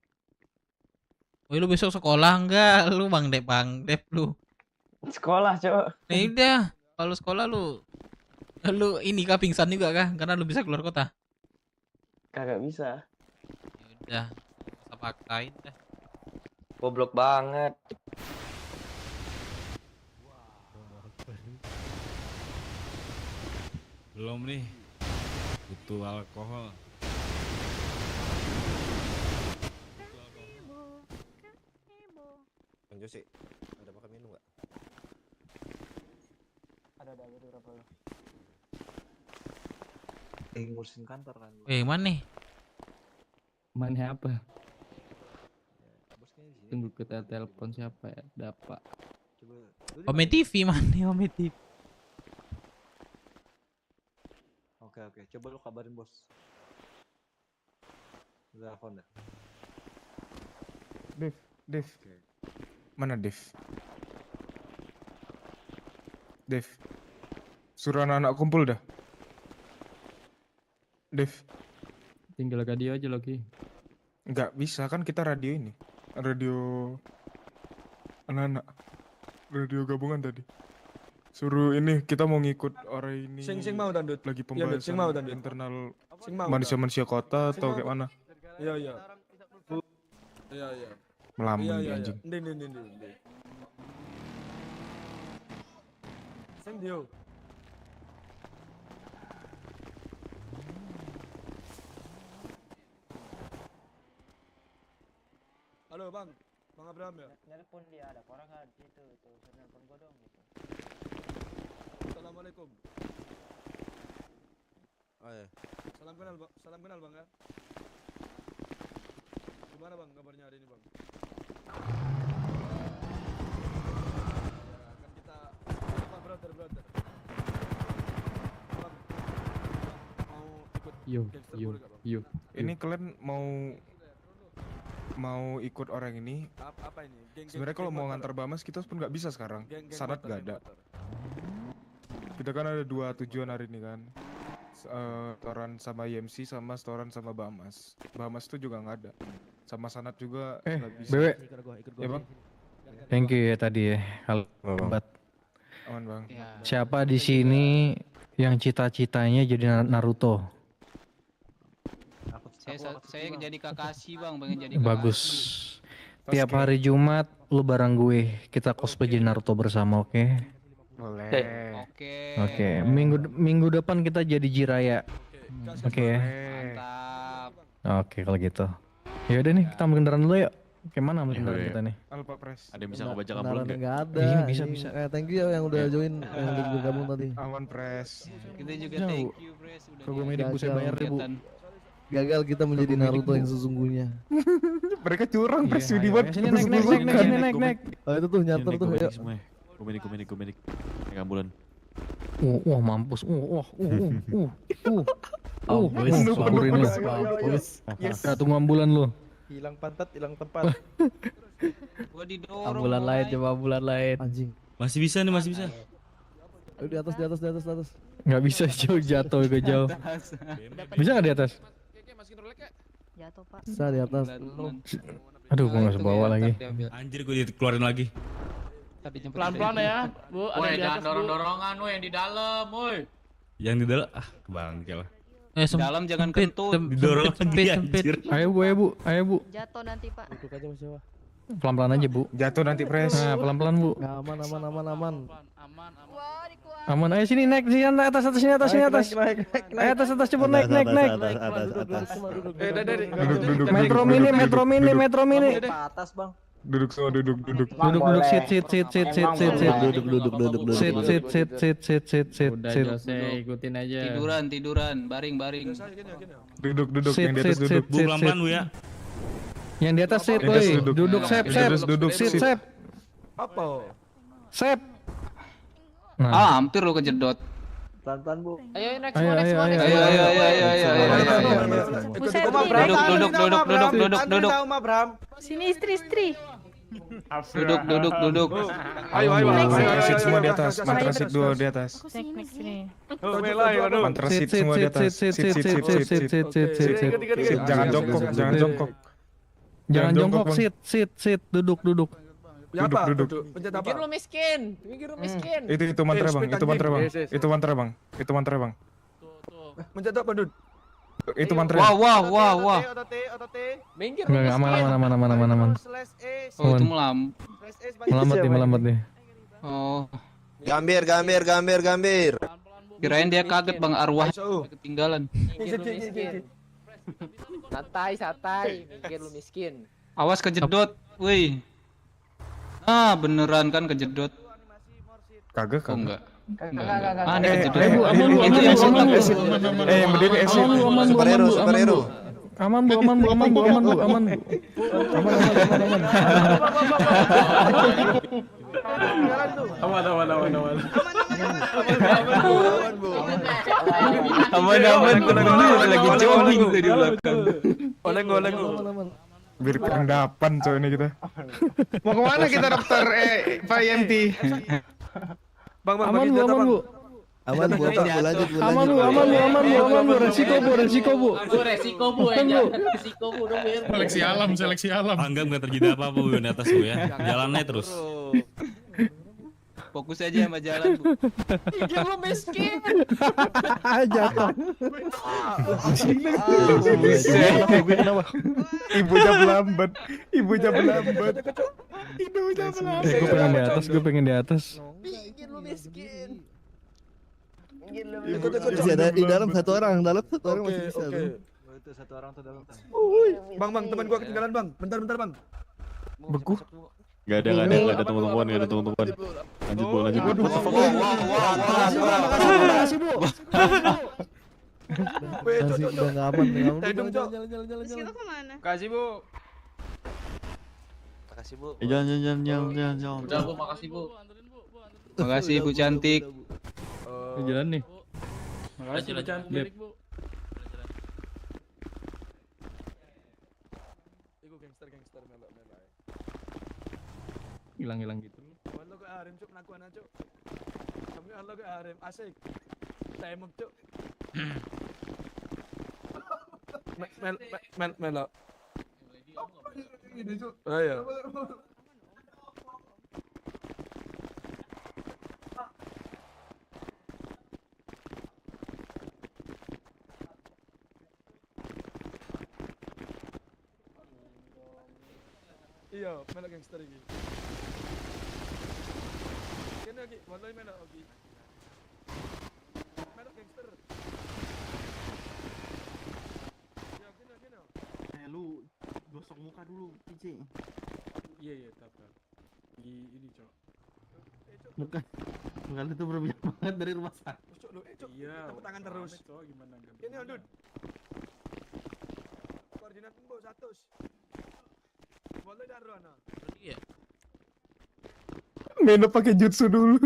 Woi, lu besok sekolah enggak? Lu Bang Dep lu. Sekolah, Cok. Nah, udah. Kalau sekolah lu Lu ini kah pingsan juga kah? Karena lu bisa keluar kota. Kagak bisa. Udah, masa paksain dah. Goblok banget. Belum nih. Butuh alkohol. Bang Josi, ada makan minum nggak? Ada berapa lo? Ngurusin kantor kan. Mana nih? Mana apa? Tunggu kita telepon siapa ya? Dapat. Ome TV mana? Ome TV. Oke, coba lu kabarin bos. Udah telepon dah. Dev. Mana Dev? Dev. Suruh anak-anak kumpul dah. Dev. Tinggal radio aja lagi. Nggak bisa kan kita radio ini. Radio anak-anak. Radio gabungan tadi. Suruh ini kita mau ngikut orang ini. Sing mau dandut. Lagi Iya, Dut, sing mau pembahasan dandut. internal Sing mau, manusia-manusia kota Sing atau mau. kayak mana? Iya. Iya. Melamun Iya. anjing. Ndi. Sing dio. Halo Bang Abraham ya? Nelpon dia, ada orang nggak di situ? Suruh nelpon gua dong gitu. Assalamualaikum. Oh ya. Salam kenal Bang ya. Gimana Bang kabarnya hari ini Bang? Ya, kan kita apa brother. Bang, mau ikut gangster boleh nggak, Bang? Ini kalian mau ikut orang ini? Apa ini? Sebenarnya kalau mau ngantar Bamas kita pun nggak bisa sekarang. Sanat nggak ada. Kita kan ada 2 tujuan hari ini kan. Setoran sama IMC sama setoran sama Bamas. Bamas tuh juga nggak ada. Sama Sanat juga nggak bisa. Bewe. Ya bang. Thank you ya tadi ya. Halo. Bang. Aman bang. Siapa di sini yang cita-citanya jadi Naruto? Saya jadi Kakashi Bang, pengen jadi Bagus. Tiap hari Jumat lu bareng gue, kita cosplay jadi Naruto bersama, oke? Boleh. Oke. Minggu depan kita jadi Jiraiya. Oke ya. Mantap. Oke kalau gitu. Ya udah nih, kita ambil kendaraan dulu yuk. Oke, mana ambil kendaraan kita nih? Alpa Pres. Ada yang bisa ngebajak ambulan Beneran nggak? nggak ada. Iya, bisa. Thank you ya yang udah join, yang udah bergabung tadi. Aman Pres. Kita juga thank you Pres udah Kalau gue medik gue saya bayar deh bu. Gagal kita menjadi Naruto yang sesungguhnya. Mereka curang Pres, Iya, di ayo, buat ayo, sini naik. Oh itu tuh nyater tuh. Ayo. Gue medik. Naik ambulan. Wah mampus. Mampus. Nah, tunggu ambulan lu. Hilang pantat, hilang tempat. Gua didorong. Ambulan lain, coba ambulan lain. Anjing. Masih bisa nih, masih bisa. Ayo di atas. Nggak bisa jatuh ke jauh. Bisa nggak di atas? Jatuh Pak. Bisa di atas. Aduh, gua nggak sebawa lagi. Anjir gue dikeluarin lagi. Pelan-pelan ya, Bu. Ada Woi, di jangan atas, Bu. dorong-dorongan woi yang di dalam, woi. Yang di dalam kebangke lah. Dalam jangan kentut. Didorong lagi anjir. Ayo bu. Jatuh nanti Pak. Duduk aja Mas Jawa. Pelan-pelan aja bu. Jatuh nanti Pres. Nah, pelan-pelan bu. Aman. Aman, ayo sini naik sini atas. Ayo atas cepet naik. Atas. Duduk. Metro mini. Atas bang. Duduk semua, duduk. Duduk sit. Udah Jose, ikutin aja. Tiduran, baring. Duduk, yang di atas duduk. Bu pelan-pelan Bu ya. Yang di atas sit, Yang di atas woi. duduk. Duduk Yang di atas duduk, sit. Apa? Sep. Hampir lo kejedot. Pelan-pelan Bu. Ayo next Ayo. one. Buset, Duduk. Sini istri. Duduk. Ayo. Mantrasit semua di atas. Mantrasit dua di atas. Teknik sini. Mantrasit semua di atas. Sit. Jangan jongkok. Jangan jongkok, sit, duduk. Duduk. Pencet apa? Mikir lu miskin. Itu mantra bang, itu mantra bang, itu mantra bang, itu mantra bang. Mencet apa, Dud? Itu mantra. Wah. Otot. Minggir. Enggak, aman. Oh, itu Melambat nih. Oh, Gambir. kirain dia kaget bang, arwah ketinggalan. Santai. Mikir lu miskin. Awas kejedot, wih. Nah, beneran kan kejedot. Kagak. Oh enggak. Ah, ini kejedot. Itu yang sultan exit. Yang berdiri exit. Superhero. Aman bu. Aman, lagi jogging tuh di belakang. Aman. Biar kerendapan coy ini kita. Mau kemana kita dokter Pak YMT? Bang, Aman bu. Aman bu, lanjut. Aman bu. Resiko bu. Resiko bu dong biar. Seleksi alam. Anggap nggak terjadi apa-apa bu di atas bu ya. Jalannya terus. Fokus aja sama jalan, Bu. Mikir lu miskin. Jatuh. Ibunya melambat. Gue pengen di atas. Mikir lu miskin. Masih ada di dalam satu orang masih bisa. Itu satu orang tuh dalam. Bang, teman gua ketinggalan, Bang. Bentar, Bang. Beku. Gak ada teman-teman. Lanjut bu. Makasih bu. Udah nggak aman. Jalan. Siapa kemana? Kasih, Bu. Jangan. Udah bu, makasih bu. Makasih Bu cantik. Jalan nih. Makasih, Bu cantik. Iku gangster melok. Hilang gitu. Halo ke Arem, Cuk, nakuan Cuk. Kami halo ke Arem, asik. Tembok, Cuk. Melok. Ayo. Iya, melok gangster iki. Kene iki, wallahi melok iki. Melok gangster. Ya, kene. Lu gosok muka dulu, PJ. Iya, tap. Ini, Cok. Muka lu tuh berbeda banget dari rumah sakit. Cok, lu, Cok. Tepuk tangan terus. Cok, gimana enggak? Kene, Dud. Koordinat Mbok 100. Boleh darona. Iya. Meno pakai jutsu dulu.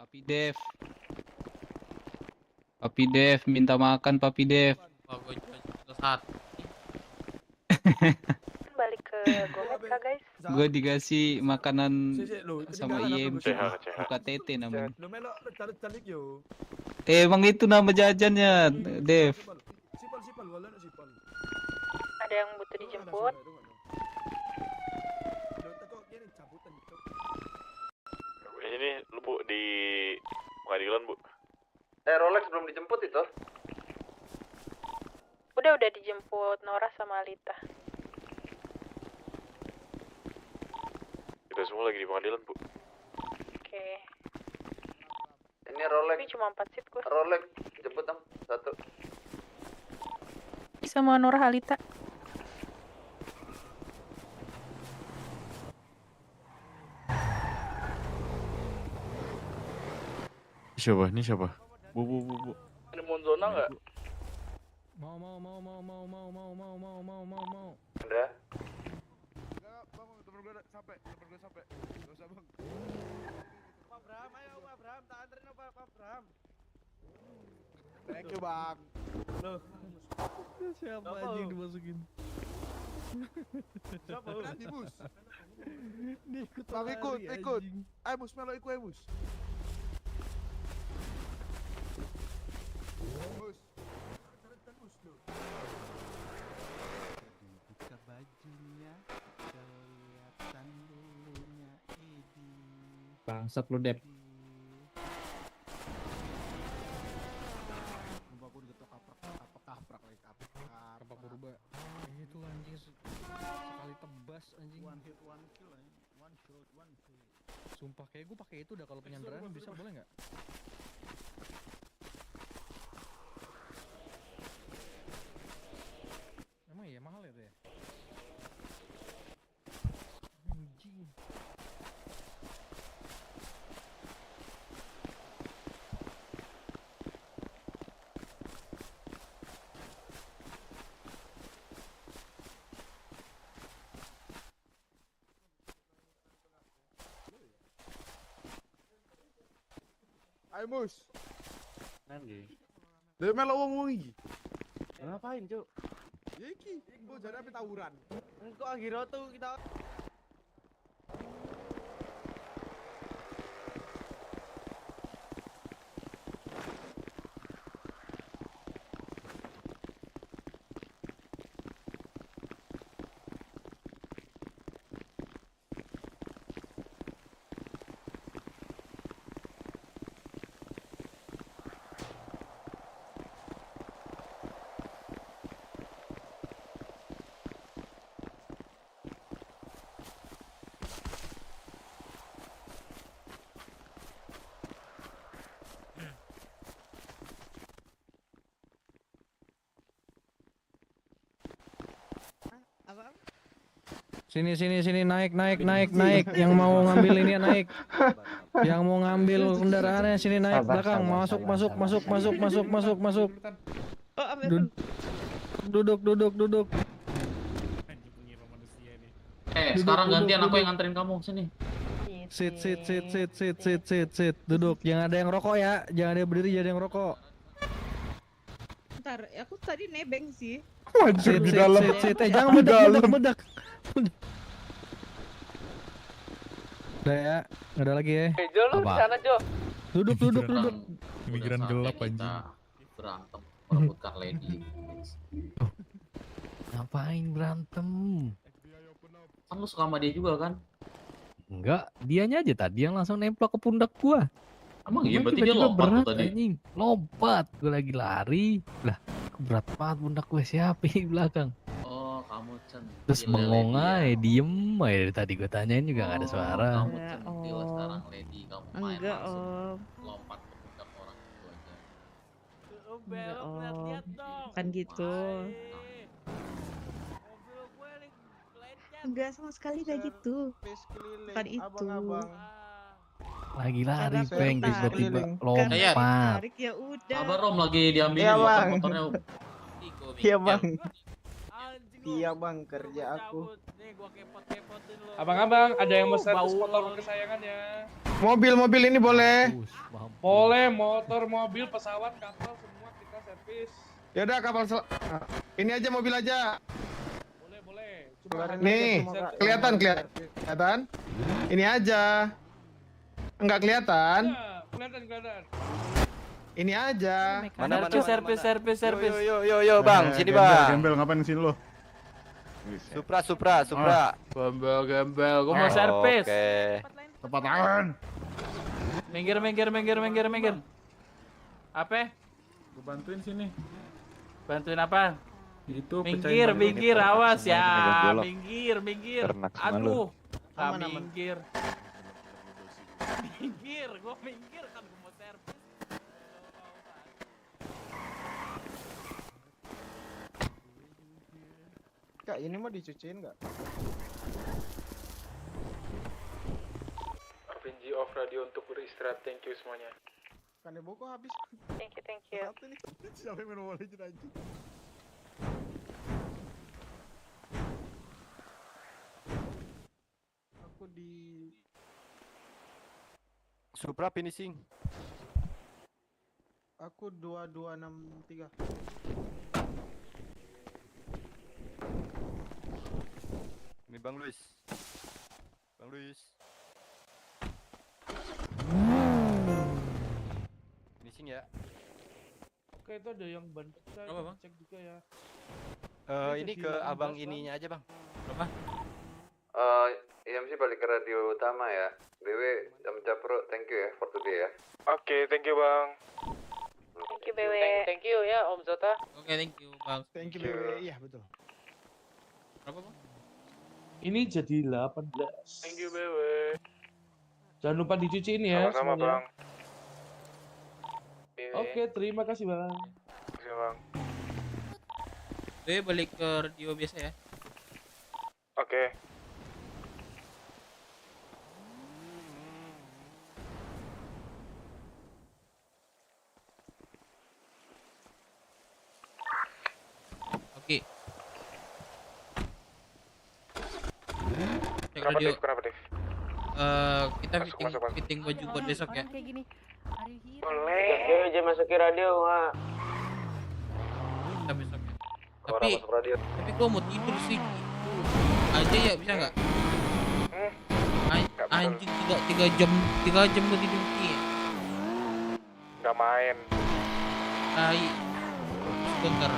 Papi Dev minta makan Papi Dev. Gue juga saat. Balik ke Gomet kah guys? Gue dikasih makanan sama IMC. Buka tete namanya. Lu melok calik yo. Emang itu nama jajannya, Dev. Sipal, wala na sipal. Ada yang butuh dijemput? Ini lu bu di pengadilan bu. Rolex belum dijemput itu. Udah dijemput Nora sama Alita. Kita semua lagi di pengadilan bu. Oke. Ini Rolex. Tapi cuma 4 seat gue. Rolex jemput dong 1. Sama Nora Alita. Siapa? Ini siapa? Bu. Ini Monzona nggak? Mau. Ada. Enggak, Bang, temen gue sampai. Gak usah, Bang. Pak Bram, ayo Pak Bram, tak anterin Pak Bram. Thank you, Bang. Loh. Siapa anjing dimasukin? Siapa? Nanti, Bus. Ikut. Ayo, Bus, melo ikut, Bus. Bus. Bangsat lu, Dep. Kapak berubah. Itu anjing sekali tebas anjing. One hit, one kill, one shot, one kill. Sumpah kayak gue pakai itu dah kalau penyanderaan bisa boleh nggak? Emang iya mahal ya tuh ya? Anjing. Ayo mus. Nanti. Dari melok wong iki. Ngapain, Cuk? Ya iki, iku jare ape tawuran. Engko akhirnya tuh kita Sini naik yang mau ngambil ini ya naik. Yang mau ngambil kendaraannya sini naik belakang masuk. Duduk. Sekarang gantian aku yang nganterin kamu sini. Sit. Duduk. Jangan ada yang rokok ya. Jangan ada yang berdiri, jangan ada yang rokok. Ntar, aku tadi nebeng sih. Sit. Jangan bedak. Udah ya, nggak ada lagi ya. Jo, lu di sana, Jo. Duduk. Imigran gelap anjing. Berantem merebutkan lady. Ngapain berantem? Kan lu suka sama dia juga kan? Enggak, dianya aja tadi yang langsung nemplok ke pundak gua. Emang iya berarti dia Tiba-tiba lompat berat, tuh tadi. anjing. Lompat, gua lagi lari. Lah, berat banget pundak gue siapa di belakang. Oh, kamu Terus centil bengong lady ya. aja, diem aja dari tadi gue tanyain juga nggak ada suara. Kamu centil sekarang lady, kamu main Enggak, langsung Om. lompat ke pundak orang itu aja. Enggak, Om. Kan gitu. Enggak sama sekali kayak gitu. Bukan itu. Lagi lari, Karena peng, aku tiba-tiba tarik. lompat. Tarik ya udah. Sabar Om, lagi diambil Iya, Bang. motornya. Iya, Bang. Iya bang, kerja aku. Abang-abang, ada yang mau servis motor kesayangannya? Mobil ini boleh. Boleh, motor, mobil, pesawat, kapal, semua kita servis. Ya udah ini aja mobil aja. Boleh. Nih, kelihatan? Ini aja. Enggak kelihatan? Kelihatan. Ini aja. Mana servis. Yo, Bang, sini Bang. Gembel ngapain sini lo? Supra. Gembel, gue mau servis. Oke. Tepat tangan. Minggir. Apa? Gue bantuin sini. Bantuin apa? Itu Minggir, awas ya. Minggir. Ternak sama lu. Aman. Minggir, gue minggir kan gue mau servis. Kak, ini mau dicuciin nggak? RPG off radio untuk beristirahat, thank you semuanya. Kan ibu kok habis. Thank you. Satu nih. Siapa yang minum wajib anjing? Aku di Supra finishing. aku 2263. Ini Bang Luis. Finishing ya. Oke, itu ada yang bantu kita cek juga ya. Ini ke abang ininya aja Bang. Apa? IMC balik ke radio utama ya. BW jam Capro, thank you ya for today ya. Oke, thank you bang. Thank you BW. Thank you ya Om Zota. Oke, thank you, Bang. Thank you BW. Iya betul. Berapa, Bang? Ini jadi 18. Thank you BW. Jangan lupa dicuciin ya Sama-sama semuanya. bang. Oke, terima kasih bang. Terima kasih bang. Balik ke radio biasa ya. Oke. Oke. Cek Kenapa radio. Dave? Kenapa Dave? Kita fitting baju buat besok ya. Kayak gini. Boleh. Oke, aja masukin radio, Wak. Kita besok ya. Orang Tapi masuk radio. gua mau tidur sih. Aja ya bisa nggak? Anjing 3 jam gua tidur sih. Nggak main. Tai. Sebentar.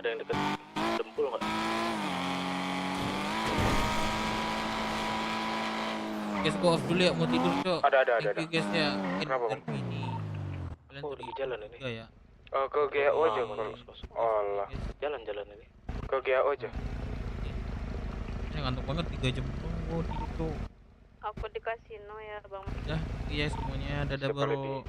Ada yang deket Dempul nggak? Guys, gua off dulu ya, mau tidur, Cok. Ada. Thank you guys ya. Kenapa, Bang? Ini. Kalian Oh, tadi lagi jalan ini. juga ya. Ke GAO aja kalau. Olah. Jalan-jalan ini. Ke GAO aja. Ini ngantuk banget 3 jam. Oh, tidur, Cok. Aku di kasino ya Bang. Dah, iya semuanya. Dadah, Siapa bro. lebih?